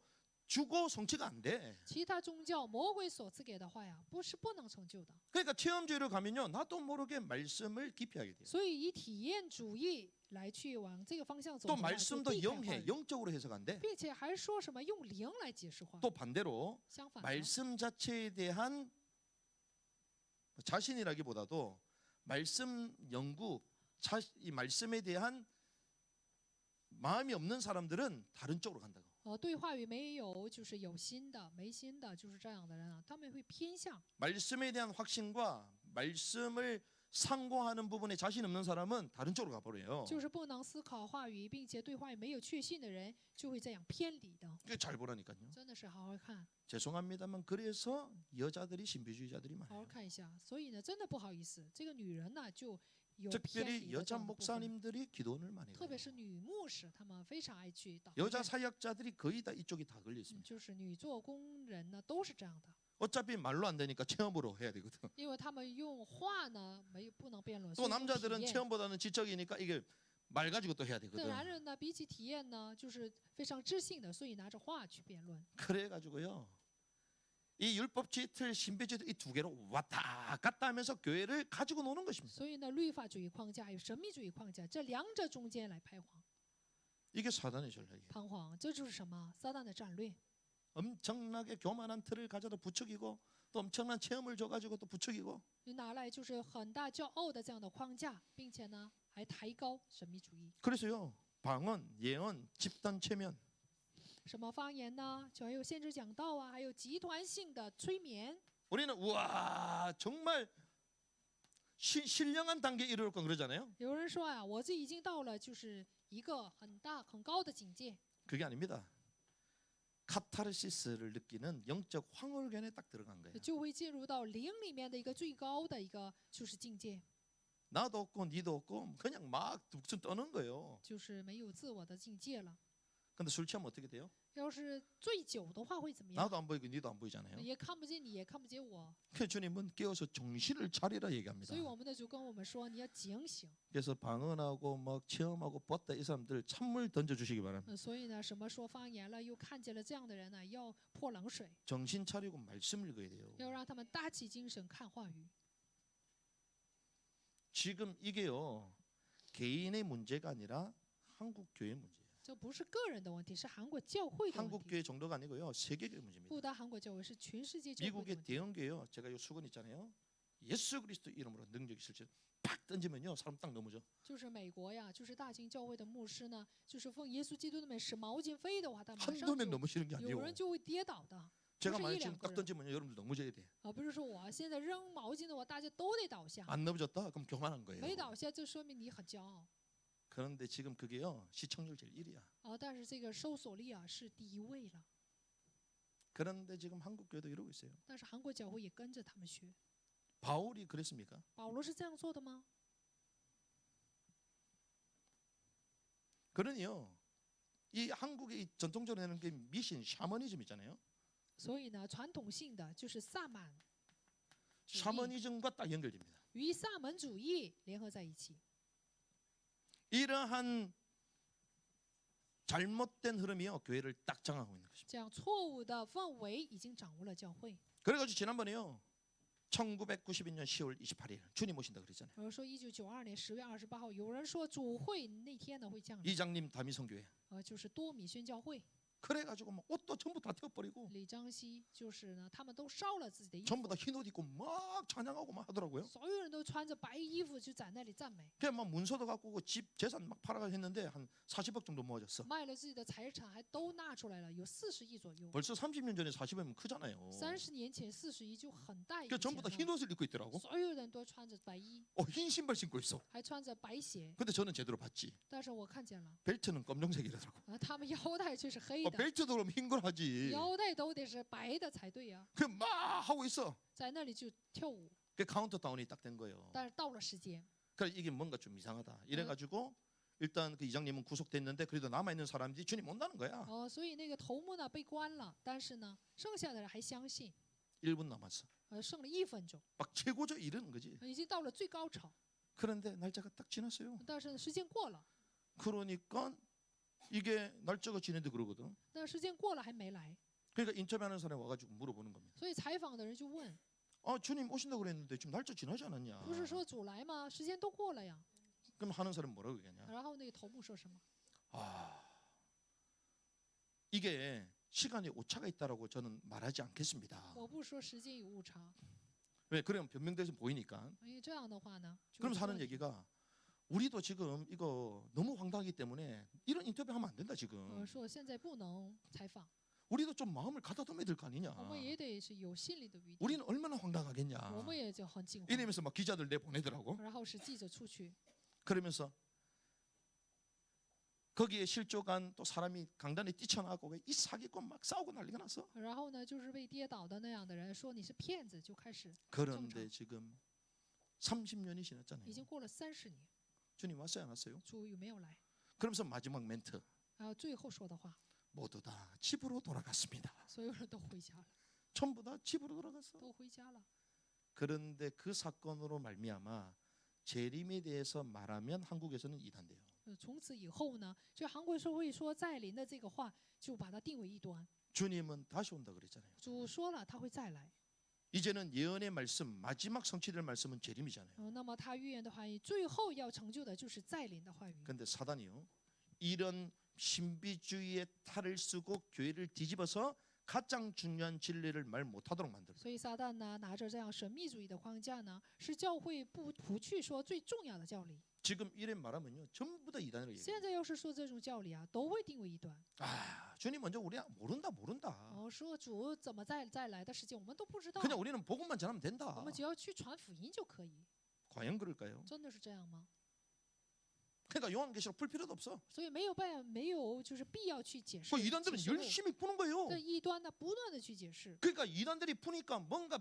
주고 성취가 안 돼. 其他宗教魔鬼所赐给的话呀，不能成就的。 그러니까 체험주의로 가면요 나도 모르게 말씀을 깊이 하게 돼요. 所以以体验主义来去往这个方向走 또 的话，就 말씀도 避开话 영해 语， 영적으로 해석 안 돼. 并且还说什么用灵来解释话语。 또 반대로 相反的， 말씀 자체에 대한 자신이라기보다도 말씀 연구, 이 말씀에 대한 마음이 없는 사람들은 다른 쪽으로 간다고. 对话语没有就是有心的，没心的，就是这样的人啊，他们会偏向。 말씀에 대한 확신과 말씀을 상고하는 부분에 자신 없는 사람은 다른 쪽으로 가버려요. 就是不能思考话语，并且对话语没有确信的人，就会这样偏离的。 이게 잘 보라니까요. 真的是好好看， 죄송합니다만 그래서 여자들이 신비주의자들이 好好 많아요. 看一下。所以呢，真的不好意思，这个女人呢就有偏 특별히 离的这 여자 样的部分。 목사님들이 기도원을 많이 特 가요. 别是女牧师，她们非常爱去祷告 여자 院。 사역자들이 거의 다 이쪽이 다 걸려 있습니다. 就是女做工人呢，都是这样的， 어차피 말로 안 되니까 체험으로 해야 되거든. 因为他们用话呢不能辩论， 또 所以用 남자들은 体验。 체험보다는 지적이니까 이게 말 가지고 또 해야 对 되거든. 男人呢，比起体验呢，就是非常知性的，所以拿着话去辩论。 그래 가지고요. 이 율법주의, 신비주의 이 두 개로 왔다 갔다 하면서 교회를 가지고 노는 것입니다. 所以呢，律法主义框架还有神秘主义框架，这两者中间来徘徊 이게 사단의 전략이에요. 彷徨，这就是什么？撒旦的战略。 엄청나게 교만한 틀을 가져다 부추기고 또 엄청난 체험을 줘가지고 또 부추기고 就拿来就是很大骄傲的这样的框架，并且呢还抬高神秘主义。 그래서요 방언, 예언, 집단 체면 什么方言呢？就还有先知讲道啊，还有集团性的催眠。 우리는 우와 정말 신령한 단계에 이르렀건 그러잖아요. 有人说啊，我这已经到了就是一个很大很高的境界。 그게 아닙니다. 카타르시스를 느끼는 영적 황홀견에 딱 들어간 거예요. 就会进入到灵里面的一个最高的一个就是境界， 나도 없고 니도 없고 그냥 막 툭툭 떠는 거예요. 就是没有自我的境界了。 근데 술 취하면 어떻게 돼요? 要是醉酒的话会怎么样？ 나도 안 보이고 니도 안 보이잖아요. 也看不见你，也看不见我。 그 주님은 깨어서 정신을 차리라 얘기합니다. 所以我们的主跟我们说，你要警醒。 그래서 방언하고 막 체험하고 봤다 이 사람들 찬물 던져주시기 바랍니다. 所以呢，什么说方言了，又看见了这样的人呢，要泼冷水， 정신 차리고 말씀 읽어야 돼요. 要让他们打起精神看话语。 지금 이게요 개인의 문제가 아니라 한국 교회 문제예요. 这不是个人的问题，是韩国教会的问 한국 题。 교회 정도가 아니고요 세계교회 문제입니다. 不单韩国教会，是全世界教会的 미국의 问题。 대형 교회요. 제가 요 수건 있잖아요. 예수 그리스도 이름으로 능력이 있을지 팍 던지면요 사람 딱 넘어져. 就是美国呀，就是大型教会的牧师呢，就是奉耶稣基督的名使毛巾飞的话，他马上 한두 명 就 넘으시는 게 有 아니에요. 人就会跌倒的， 제가 무슨 만약 일 지금 안 딱 그래요? 던지면 여러분들 넘어져야 돼. 不是说我现在扔毛巾的话，大家都得倒下， 안 넘어졌다? 그럼 교만한 거예요. 没倒下就说明你很骄傲。 그런데 지금 그게요 시청률 제일 1위야. 但是这个搜索力啊是第一位了， 그런데 지금 한국 교회도 이러고 있어요. 但是韩国教会也跟着他们学。 바울이 그랬습니까? 保罗是这样做的吗？ 그러니요. 이 한국의 이 전통적으로 하는 게 미신 샤머니즘 있잖아요. 所以呢，传统性的就是萨满主义 샤머니즘과 딱 연결됩니다. 与萨满主义联合在一起。 이러한 잘못된 흐름이요 교회를 딱 장악하고 있는 것입니다. 这样错误的氛围已经掌握了教会。 그래가지고 지난번에요 1992년 10월 28일 주님 오신다 그랬잖아요. 比如说1992年10月28号，有人说主会那天呢会降临， 이장님 다미성교회. 就是多米宣教会。 그래가지고 막 옷도 전부 다 태워버리고 李章熙就是呢，他们都烧了自己的衣 전부 服， 다 흰 옷 입고 막 찬양하고 막 하더라고요. 所有人都穿着白衣服就在那里赞美， 그냥 막 문서도 갖고 오고 집 재산 막 팔아가 했는데 한 40억 정도 모아졌어. 卖了自己的财产，还都拿出来了，有40亿左右。 벌써 30년 전에 40억이면 크잖아요. 30年前40亿就很大一 그 笔 전부 다 钱 흰 了， 옷을 입고 있더라고. 所有人都穿着白衣， 흰 신발 신고 있어. 还穿着白鞋。 근데 저는 제대로 봤지. 但是我看见了， 벨트는 검정색이라더라고. 他们腰带却是黑的， 벨트도 그럼 흰 걸 하지. 腰带都得是白的才对呀、 그 막 하고 있어. 在那里就跳舞。그 카운트다운이 딱 된 거예요. 但是到了时间， 그래 이게 뭔가 좀 이상하다. 이래가지고 일단 그 이장님은 구속됐는데 그래도 남아 있는 사람들이 주님 온다는 거야. 所以那个头目呢被关了，但是呢，剩下的人还相信， 1분 남았어. 剩了1分钟， 막 최고죠 이러는 거지. 已经到了最高潮， 그런데 날짜가 딱 지났어요. 但是时间过了， 그러니까 이게 날짜가 지는데 그러거든. 但时间过了还没来， 그러니까 인터뷰하는 사람이 와가지고 물어보는 겁니다. 所以采访的人就问， 주님 오신다고 그랬는데 지금 날짜 지나지 않았냐? 不是说主来吗？时间都过了呀。 그럼 하는 사람 뭐라고 그러냐? 然后那个头目说什么？ 이게 시간에 오차가 있다라고 저는 말하지 않겠습니다. 我不说时间有误差， 왜? 그러면 변명돼서 보이니까. 因为这样的话呢，就 그러면서 有 하는 问题 얘기가 우리도 지금 이거 너무 황당하기 때문에 이런 인터뷰하면 안 된다 지금. 说现在不能采访， 우리도 좀 마음을 가다듬어야 될 거 아니냐. 我们也得是有心理的余地， 우리는 얼마나 황당하겠냐. 我们也就很惊慌。 이러면서 막 기자들 내보내더라고. 然后使记者出去， 그러면서 거기에 실족한 또 사람이 강단에 뛰쳐나가고 이 사기꾼 막 싸우고 난리가 났어. 然后呢，就是被跌倒的那样的人说你是骗子，就开始 그런데 지금 30년이 已 지났잖아요. 经过了30年， 주님 왔어요 안 왔어요? 主有没有来？ 그러면서 마지막 멘트 然后最后说的话， 모두 다 집으로 돌아갔습니다. 所有人都回家了， 전부 다 집으로 돌아갔어. 都回家了。 그런데 그 사건으로 말미암아 재림에 대해서 말하면 한국에서는 이단돼요. 从此以后呢，这韩国社会说再临的这个话，就把它定为异端。 주님은 다시 온다 그랬잖아요. 主说了他会再来， 이제는 예언의 말씀 마지막 성취될 말씀은 재림이잖아요. 那么他预言的话语，最后要成就的就是再临的话语。 근데 사단이요. 이런 신비주의의 탈을 쓰고 교회를 뒤집어서 가장 중요한 진리를 말 못하도록 만들어요. 所以撒旦呢，拿着这样神秘主义的框架呢，使教会不去说最重要的教理。 지금 이래 말하면요. 전부 다 이단으로 얘기해요. 现在要是说这种教理啊，都会定为异端。 주님 먼저 우리 모른다. 说主怎么再来的时间，我们都不知道， 그냥 우리는 복음만 전하면 된다. 我们只要去传福音就可以。 과연 그럴까요? 真的是这样吗？ 그러니까 요한계시록 풀 필요도 없어. 所以没有就是必要去解释 그 이단들은 启示录 열심히 푸는 거예요. 这异端呢，不断的去解释， 그러니까 이단들이 푸니까 뭔가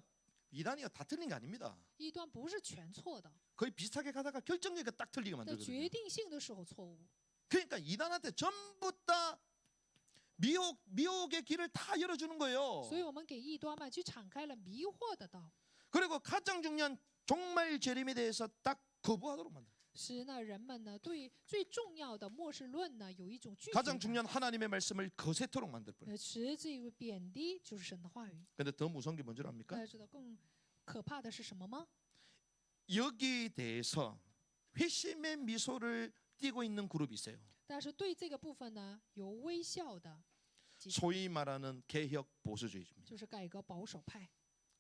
이단이가 다 틀린 게 아닙니다. 异端不是全错的， 거의 비슷하게 가다가 결정적이게 딱 틀리게 在决 만들거든요. 定性的时候错误。 그러니까 이단한테 전부 다 미혹의 길을 다 열어주는 거예요. 所以我们给异端们去敞开了迷惑的道， 그리고 가장 중요한 종말 재림에 대해서 딱 거부하도록 만들어요. 使呢人们呢对最重要的末世论呢有一种拒绝 가장 感， 중요한 하나님의 말씀을 거세토록 만들어요. 使这个贬低就是神的话语。 근데 더 무서운 게 뭔지 大 압니까? 家知道更可怕的是什么吗？ 여기 대해서 회심의 미소를 띠고 있는 그룹이 있어요. 但是对这个部分呢有微笑的， 소위 말하는 개혁 보수주의입니다. 就是改革保守派，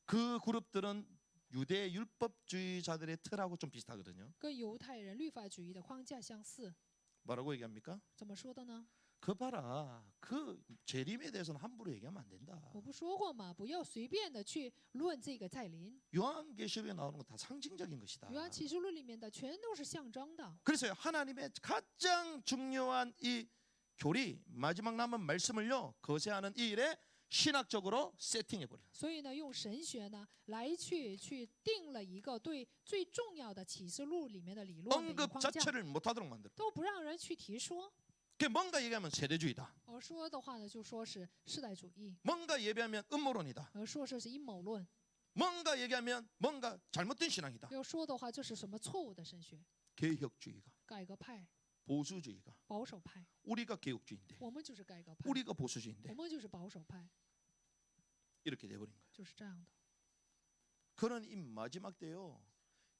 그 그룹들은 유대 율법주의자들의 틀하고 좀 비슷하거든요. 跟犹太人律法主义的框架相似。 뭐라고 얘기합니까? 怎么说的呢？ 그 봐라. 그 재림에 대해서는 함부로 얘기하면 안 된다. 我不说过吗？不要随便的去论这个再临。 요한계시록에 나오는 건 다 상징적인 것이다. 约翰启示录里面的全都是象征的。 그래서 하나님의 가장 중요한 이 교리 마지막 남은 말씀을요 거세하는 이 일에 신학적으로 세팅해 버려요. 所以呢，用神学呢来去定了一个对最重要的启示录里面的理论的一个 언급 框架， 자체를 못하도록 만들어. 都不让人去提说。 그 뭔가 얘기하면 세대주의다. 而说的话呢，就说是世代主义； 뭔가 예배하면 음모론이다. 而说是阴谋论； 뭔가 얘기하면 뭔가 잘못된 신앙이다. 要说的话，这是什么错误的神学？ 개혁주의가 改革派、 보수주의가 保守派， 우리가 개혁주의인데 我们就是改革派， 우리가 我 보수주의인데 们就是保守派， 이렇게 돼버린 거예요. 就是这样的。 그런 이 마지막 때요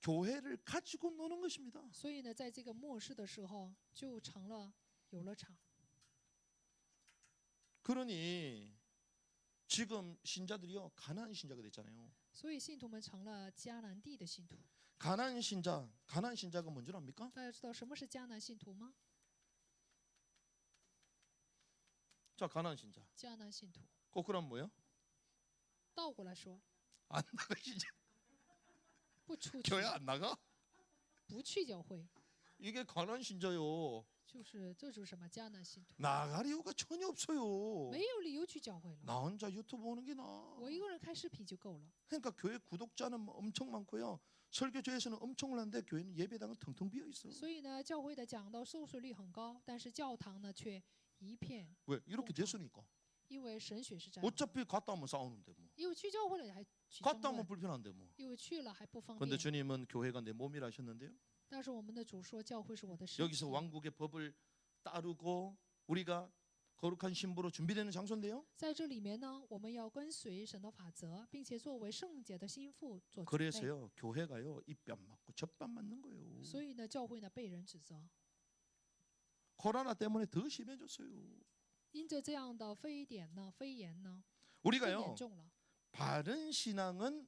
교회를 가지고 노는 것입니다. 所以呢，在这个末世的时候，就成了游乐场。 그러니 지금 신자들이요 가나안 신자가 됐잖아요. 所以信徒们成了迦南地的信徒。 가나안 신자가 뭔 줄 압니까? 大家知道什么是迦南信徒吗？ 자 가나안 신자. 迦南信徒 거꾸로 하면 뭐예요? 倒过来说， 안 나가 신자. 不出去， 교회 안 나가? 不去教会， 이게 가나안 신자요. 这就是什么迦南信徒， 나갈 이유가 전혀 없어요. 没有理由去教会了。 나 혼자 유튜브 보는 게 나아. 我一个人看视频就够了。 그러니까 교회 구독자는 뭐 엄청 많고요. 설교조에서는 엄청 올랐는데 교회는 예배당은 텅텅 비어 있어. 所以呢，教会的讲道收视率很高，但是教堂呢却一片， 왜? 이렇게 됐으니까. 因为神学是这样的。 어차피 갔다 오면 싸우는데 뭐. 因为去教会了还起争 갔다 오면 论， 불편한데 뭐. 因为去了还不方 근데 便。 주님은 교회가 내 몸이라 하셨는데요. 但是我们的主说，教会是我的身 여기서 体。 왕국의 법을 따르고 우리가 거룩한 신부로 준비되는 장소인데요. 在这里面呢，我们要跟随神的法则，并且作为圣洁的心腹做准备。 그래서요 교회가요 이 뺨 맞고 젖밥 맞는 거예요. 所以呢，教会呢被人指责， 코로나 때문에 더 심해졌어요. 因着这样的非典呢、肺炎呢，更 우리가요 严重了。 바른 신앙은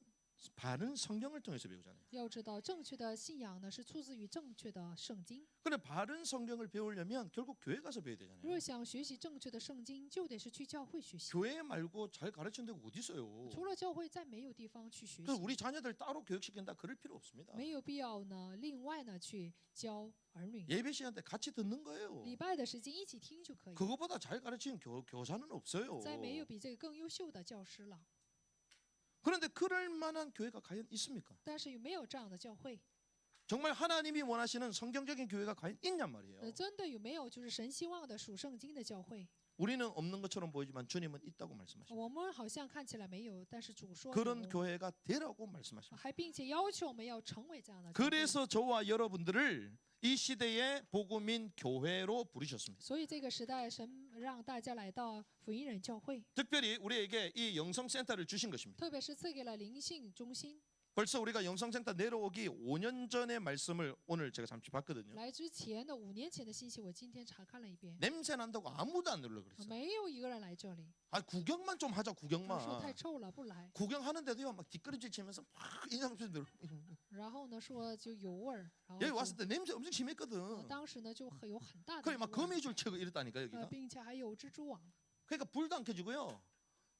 바른 성경을 통해서 배우잖아요. 要知道，正确的信仰呢是出自于正确的圣经。 근데 바른 성경을 배우려면 결국 교회 가서 배워야 如 되잖아요. 果想学习正确的圣经，就得是去教会学习。 교회 말고 잘 가르치는 데가 어디 있어요? 除了教会，再没有地方去学 그래서 习， 우리 자녀들 따로 교육시킨다 그럴 필요 없습니다. 没有必要呢另外呢去教儿女。 예배 시간 때 같이 듣는 거예요. 礼拜的时间一起听就可以， 그거보다 잘 가르치는 교사는 없어요. 再没有比这个更优秀的教师了。 그런데 그럴 만한 교회가 과연 있습니까? 但是有没有这样的教会？ 정말 하나님이 원하시는 성경적인 교회가 과연 있냔 말이에요. 真的有没有就是神希望的属圣经的教会？ 우리는 없는 것처럼 보이지만 주님은 있다고 말씀하십니다. 我们好像看起来没有，但是主说 그런 有， 교회가 되라고 말씀하십니다. 还并且要求我们要成为这样的教会。 그래서 저와 여러분들을 이 시대의 복음인 교회로 부르셨습니다. 所以这个时代，神让大家来到福音人教会， 특별히 우리에게 이 영성센터를 주신 것입니다. 特别是赐给了灵性中心。 벌써 우리가 영성센터 내려오기 5년 전의 말씀을 오늘 제가 잠시 봤거든요. 来之前的5年前的信息，我今天查看了一遍， 냄새 난다고 아무도 안 놀라 그랬어요. 没有一个人来这里。 아 구경만 좀 하자 他说太 구경만. 臭了，不来。 구경하는데도요 막 뒷걸음질 치면서 막 인상 쓰들. 然后呢，说就有味儿，然后 여기 就 왔을 때 냄새 엄청 심했거든. 当时呢就有很大的 거의 막 异味 거미줄 치고 이랬다니까 여기가. 并且还有蜘蛛网， 그러니까 불도 안 켜지고요.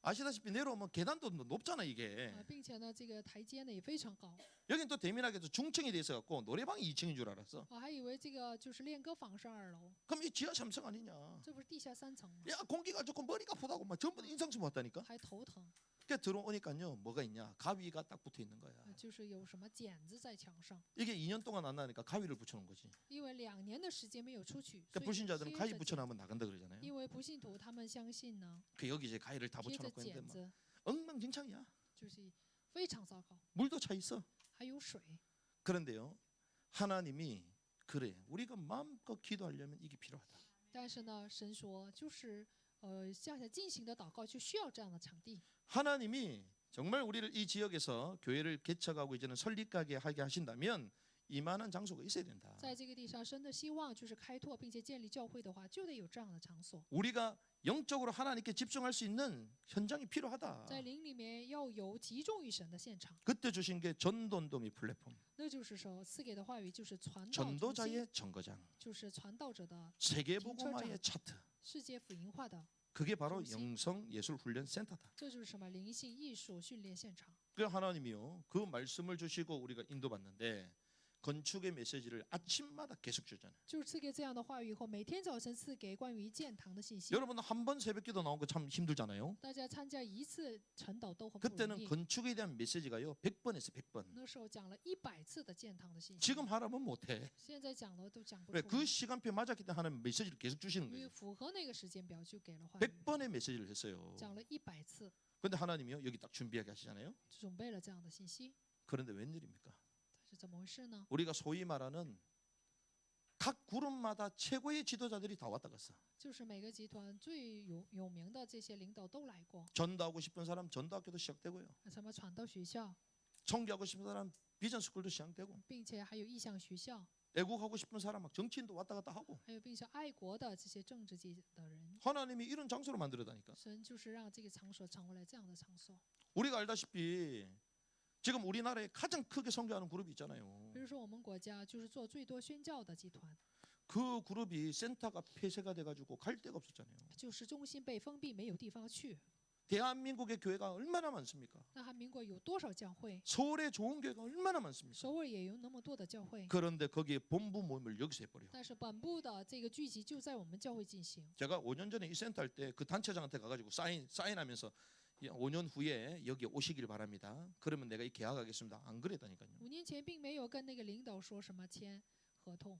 아시다시피 내려오면 계단도 높잖아 이게. 并且呢这个台阶呢也非常高， 여긴 또 대민하게도 중층이 돼 있어갖고 노래방이 2층인 줄 알았어. 我还以为这个就是练歌房是2楼， 그럼 이 지하 3층 아니냐? 这不是地下3层吗？ 야 공기가 좋고 머리가 아프다고 막 전부 다 인상 쓰고 왔다니까. 还头疼， 그러니까 들어오니까요 뭐가 있냐? 가위가 딱 붙어 있는 거야. 就是有什么茧子在墙上， 이게 2년 동안 안 나니까 가위를 붙여놓은 거지. 因为2年的时间没有出去， 그러니까 所以 불신자들은 贴 가위 着茧 붙여놓으면 나간다 그러잖아요. 因为不信徒他们相信呢， 그 여기 이제 가위를 다 贴着 붙여놓고 있는데 茧 막 子 엉망진창이야. 就是非常糟糕， 물도 차 있어. 还有水。 그런데요 하나님이 그래 우리가 마음껏 기도하려면 이게 필요하다. 但是呢，神说就是向下进行的祷告就需要这样的场地。 하나님이 정말 우리를 이 지역에서 교회를 개척하고 이제는 설립하게 하게 하신다면 이만한 장소가 있어야 된다. 在这个地上，神的希望就是开拓并且建立教会的话，就得有这样的场所。 우리가 영적으로 하나님께 집중할 수 있는 현장이 필요하다. 在灵里面要有集中于神的现场， 그때 주신 게 전도운동 및 플랫폼, 那就是说赐给的话语就是传道中心， 전도자의 정거장, 就是传道者的 세계복음화의 차트. 世界福音化的， 그게 바로 중심. 영성예술훈련센터다. 这就是什么灵性艺术训练现场。 그 하나님이요 그 말씀을 주시고 우리가 인도받는데 건축의 메시지를 아침마다 계속 주잖아요. 就是赐给这样的话语以后，每天早晨赐给关于建堂的信息。 여러분 한 번 새벽기도 나온 거 참 힘들잖아요. 大家参加一次晨祷都很不容 그때는 易。 건축에 대한 메시지가요 100번에서 100번. 那时候讲了100次的建堂的信息， 지금 하라면 못해. 现在讲的都讲不 왜 出 그 来， 시간표 맞았기 때문에 하나님 메시지를 계속 주시는 因为 거예요. 符合那个时间表就给了话语， 100번의 메시지를 했어요. 讲了100次， 근데 하나님이요 여기 딱 준비하게 하시잖아요. 准备了这样的信息， 그런데 웬일입니까? 是怎么回事呢？ 우리가 소위 말하는 각 그룹마다 최고의 지도자들이 다 왔다 갔어. 就是每个集团最有名的这些领导都来过， 전도하고 싶은 사람 전도학교도 시작되고요. 什么传道学校， 청교하고 싶은 사람 비전 스쿨도 시작되고 并且还有意向学校， 애국하고 싶은 사람 막 정치인도 왔다 갔다 하고 还有并且爱国的这些政治界的人， 하나님이 이런 장소로 만들어다니까. 神就是让这个场所成为了这样的场所。 우리가 알다시피 지금 우리나라에 가장 크게 선교하는 그룹이 있잖아요. 比如说我们国家就是做最多宣教的集团， 그 그룹이 센터가 폐쇄가 돼가지고 갈 데가 없었잖아요. 就是中心被封闭，没有地方去。 대한민국의 교회가 얼마나 많습니까? 那韩民国有多少教会？ 서울에 좋은 교회가 얼마나 많습니까? 首尔也有那么多的教会， 그런데 거기에 본부 모임을 여기서 해버려. 但是本部的这个聚集就在我们教会进行。 제가 5년 전에 이 센터 할 때 그 단체장한테 가가지고 사인하면서 5년 후에 여기 오시길 바랍니다. 그러면 내가 이 계약하겠습니다. 안 그랬다니까요. 5年前并没有跟那个领导说什么签合同，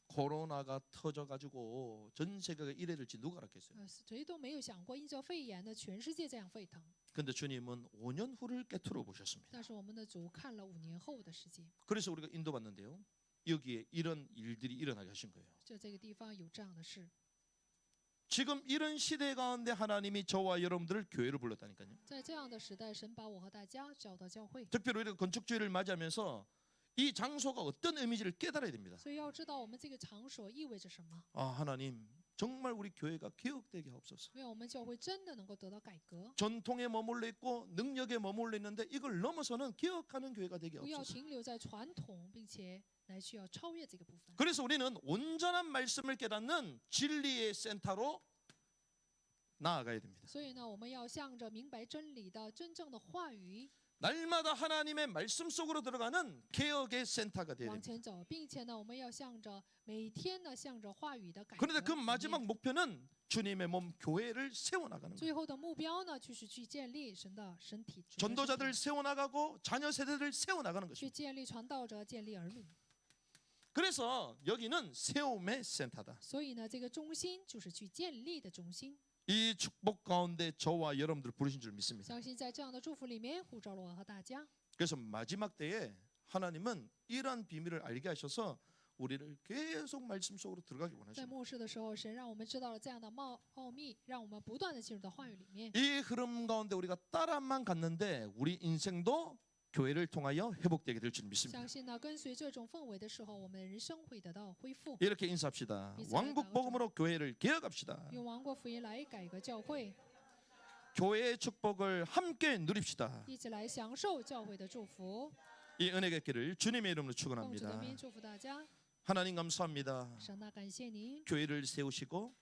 코로나가 터져가지고 전 세계가 이래 될지 누가 알았겠어요. 谁都没有想过，因着肺炎的全世界这样沸腾。 근데 주님은 5년 후를 깨트려 보셨습니다. 但是我们的主看了5年后的世界， 그래서 우리가 인도받는데요. 여기에 이런 일들이 일어나게 하신 거예요. 这个地方有这样的事。 지금 이런 시대 가운데 하나님이 저와 여러분들을 교회를 불렀다니까요. 在这样的时代，神把我和大家叫到教会， 특별히 우리가 건축주의를 맞이하면서 이 장소가 어떤 의미지를 깨달아야 됩니다. 所以要知道我们这个场所意味着什么。 아 하나님 정말 우리 교회가 개혁되게 하옵소서. 愿我们教会真的能够得到改革， 전통에 머물러 있고 능력에 머물러 있는데 이걸 넘어서는 개혁하는 교회가 되게 不要 하옵소서. 停留在传统，并且来需要超越这个部分。 그래서 우리는 온전한 말씀을 깨닫는 진리의 센터로 나아가야 됩니다. 所以呢，我们要向着明白真理的真正的话语 날마다 하나님의 말씀 속으로 들어가는 개혁의 센터가 되어야 往 됩니다. 前走，并且呢，我们要向着每天呢，向着话语的改革 그런데 그 里面。 마지막 목표는 주님의 몸 교회를 세워나가는 거예요. 最后的目标呢，就是去建立神的身体，主的身体 전도자들을 세워나가고 자녀 세대들을 세워나가는 去 것입니다. 建立传道者，建立儿女。 그래서 여기는 세움의 센터다. 所以呢，这个中心就是去建立的中心。 이 축복 가운데 저와 여러분들 부르신 줄 믿습니다. 相信在这样的祝福里面，呼召了我和大家。 그래서 마지막 때에 하나님은 이러한 비밀을 알게 하셔서 우리를 계속 말씀 속으로 들어가기 在 원하십니다. 末世的时候，神让我们知道了这样的奥秘，让我们不断的进入到话语里面。 이 흐름 가운데 우리가 따라만 갔는데 우리 인생도 교회를 통하여 회복되게 될 줄 믿습니다. 相信呢，跟随这种氛围的时候，我们的人生会得到恢复。 이렇게 인사합시다. 왕국 복음으로 교회를 개혁합시다. 用王国福音来改革教会， 교회의 축복을 함께 누립시다. 一起来享受教会的祝福。 이 은혜의 길을 주님의 이름으로 奉主的 축원합니다. 名祝福大家， 하나님 감사합니다. 神啊，感谢您， 교회를 세우시고